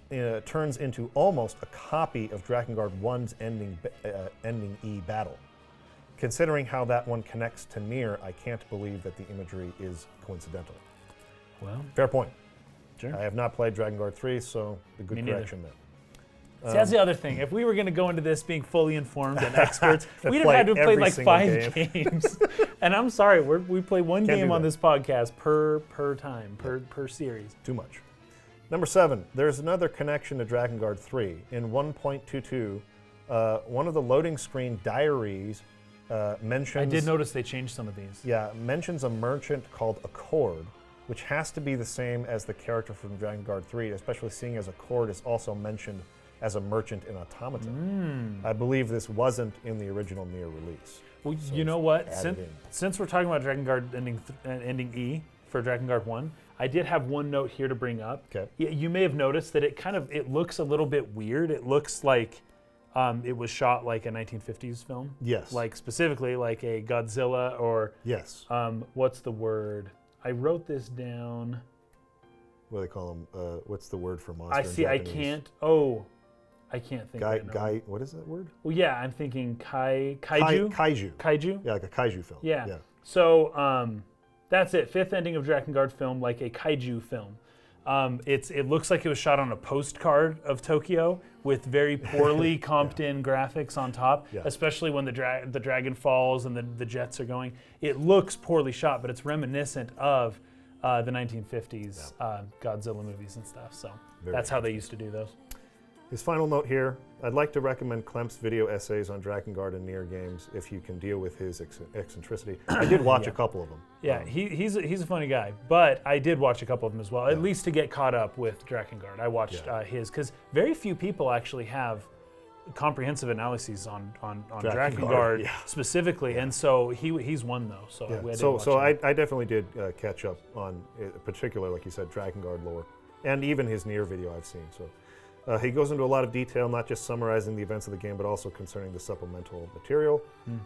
turns into almost a copy of Drakengard 1's ending E battle. Considering how that one connects to NieR, I can't believe that the imagery is coincidental. Well, Fair point. sure. I have not played Drakengard 3, so a Me good neither. correction there. See, that's the other thing. If we were going to go into this being fully informed and experts, we'd have play had to have played every like single 5 games. And I'm sorry, we play one Can't game do on that. this podcast per time, per series. Too much. Number 7, there's another connection to Drakengard 3. In 1.22, one of the loading screen diaries mentions... I did notice they changed some of these. Yeah, mentions a merchant called Accord, which has to be the same as the character from Drakengard 3, especially seeing as Accord is also mentioned as a merchant in Automata. I believe this wasn't in the original Nier release. Well, So you know it's what? added Since we're talking about Drakengard ending E for Drakengard 1, I did have one note here to bring up. Okay. You may have noticed that it looks a little bit weird. It looks like it was shot like a 1950s film. Yes. Like specifically like a Godzilla or Yes. what's the word? I wrote this down. What do they call them? What's the word for monster I in see. I Japanese? can't. Oh, I can't think. right now. Guy. What is that word? Well, yeah, I'm thinking kaiju. Kaiju. Kaiju. Yeah, like a kaiju film. Yeah. So that's it. Fifth ending of Drakengard film, like a kaiju film. It looks like it was shot on a postcard of Tokyo with very poorly comped in graphics on top, especially when the dragon falls and the jets are going. It looks poorly shot, but it's reminiscent of the 1950s Godzilla movies and stuff. So that's how they used to do those. His final note here, I'd like to recommend Klem's video essays on Drakengard and Nier games if you can deal with his eccentricity. I did watch a couple of them. Yeah, he's a funny guy, but I did watch a couple of them as well, at least to get caught up with Drakengard. I watched his, because very few people actually have comprehensive analyses on Drakengard specifically, and so he's one though. So I definitely did catch up on, particularly like you said, Drakengard lore, and even his Nier video I've seen. So. He goes into a lot of detail, not just summarizing the events of the game, but also concerning the supplemental material,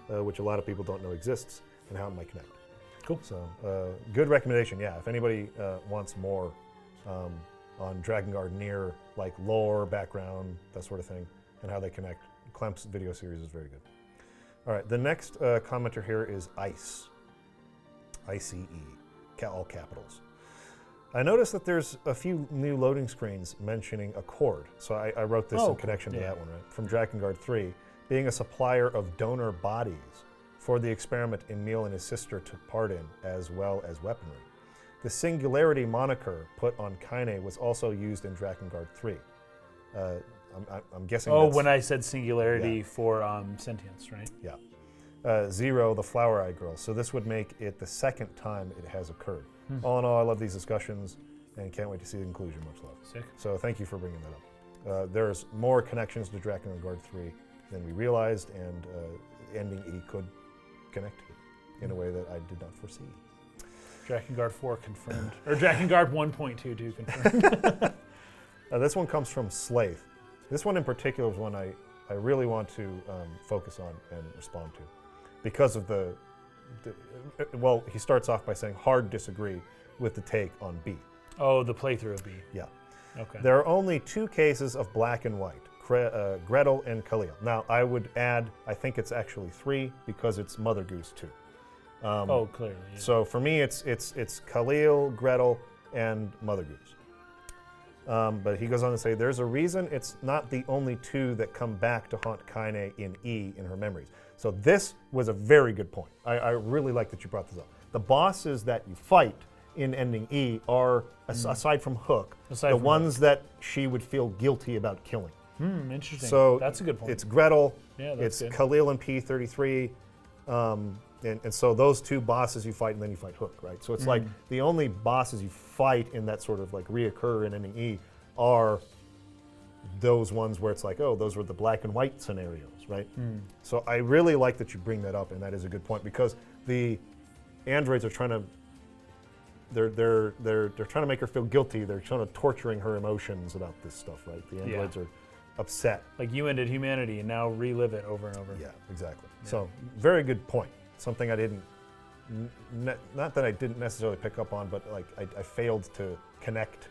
which a lot of people don't know exists, and how it might connect. Cool. So, good recommendation, yeah. If anybody wants more on Drakengard Nier, like lore, background, that sort of thing, and how they connect, Klem's video series is very good. All right, the next commenter here is ICE. I-C-E, all capitals. I noticed that there's a few new loading screens mentioning Accord. So I wrote this in connection to that one, right? From Drakengard 3, being a supplier of donor bodies for the experiment Emil and his sister took part in, as well as weaponry. The Singularity moniker put on Kaine was also used in Drakengard 3. I'm guessing when I said Singularity for sentience, right? Yeah. Zero, the Flower-Eyed Girl. So this would make it the second time it has occurred. All in all, I love these discussions and can't wait to see the conclusion. Much love. Sick. So thank you for bringing that up. There's more connections to Drakengard 3 than we realized, and ending E could connect to it in a way that I did not foresee. Drakengard 4 confirmed. Or Drakengard 1.22 confirmed. This one comes from Slaythe. This one in particular is one I really want to focus on and respond to because of well, he starts off by saying, hard disagree with the take on B. Oh, the playthrough of B. Yeah. Okay. There are only two cases of black and white, Gretel and Khalil. Now, I would add, I think it's actually 3 because it's Mother Goose too. Clearly. Yeah. So for me, it's Khalil, Gretel, and Mother Goose. But he goes on to say, there's a reason it's not the only two that come back to haunt Kaine in E in her memories. So this was a very good point. I really like that you brought this up. The bosses that you fight in ending E are, aside from Hook, the ones that she would feel guilty about killing. Interesting. So that's a good point. It's Gretel, that's good. Khalil and P33, and so those two bosses you fight, and then you fight Hook, right? So it's like the only bosses you fight in that sort of like reoccur in ending E are those ones where it's like, oh, those were the black and white scenarios, right? So I really like that you bring that up, and that is a good point because the androids are trying to they're trying to make her feel guilty. They're trying to torturing her emotions about this stuff, right? The androids are upset. Like you ended humanity and now relive it over and over. Yeah, exactly. Yeah. So very good point. Something I didn't, not that I didn't necessarily pick up on, but like I failed to connect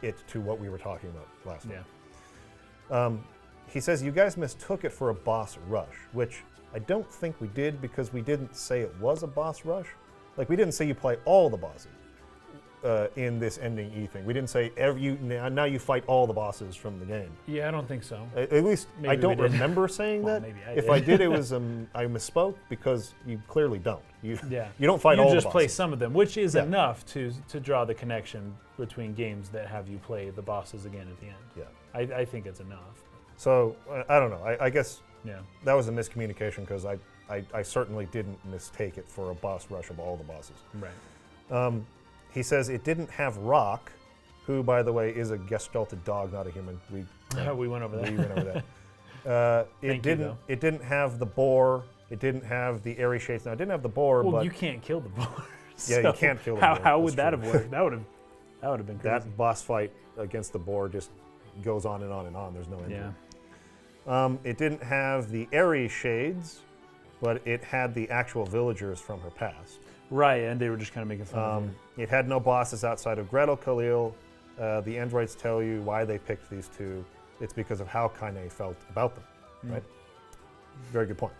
it to what we were talking about last time. He says, you guys mistook it for a boss rush, which I don't think we did because we didn't say it was a boss rush. Like we didn't say you play all the bosses in this ending E thing. We didn't say now you fight all the bosses from the game. Yeah, I don't think so. At least maybe I don't remember saying that. Maybe if I did, it was I misspoke because you clearly don't. You you don't fight all the bosses. You just play some of them, which is enough to draw the connection between games that have you play the bosses again at the end. Yeah, I think it's enough. So I don't know. I guess that was a miscommunication because I I certainly didn't mistake it for a boss rush of all the bosses. Right. He says it didn't have Rock, who, by the way, is a gestalted dog, not a human. We went over that. We went over that. It didn't have the boar. It didn't have the airy shades. Now, it didn't have the boar, well, but you can't kill the boar. Yeah, you can't kill the boar. How would that have worked? That would have been crazy. That boss fight against the boar just goes on and on and on. There's no end to it. It didn't have the airy shades, but it had the actual villagers from her past. Right, and they were just kind of making fun of her. It had no bosses outside of Gretel, Khalil. The androids tell you why they picked these two. It's because of how Kaine felt about them, right? Very good point.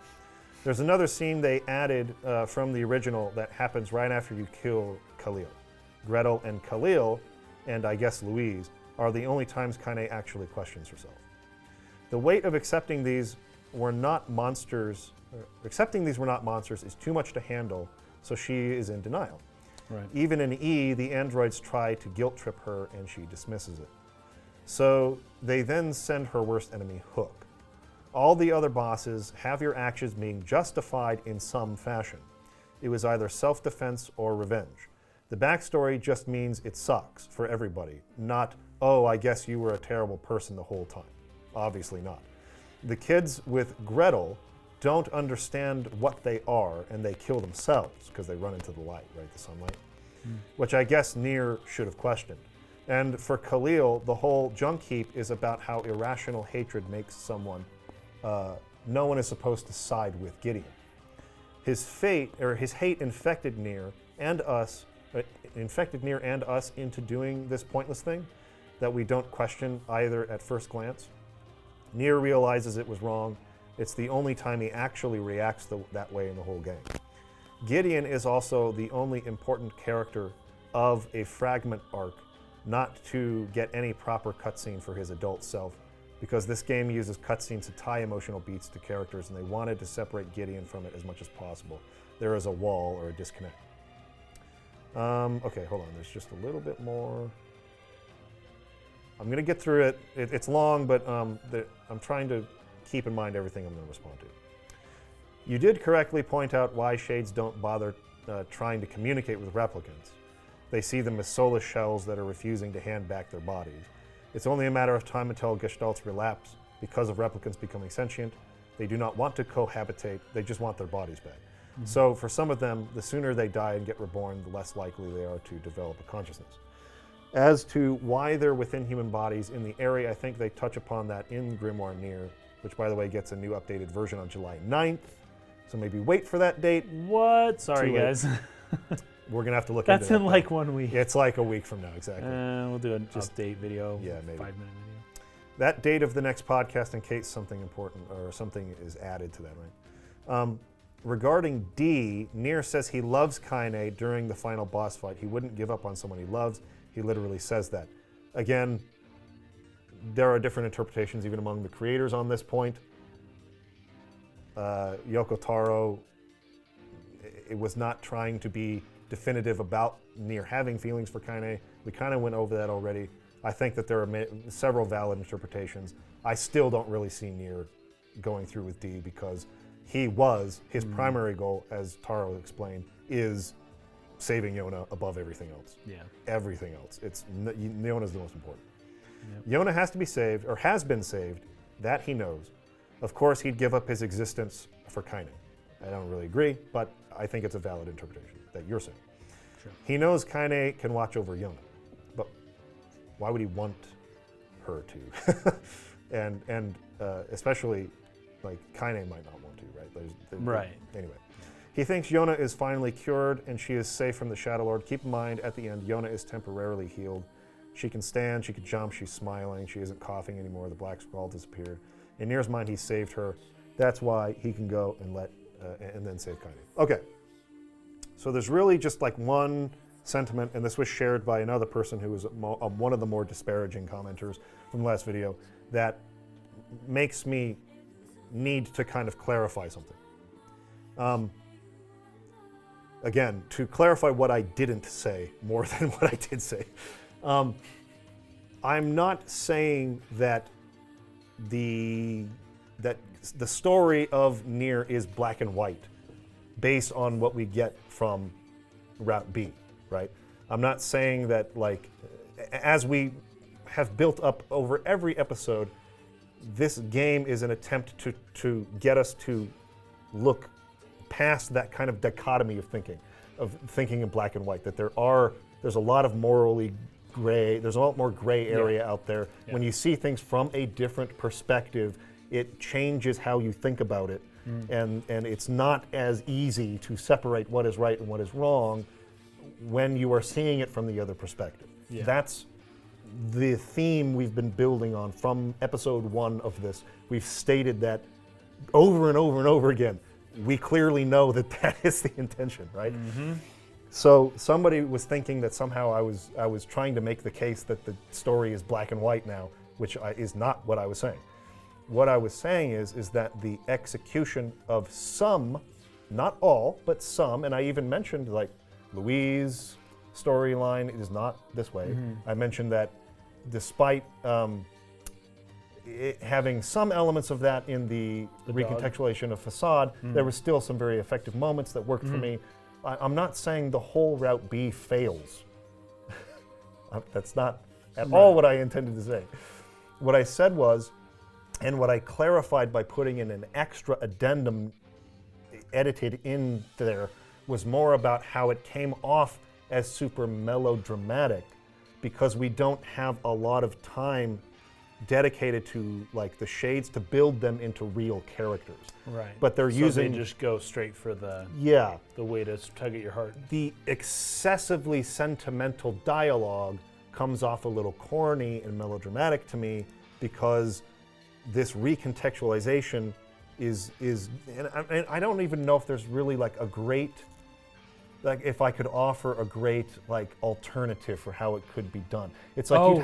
There's another scene they added from the original that happens right after you kill Khalil. Gretel and Khalil, and I guess Louise, are the only times Kaine actually questions herself. The weight of accepting these were not monsters is too much to handle, so she is in denial. Right. Even in E, the androids try to guilt trip her and she dismisses it. So they then send her worst enemy, Hook. All the other bosses have your actions being justified in some fashion. It was either self-defense or revenge. The backstory just means it sucks for everybody, not, oh, I guess you were a terrible person the whole time. Obviously not. The kids with Gretel don't understand what they are, and they kill themselves because they run into the light, right, the sunlight, which I guess NieR should have questioned. And for Khalil, the whole junk heap is about how irrational hatred makes someone. No one is supposed to side with Gideon. His hate infected NieR and us into doing this pointless thing that we don't question either at first glance. NieR realizes it was wrong. It's the only time he actually reacts that way in the whole game. Gideon is also the only important character of a fragment arc not to get any proper cutscene for his adult self, because this game uses cutscenes to tie emotional beats to characters, and they wanted to separate Gideon from it as much as possible. There is a wall or a disconnect. Okay, hold on. There's just a little bit more. I'm going to get through it. It's long, but I'm trying to keep in mind everything I'm going to respond to. You did correctly point out why Shades don't bother trying to communicate with replicants. They see them as soulless shells that are refusing to hand back their bodies. It's only a matter of time until gestalts relapse because of replicants becoming sentient. They do not want to cohabitate, they just want their bodies back. So for some of them, the sooner they die and get reborn, the less likely they are to develop a consciousness. As to why they're within human bodies in the area, I think they touch upon that in Grimoire NieR, which, by the way, gets a new updated version on July 9th. So maybe wait for that date. What? Sorry, guys. We're going to have to look into that. That's in like 1 week. It's like a week from now, exactly. We'll do an update video. Yeah, maybe. 5-minute video. That date of the next podcast in case something important or something is added to that, right? Regarding D, NieR says he loves Kaine during the final boss fight. He wouldn't give up on someone he loves. He literally says that. Again, there are different interpretations even among the creators on this point. Yoko Taro, it was not trying to be definitive about NieR having feelings for Kaine. We kind of went over that already. I think that there are several valid interpretations. I still don't really see NieR going through with D because his primary goal, as Taro explained, is saving Yona above everything else. Yeah. Everything else. Yona's the most important. Yep. Yona has to be saved, or has been saved, that he knows. Of course, he'd give up his existence for Kaine. I don't really agree, but I think it's a valid interpretation that you're saying. Sure. He knows Kaine can watch over Yona, but why would he want her to? and especially, like, Kaine might not want to, right? Right. Anyway. He thinks Yona is finally cured and she is safe from the Shadow Lord. Keep in mind, at the end, Yona is temporarily healed. She can stand, she can jump, she's smiling, she isn't coughing anymore, the black scrawl disappeared. In NieR's mind, he saved her. That's why he can go and and then save Kaine. Okay, so there's really just like one sentiment, and this was shared by another person who was one of the more disparaging commenters from the last video, that makes me need to kind of clarify something. Again, to clarify what I didn't say more than what I did say. I'm not saying that the that the story of Nier is black and white, based on what we get from Route B, right? I'm not saying that, like, as we have built up over every episode, this game is an attempt to get us to look past that kind of dichotomy of thinking in black and white, that there's a lot of morally gray, there's a lot more gray area out there. Yeah. When you see things from a different perspective, it changes how you think about it. And it's not as easy to separate what is right and what is wrong when you are seeing it from the other perspective. Yeah. That's the theme we've been building on from episode 1 of this. We've stated that over and over and over again. We clearly know that that is the intention, right? So somebody was thinking that somehow I was trying to make the case that the story is black and white now, which is not what I was saying. What I was saying is that the execution of some, not all, but some, and I even mentioned like Louise' storyline is not this way. I mentioned that despite it having some elements of that in the recontextualization of Facade, there were still some very effective moments that worked for me. I'm not saying the whole Route B fails. That's not at all what I intended to say. What I said was, and what I clarified by putting in an extra addendum edited in there, was more about how it came off as super melodramatic because we don't have a lot of time dedicated to like the shades to build them into real characters. Right. But they're so using they just go straight for the way to tug at your heart. The excessively sentimental dialogue comes off a little corny and melodramatic to me because this recontextualization is and I don't even know if there's really like a great, like if I could offer a great like alternative for how it could be done. It's like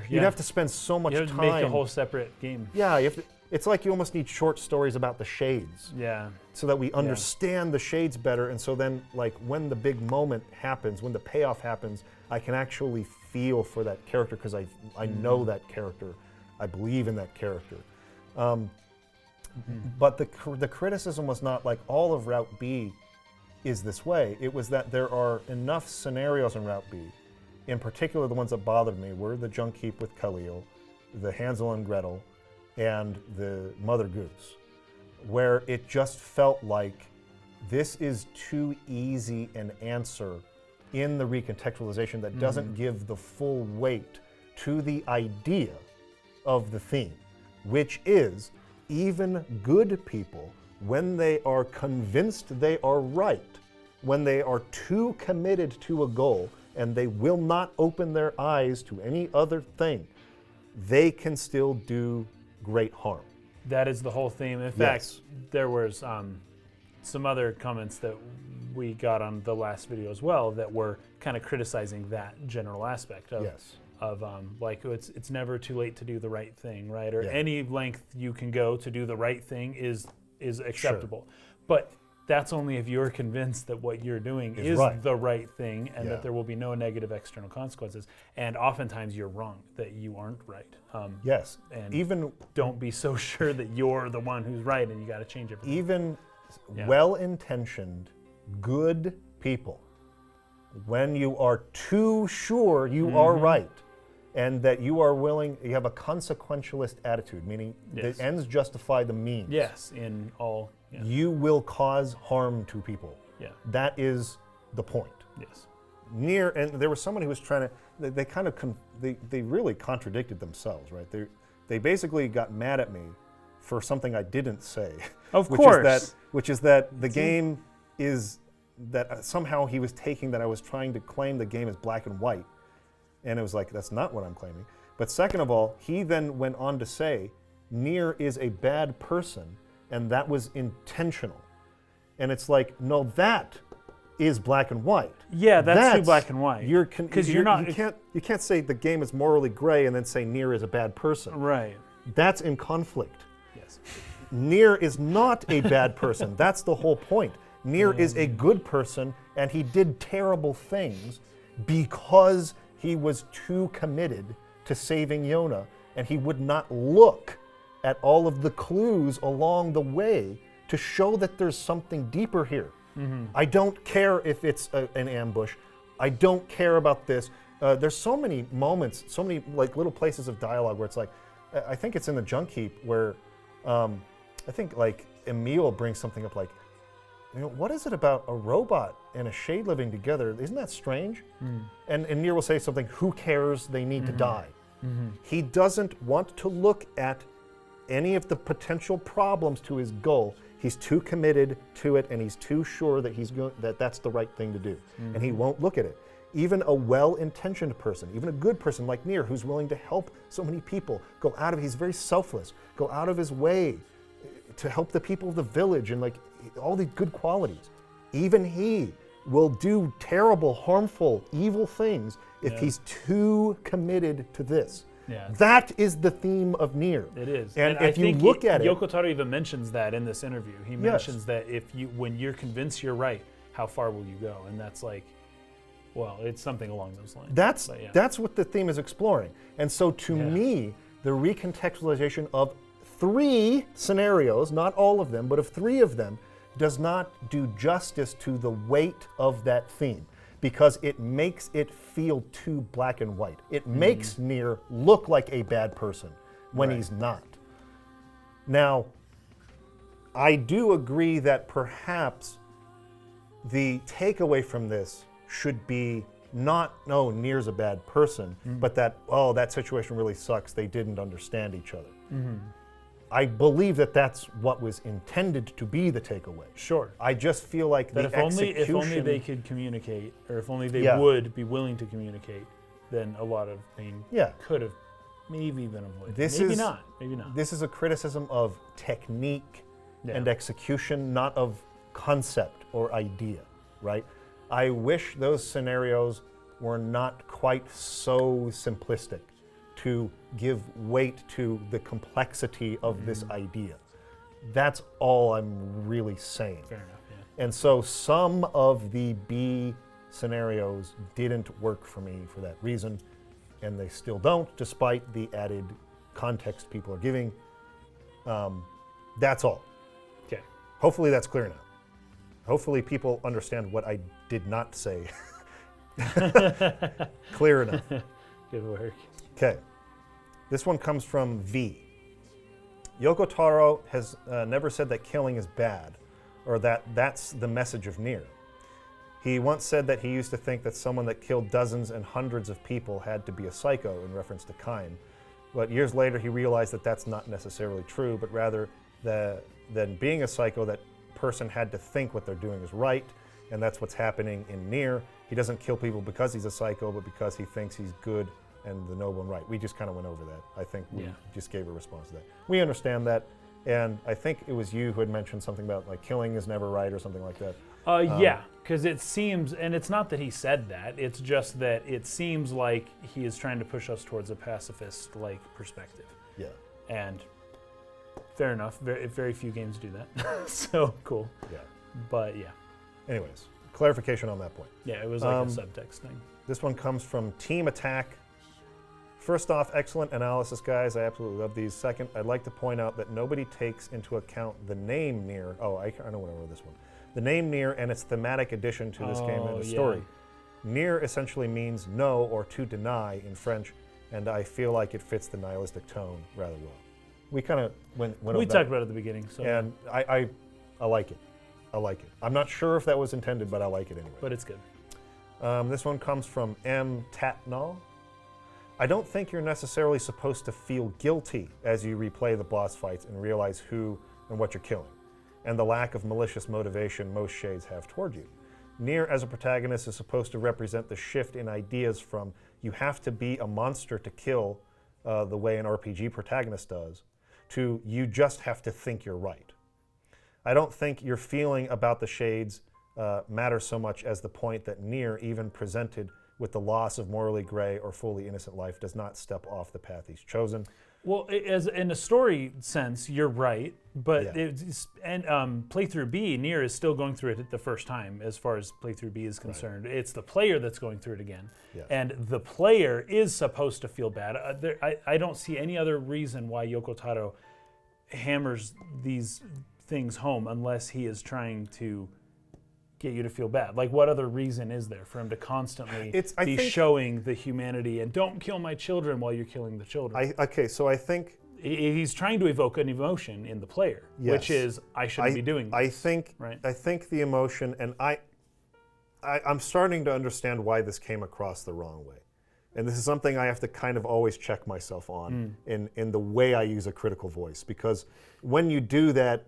you'd have to spend so much time. Make a whole separate game. Yeah, it's like you almost need short stories about the shades. Yeah. So that we understand the shades better, and so then like when the big moment happens, when the payoff happens, I can actually feel for that character because I know that character, I believe in that character. But the criticism was not like all of Route B is this way. It was that there are enough scenarios in Route B, in particular the ones that bothered me were the junk heap with Khalil, the Hansel and Gretel, and the Mother Goose, where it just felt like this is too easy an answer in the recontextualization that doesn't give the full weight to the idea of the theme, which is even good people, when they are convinced they are right, when they are too committed to a goal and they will not open their eyes to any other thing, they can still do great harm. That is the whole theme. In fact, there was some other comments that we got on the last video as well that were kind of criticizing that general aspect of like it's never too late to do the right thing, right? Or any length you can go to do the right thing is acceptable. But that's only if you're convinced that what you're doing is the right thing and that there will be no negative external consequences. And oftentimes you're wrong, that you aren't right. And even don't be so sure that you're the one who's right and you got to change everything. Even well-intentioned, good people, when you are too sure you are right, and that you are willing, you have a consequentialist attitude, meaning the ends justify the means. Yes, in all. Yeah. You will cause harm to people. Yeah. That is the point. Yes. Nier, and there was someone who was trying to, they really contradicted themselves, right? They basically got mad at me for something I didn't say. Of course. Which is that the game is, that somehow he was taking that I was trying to claim the game as black and white. And it was like, that's not what I'm claiming. But second of all, he then went on to say, Nier is a bad person, and that was intentional. And it's like, no, that is black and white. Yeah, that's too black and white. Because you're not. You can't say the game is morally gray and then say Nier is a bad person. Right. That's in conflict. Yes. Nier is not a bad person. That's the whole point. Nier is a good person, and he did terrible things because he was too committed to saving Yona, and he would not look at all of the clues along the way to show that there's something deeper here. I don't care if it's an ambush. I don't care about this. There's so many moments, so many like little places of dialogue where it's like, I think it's in the junk heap where I think like Emil brings something up like, you know, what is it about a robot and a shade living together? Isn't that strange? And NieR will say something, who cares? They need to die. He doesn't want to look at any of the potential problems to his goal. He's too committed to it, and he's too sure that that's the right thing to do. And he won't look at it. Even a well-intentioned person, even a good person like NieR, who's willing to help so many people, he's very selfless, go out of his way to help the people of the village and like all these good qualities. Even he will do terrible, harmful, evil things if he's too committed to this. That is the theme of NieR. It is. And if you look at it, Yoko Taro even mentions that in this interview. He mentions that when you're convinced you're right, how far will you go? And that's like, well, it's something along those lines. That's what the theme is exploring. And so to me, the recontextualization of 3 scenarios, not all of them, but of 3 of them, does not do justice to the weight of that theme, because it makes it feel too black and white. It makes NieR look like a bad person when he's not. Now, I do agree that perhaps the takeaway from this should be not, no, NieR's a bad person, but that, oh, that situation really sucks. They didn't understand each other. I believe that that's what was intended to be the takeaway. Sure. I just feel like that the execution... if only they could communicate, or if only they would be willing to communicate, then a lot of pain could have maybe been avoided. Maybe not. This is a criticism of technique and execution, not of concept or idea, right? I wish those scenarios were not quite so simplistic to give weight to the complexity of this idea. That's all I'm really saying. Fair enough, yeah. And so some of the B scenarios didn't work for me for that reason, and they still don't, despite the added context people are giving. That's all. Okay. Hopefully that's clear now. Hopefully people understand what I did not say. Clear enough. Good work. Okay. This one comes from V. Yoko Taro has never said that killing is bad, or that that's the message of NieR. He once said that he used to think that someone that killed dozens and hundreds of people had to be a psycho, in reference to Kaine. But years later, he realized that that's not necessarily true, but rather than being a psycho, that person had to think what they're doing is right, and that's what's happening in NieR. He doesn't kill people because he's a psycho, but because he thinks he's good and the noble and right. We just kind of went over that. I think we just gave a response to that. We understand that, and I think it was you who had mentioned something about like killing is never right or something like that. Yeah, because it seems, and it's not that he said that, it's just that it seems like he is trying to push us towards a pacifist-like perspective. Yeah. And fair enough, very few games do that. So cool. Yeah. But yeah. Anyways, clarification on that point. Yeah, it was like a subtext thing. This one comes from Team Attack. First off, excellent analysis, guys. I absolutely love these. Second, I'd like to point out that nobody takes into account the name NieR. Oh, I know what I wrote this one. The name NieR and its thematic addition to this game and the story. NieR essentially means no or to deny in French, and I feel like it fits the nihilistic tone rather well. We kind of went over that. We talked about it at the beginning. So. And I like it. I like it. I'm not sure if that was intended, but I like it anyway. But it's good. This one comes from M. Tatnall. I don't think you're necessarily supposed to feel guilty as you replay the boss fights and realize who and what you're killing, and the lack of malicious motivation most shades have toward you. NieR as a protagonist is supposed to represent the shift in ideas from you have to be a monster to kill the way an RPG protagonist does, to you just have to think you're right. I don't think your feeling about the shades matters so much as the point that NieR, even presented with the loss of morally gray or fully innocent life, does not step off the path he's chosen. Well, as in a story sense, you're right, but playthrough B, NieR is still going through it the first time as far as playthrough B is concerned. Right. It's the player that's going through it again, and the player is supposed to feel bad. I don't see any other reason why Yoko Taro hammers these things home unless he is trying to get you to feel bad. Like, what other reason is there for him to constantly be showing the humanity and don't kill my children while you're killing the children? So I think he's trying to evoke an emotion in the player, which is I shouldn't be doing this. I think the emotion, and I'm starting to understand why this came across the wrong way. And this is something I have to kind of always check myself on in the way I use a critical voice. Because when you do that,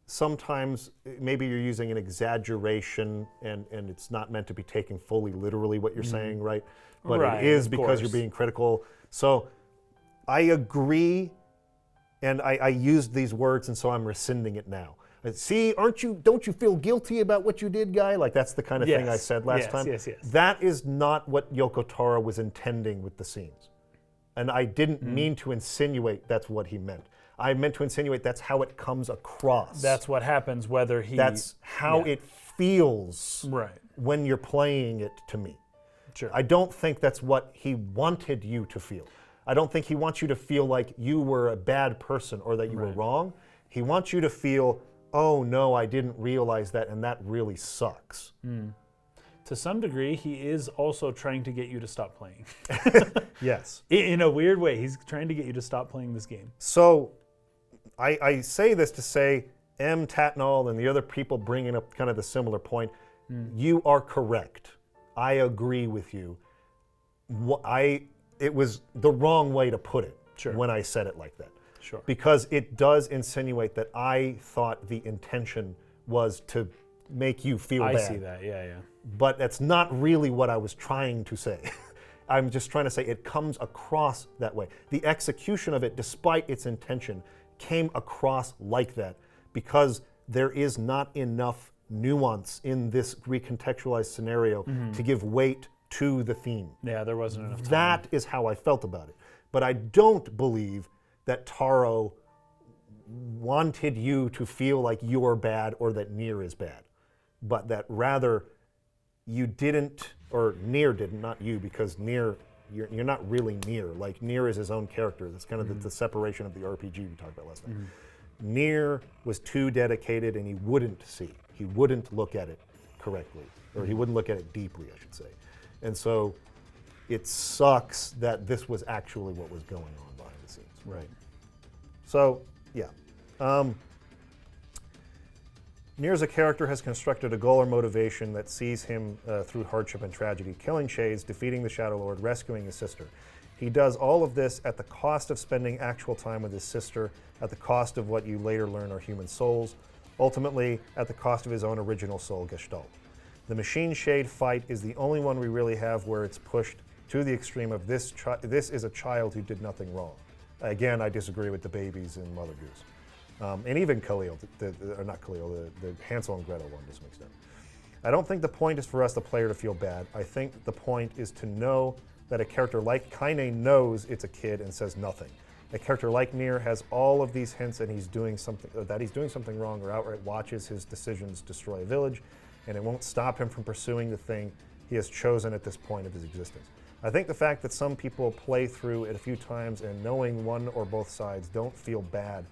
sometimes maybe you're using an exaggeration and it's not meant to be taken fully literally what you're saying, right? But it is because you're being critical. So I agree, and I used these words, and so I'm rescinding it now. See, don't you feel guilty about what you did, guy? Like, that's the kind of thing I said last time. Yes. That is not what Yoko Taro was intending with the scenes. And I didn't mean to insinuate that's what he meant. I meant to insinuate that's how it comes across. That's what happens whether he... That's how it feels when you're playing it to me. Sure. I don't think that's what he wanted you to feel. I don't think he wants you to feel like you were a bad person or that you were wrong. He wants you to feel, oh no, I didn't realize that, and that really sucks. To some degree, he is also trying to get you to stop playing. Yes. In a weird way, he's trying to get you to stop playing this game. So I say this to say, M. Tatnall and the other people bringing up kind of the similar point, you are correct. I agree with you. It was the wrong way to put it when I said it like that. Sure. Because it does insinuate that I thought the intention was to make you feel bad. I see that, yeah. But that's not really what I was trying to say. I'm just trying to say it comes across that way. The execution of it, despite its intention, came across like that because there is not enough nuance in this recontextualized scenario to give weight to the theme. Yeah, there wasn't enough time. That is how I felt about it. But I don't believe that Taro wanted you to feel like you're bad or that NieR is bad, but that rather you didn't, or NieR didn't, not you, because NieR, you're not really NieR. Like, NieR is his own character. That's kind of the separation of the RPG we talked about last time. NieR was too dedicated and he wouldn't see. He wouldn't look at it correctly, or he wouldn't look at it deeply, I should say. And so it sucks that this was actually what was going on behind the scenes. Right. So, yeah. NieR as a character has constructed a goal or motivation that sees him through hardship and tragedy, killing shades, defeating the Shadow Lord, rescuing his sister. He does all of this at the cost of spending actual time with his sister, at the cost of what you later learn are human souls, ultimately at the cost of his own original soul gestalt. The Machine Shade fight is the only one we really have where it's pushed to the extreme of this is a child who did nothing wrong. Again, I disagree with the babies in Mother Goose. And even Khalil, not Khalil, the Hansel and Gretel one to some extent. I don't think the point is for us, the player, to feel bad. I think the point is to know that a character like Kaine knows it's a kid and says nothing. A character like NieR has all of these hints that he's doing something wrong, or outright watches his decisions destroy a village, and it won't stop him from pursuing the thing he has chosen at this point of his existence. I think the fact that some people play through it a few times and knowing one or both sides don't feel bad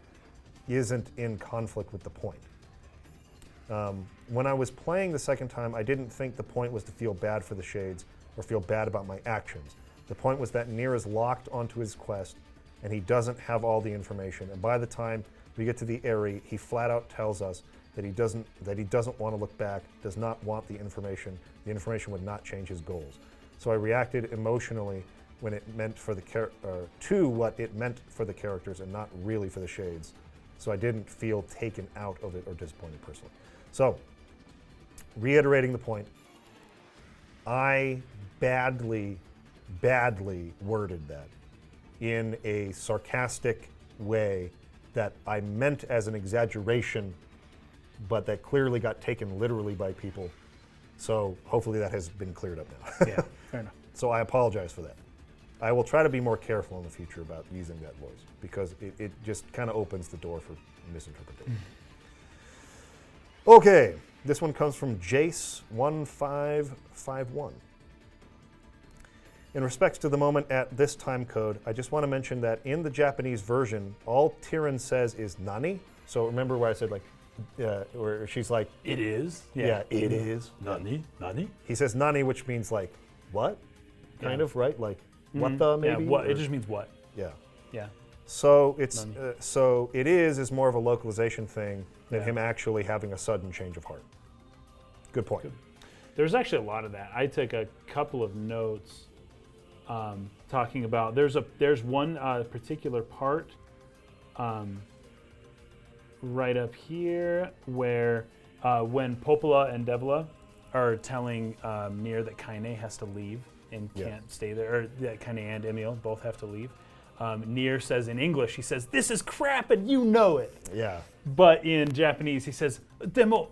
isn't in conflict with the point. When I was playing the second time, I didn't think the point was to feel bad for the Shades or feel bad about my actions. The point was that NieR is locked onto his quest and he doesn't have all the information. And by the time we get to the Eyrie, he flat out tells us that he doesn't want to look back, does not want the information. The information would not change his goals. So I reacted emotionally when it meant for the to what it meant for the characters and not really for the Shades. So I didn't feel taken out of it or disappointed personally. So, reiterating the point, I badly worded that in a sarcastic way that I meant as an exaggeration, but that clearly got taken literally by people. So hopefully that has been cleared up now. Yeah, fair enough. So I apologize for that. I will try to be more careful in the future about using that voice because it just kind of opens the door for misinterpretation. Okay, this one comes from Jace1551. In respects to the moment at this time code, I just want to mention that in the Japanese version, all Tyrion says is "nani." So remember where I said like, where she's like, It is. yeah, it is. Nani? Nani? He says "nani," which means like, what? Kind Yeah. of, right? Like, what the maybe? Yeah, what? Or- It just means what? yeah. Yeah. So it's Nani. so it is more of a localization thing than Yeah. him actually having a sudden change of heart. Good point. Good. There's actually a lot of that. I took a couple of notes talking about. There's one particular part right up here where when Popola and Devla are telling NieR that Kaine has to leave and Yeah. can't stay there, or that Kaine and Emil both have to leave. NieR says in English, he says, "This is crap and you know it." Yeah. But in Japanese, he says, "Demo."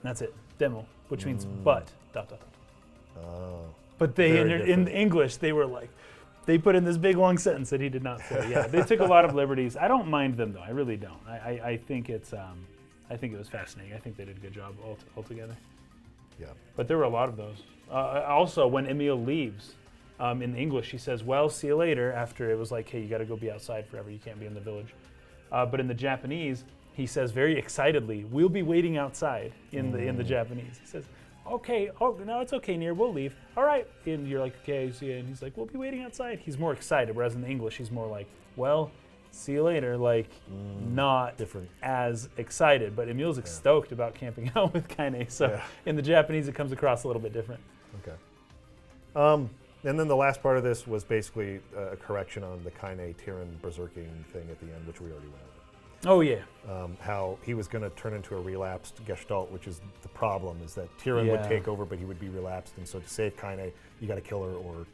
That's it, demo, which means but. ... Oh. But they Very in different. English, they were like, they put in this big long sentence that he did not say. Yeah, they took a lot of liberties. I don't mind them though. I really don't. I think it's I think it was fascinating. I think they did a good job altogether. Yeah. But there were a lot of those. Also, when Emil leaves, in English, he says, "Well, see you later." After it was like, "Hey, you got to go be outside forever. You can't be in the village." But in the Japanese, he says very excitedly, "We'll be waiting outside." In the Japanese, he says, "Okay, oh no, it's okay, NieR, we'll leave. All right." And you're like, "Okay, see ya." And he's like, "We'll be waiting outside." He's more excited, whereas in the English, he's more like, "Well, see you later." Like, not Different. as excited. But Emil's stoked about camping out with Kaine. So Yeah. in the Japanese, it comes across a little bit different. Okay. And then the last part of this was basically a correction on the Kaine Tyrion berserking thing at the end, which we already went over. Oh yeah. How he was going to turn into a relapsed Gestalt, which is the problem, is that Tyrion would Yeah. take over, but he would be relapsed. And so to save Kaine, you got to kill her or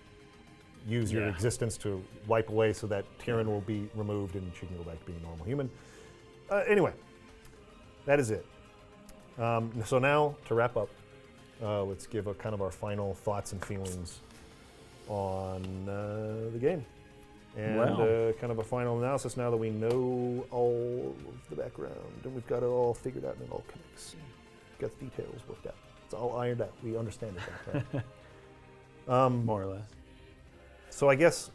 use your Yeah. existence to wipe away so that Tyrion will be removed and she can go back to being a normal human. Anyway, that is it. So now, to wrap up, let's give a kind of our final thoughts and feelings on the game. And Wow. kind of a final analysis now that we know all of the background and we've got it all figured out and it all connects. Got the details worked out. It's all ironed out. We understand it now, right? More or less. So I guess,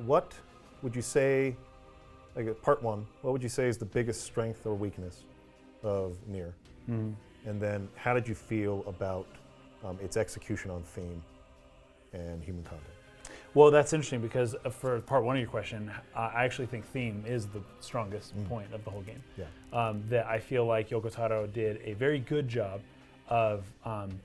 what would you say, like part one, what would you say is the biggest strength or weakness of NieR? Mhm. And then how did you feel about its execution on theme and human content? Well, that's interesting because for part one of your question, I actually think theme is the strongest point of the whole game. Yeah. That I feel like Yoko Taro did a very good job of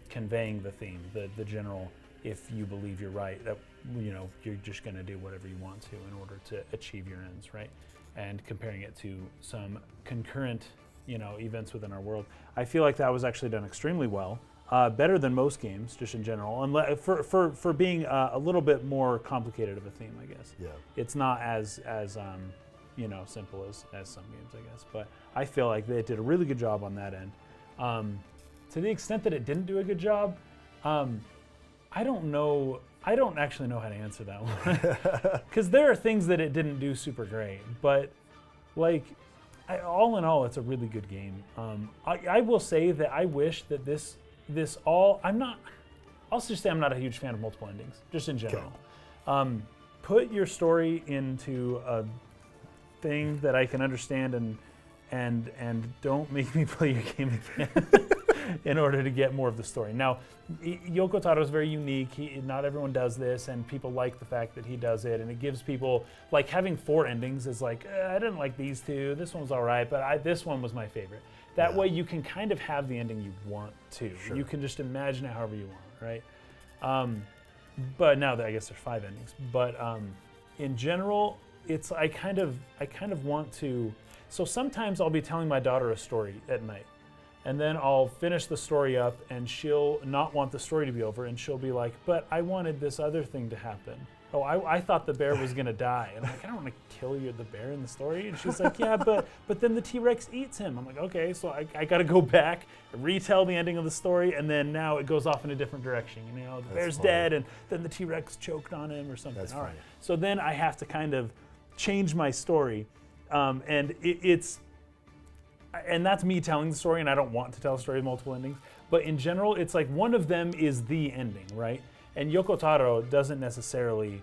conveying the theme, the general, if you believe you're right, that you're just going to do whatever you want to in order to achieve your ends, right? And comparing it to some concurrent, events within our world. I feel like that was actually done extremely well. Better than most games, just in general, for being a little bit more complicated of a theme, I guess. Yeah. It's not as simple as some games, I guess. But I feel like they did a really good job on that end. To the extent that it didn't do a good job, I don't know. I don't actually know how to answer that one because there are things that it didn't do super great. But all in all, it's a really good game. I will say that I wish that I'll just say I'm not a huge fan of multiple endings, just in general. Put your story into a thing that I can understand and don't make me play your game again in order to get more of the story. Now, Yoko Taro is very unique. Not everyone does this, and people like the fact that he does it, and it gives people, like having 4 endings is like, I didn't like these 2, this one was all right, but this one was my favorite. That way you can kind of have the ending you want to. Sure. You can just imagine it however you want, right? But now that I guess there's 5 endings. But in general, it's I kind of want to. So sometimes I'll be telling my daughter a story at night, and then I'll finish the story up, and she'll not want the story to be over, and she'll be like, "But I wanted this other thing to happen. Oh, I thought the bear was gonna die." And I'm like, "I don't want to kill the bear in the story." And she's like, "Yeah, but then the T-Rex eats him." I'm like, "Okay, so I got to go back, retell the ending of the story, and then now it goes off in a different direction. The bear's funny. dead, and then the T-Rex choked on him or something." That's All right. funny. So then I have to kind of change my story, and and that's me telling the story, and I don't want to tell a story with multiple endings. But in general, it's like one of them is the ending, right? And Yoko Taro doesn't necessarily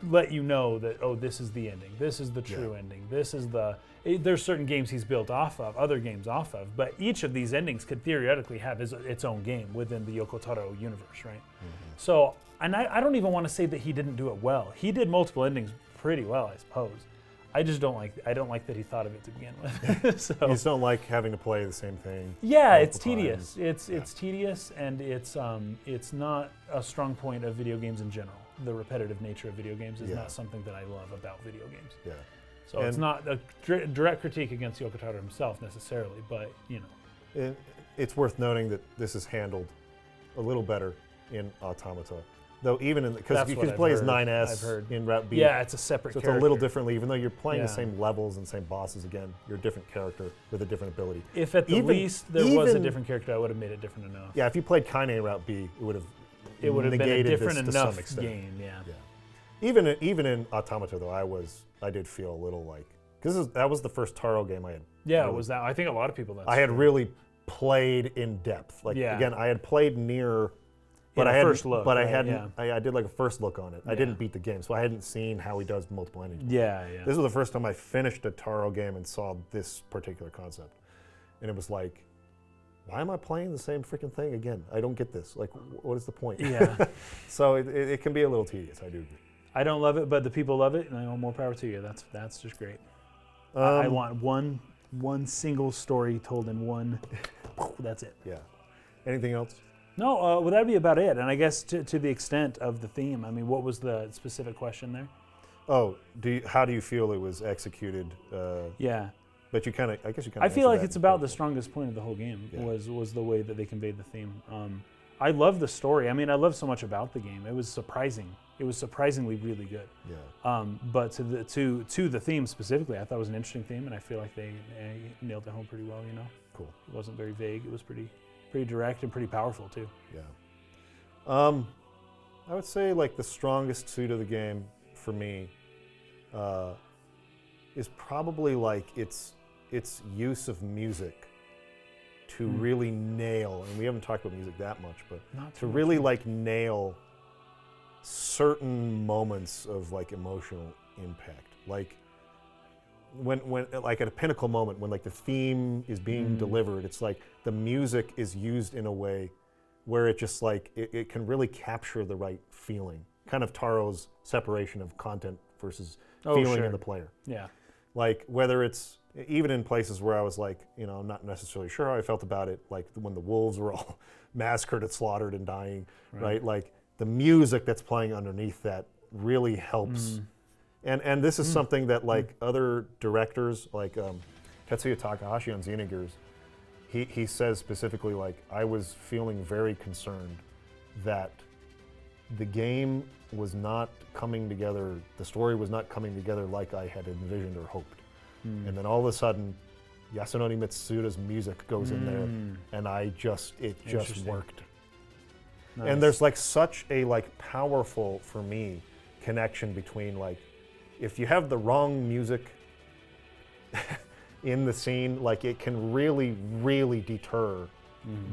let you know that, oh, this is the ending, this is the true ending, this is the... There's certain games he's built off of, other games off of, but each of these endings could theoretically have its own game within the Yoko Taro universe, right? So, and I don't even want to say that he didn't do it well. He did multiple endings pretty well, I suppose. I just don't like that he thought of it to begin with. So, You just don't like having to play the same thing. yeah, it's multiple tedious. times. It's tedious, and it's not a strong point of video games in general. The repetitive nature of video games is not something that I love about video games. Yeah. So it's not a direct critique against Yoko Taro himself necessarily, but It's worth noting that this is handled a little better in Automata. Though even in, because you can play as 9S in Route B. Yeah, it's a separate so character. it's a little differently, even though you're playing the same levels and same bosses again, you're a different character with a different ability. If at the least there was a different character, I would have made it different enough. Yeah, if you played Kaine in Route B, it would have been a different this enough to some extent. game, yeah. Even in Automata though, I did feel a little like, because that was the first Taro game I had. Yeah, really, it was that. I think a lot of people. I had really played in depth. Like again, I had played Nier, but I hadn't. I did like a first look on it. I didn't beat the game, so I hadn't seen how he does multiple endings. Yeah. This was the first time I finished a Taro game and saw this particular concept, and it was like, why am I playing the same freaking thing again? I don't get this. Like, what is the point? Yeah. So it can be a little tedious. I do agree. I don't love it, but the people love it, and I want more power to you. That's just great. I want one single story told in one. That's it. Yeah. Anything else? No, well, that'd be about it. And I guess to the extent of the theme, I mean, what was the specific question there? Oh, how do you feel it was executed? Yeah. But I guess you kind of. I feel like it's about the strongest point of the whole game was the way that they conveyed the theme. I love the story. I mean, I love so much about the game. It was surprising. It was surprisingly really good. Yeah. But to the theme specifically, I thought it was an interesting theme, and I feel like they nailed it home pretty well. Cool. It wasn't very vague. It was pretty direct and pretty powerful too. Yeah. I would say like the strongest suit of the game for me is probably like its use of music to really nail, and we haven't talked about music that much, but to really like nail certain moments of like emotional impact. Like when like at a pinnacle moment when like the theme is being delivered, it's like the music is used in a way where it just like it can really capture the right feeling. Kind of Taro's separation of content versus feeling in the player. Yeah. Like whether it's even in places where I was like, I'm not necessarily sure how I felt about it, like when the wolves were all massacred and slaughtered and dying, right? Like the music that's playing underneath that really helps. And this is something that like other directors, like Tetsuya Takahashi on Xenogears, he says specifically like, I was feeling very concerned that the game was not coming together, the story was not coming together like I had envisioned or hoped. And then all of a sudden, Yasunori Mitsuda's music goes in there, and it just worked. Nice. And there's like such a like powerful, for me, connection between like, if you have the wrong music in the scene, like it can really, really deter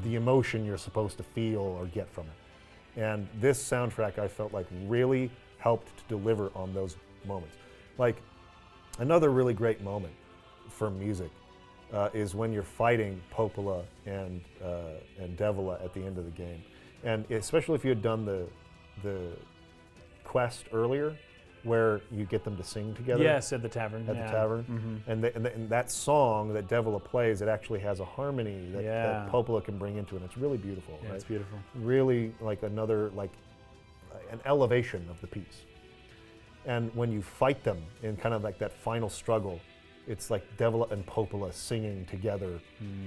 the emotion you're supposed to feel or get from it. And this soundtrack, I felt like really helped to deliver on those moments. Like another really great moment for music is when you're fighting Popola and Devola at the end of the game. And especially if you had done the quest earlier, where you get them to sing together. Yes, at the tavern. At the tavern. And that song that Devola plays, it actually has a harmony that Popola can bring into it. And it's really beautiful. Yeah, right? It's beautiful. Really like another, like an elevation of the piece. And when you fight them in kind of like that final struggle, it's like Devola and Popola singing together.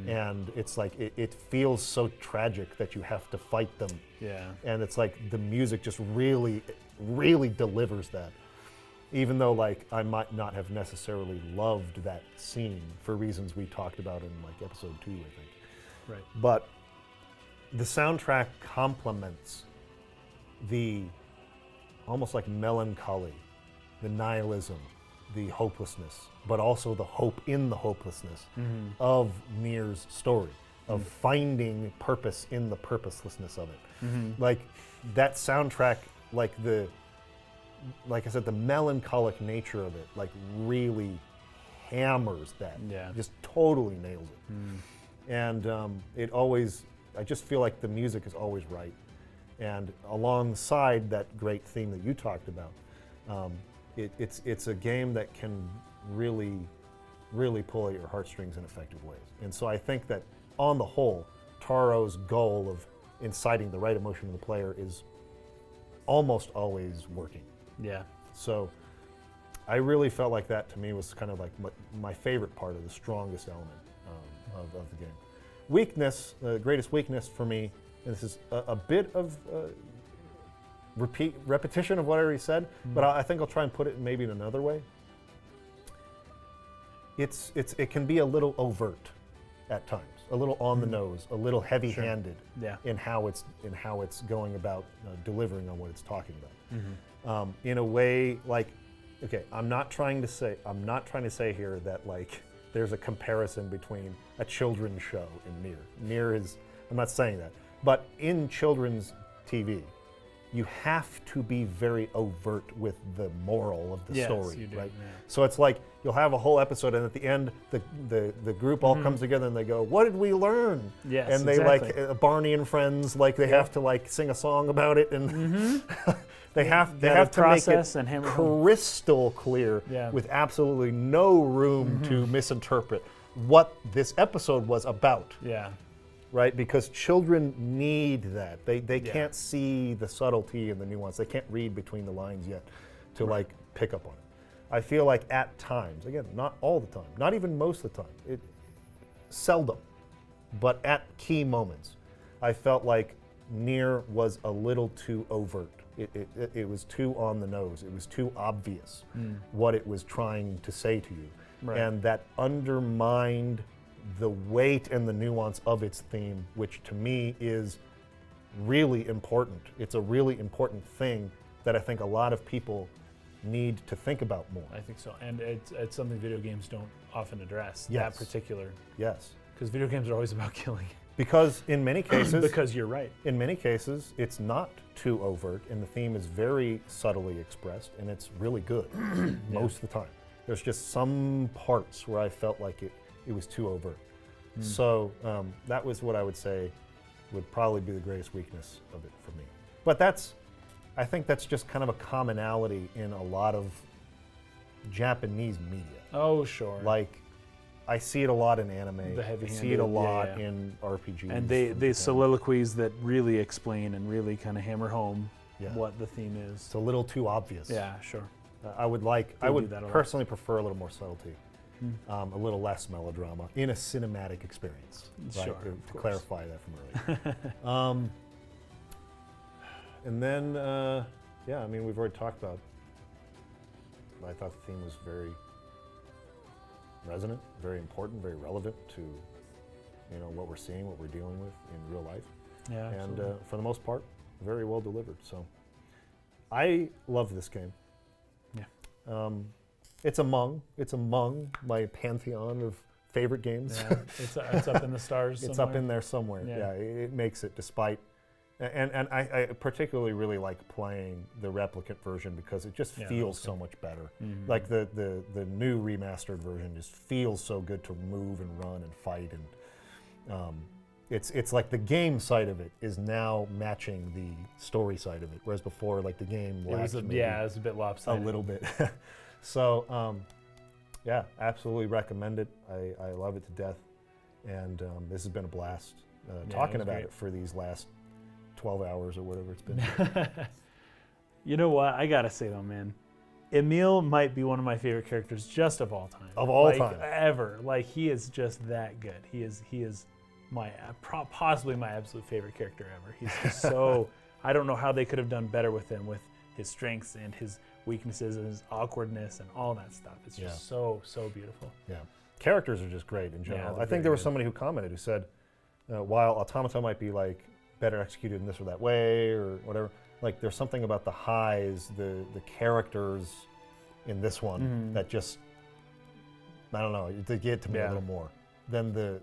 And it's like, it feels so tragic that you have to fight them. Yeah. And it's like the music just really, really delivers that. Even though like I might not have necessarily loved that scene for reasons we talked about in like episode 2, I think. Right. But the soundtrack complements the almost like melancholy, the nihilism, the hopelessness, but also the hope in the hopelessness of Nier's story. of finding purpose in the purposelessness of it. Mm-hmm. Like that soundtrack, like I said, the melancholic nature of it, like really hammers that. Yeah. Just totally nails it. And it always, I just feel like the music is always right. And alongside that great theme that you talked about, it's a game that can really pull at your heartstrings in effective ways. And so I think that on the whole, Taro's goal of inciting the right emotion in the player is almost always working. Yeah. So I really felt like that to me was kind of like my favorite part of the strongest element of the game. Weakness, the greatest weakness for me, and this is a bit of repetition of what I already said, but I think I'll try and put it maybe in another way. It can be a little overt at times, a little on the nose, a little heavy-handed in how it's going about delivering on what it's talking about. In a way, like, okay, I'm not trying to say here that like there's a comparison between a children's show and Nier. Nier is, I'm not saying that, but in children's TV, you have to be very overt with the moral of the story, you do, right? Yeah. So it's like you'll have a whole episode, and at the end, the group all comes together and they go, "What did we learn?" Yes, and they exactly. like Barney and Friends, like they have to like sing a song about it, and they have to make it and crystal clear with absolutely no room to misinterpret what this episode was about. Yeah. Right, because children need that. They can't see the subtlety and the nuance. They can't read between the lines yet to like pick up on it. I feel like at times, again, not all the time, not even most of the time, seldom, but at key moments, I felt like Nier was a little too overt. It was too on the nose. It was too obvious what it was trying to say to you, and that undermined the weight and the nuance of its theme, which to me is really important. It's a really important thing that I think a lot of people need to think about more. I think so, and it's something video games don't often address. Yes. That particular. Yes. Because video games are always about killing. Because in many cases, because you're right. In many cases, it's not too overt, and the theme is very subtly expressed, and it's really good most of the time. There's just some parts where I felt like it was too overt. So that was what I would say would probably be the greatest weakness of it for me. But I think that's just kind of a commonality in a lot of Japanese media. Oh, sure. Like, I see it a lot in anime. I see it a lot yeah. in RPGs. And they soliloquies that really explain and really kind of hammer home what the theme is. It's a little too obvious. Yeah, sure. I would personally prefer a little more subtlety. A little less melodrama in a cinematic experience. Right? Sure, To clarify that from earlier. And then, I mean, we've already talked about. I thought the theme was very resonant, very important, very relevant to, what we're seeing, what we're dealing with in real life. Yeah, and for the most part, very well delivered. So, I love this game. Yeah. It's among my pantheon of favorite games. Yeah, it's up in the stars. It's up in there somewhere. Yeah, it makes it despite, and I particularly really like playing the Replicant version because it just feels so much better. Like the new remastered version just feels so good to move and run and fight, and it's like the game side of it is now matching the story side of it, whereas before like the game it was a bit lopsided. A little bit. So, absolutely recommend it. I love it to death, and this has been a blast talking about it for these last 12 hours or whatever it's been. You know what? I gotta say though, man, Emil might be one of my favorite characters just of all time. Of all time, ever. Like he is just that good. He is my possibly my absolute favorite character ever. He's just so. I don't know how they could have done better with him, with his strengths and his weaknesses and his awkwardness and all that stuff. It's just so beautiful. Yeah, characters are just great in general. I think there was somebody who commented who said, while Automata might be like better executed in this or that way or whatever, like there's something about the highs, the characters in this one that just, I don't know, they get to me a little more than the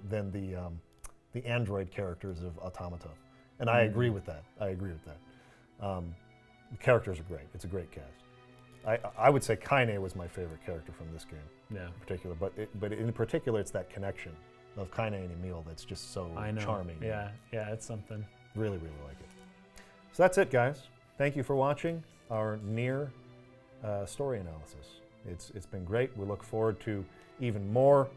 the android characters of Automata. And I agree with that. The characters are great. It's a great cast. I would say Kaine was my favorite character from this game in particular. But in particular, it's that connection of Kaine and Emil that's just so charming. Yeah, it's something. Really, really like it. So that's it, guys. Thank you for watching our Nier story analysis. It's been great. We look forward to even more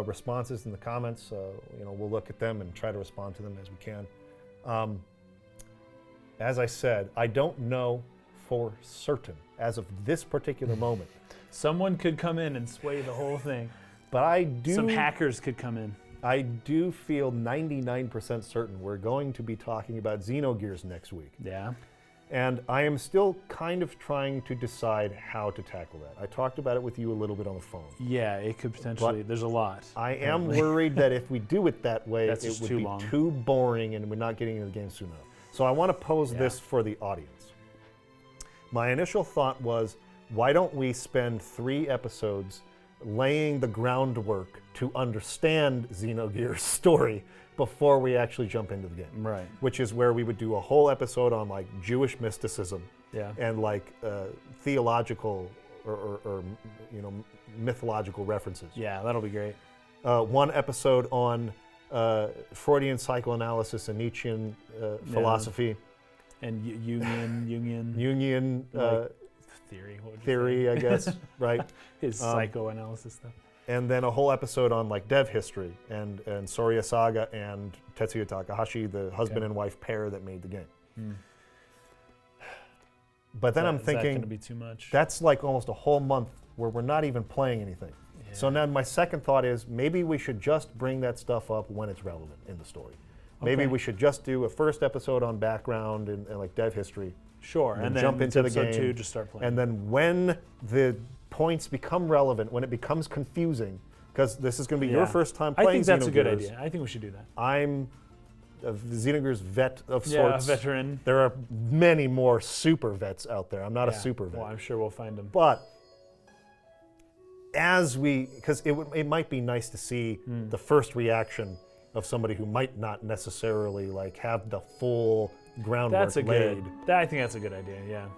responses in the comments. We'll look at them and try to respond to them as we can. As I said, I don't know for certain as of this particular moment. Someone could come in and sway the whole thing. But I do. Some hackers could come in. I do feel 99% certain we're going to be talking about Xenogears next week. Yeah. And I am still kind of trying to decide how to tackle that. I talked about it with you a little bit on the phone. Yeah, it could potentially, there's a lot. I am worried that if we do it that way, it would be long. too boring and we're not getting into the game soon enough. So I want to pose this for the audience. My initial thought was, why don't we spend 3 episodes laying the groundwork to understand Xenogears' story before we actually jump into the game. Right. Which is where we would do a whole episode on like Jewish mysticism and like theological or mythological references. Yeah, that'll be great. 1 episode on Freudian psychoanalysis and Nietzschean philosophy. And Jungian theory, I guess, right? His psychoanalysis stuff. And then a whole episode on like dev history and Soraya Saga and Tetsuya Takahashi, the husband and wife pair that made the game. But then I'm thinking, is that going to be too much? That's like almost a whole month where we're not even playing anything. Yeah. So now my second thought is maybe we should just bring that stuff up when it's relevant in the story. Maybe we should just do a first episode on background and like dev history. Sure, and then jump into the game. episode 2, just start playing. And then when the points become relevant, when it becomes confusing, because this is going to be your first time playing Xenogears. I think that's a good idea. I think we should do that. I'm a Xenogears vet of sorts. Yeah, a veteran. There are many more super vets out there. I'm not a super vet. Well, I'm sure we'll find them. But because it might be nice to see the first reaction of somebody who might not necessarily like have the full groundwork laid. I think that's a good idea. Yeah.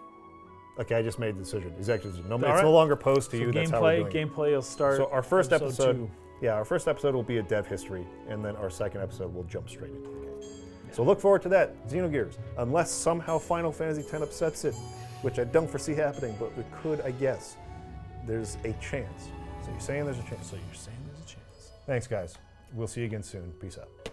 Okay, I just made the decision. Executive decision. It's no longer posed to you. That's how we're doing it. Gameplay will start. So our first episode, 2. Our first episode will be a dev history, and then our second episode will jump straight into the game. Yeah. So look forward to that, Xenogears. Unless somehow Final Fantasy X upsets it, which I don't foresee happening, but it could, I guess. There's a chance. So you're saying there's a chance. Thanks, guys. We'll see you again soon. Peace out.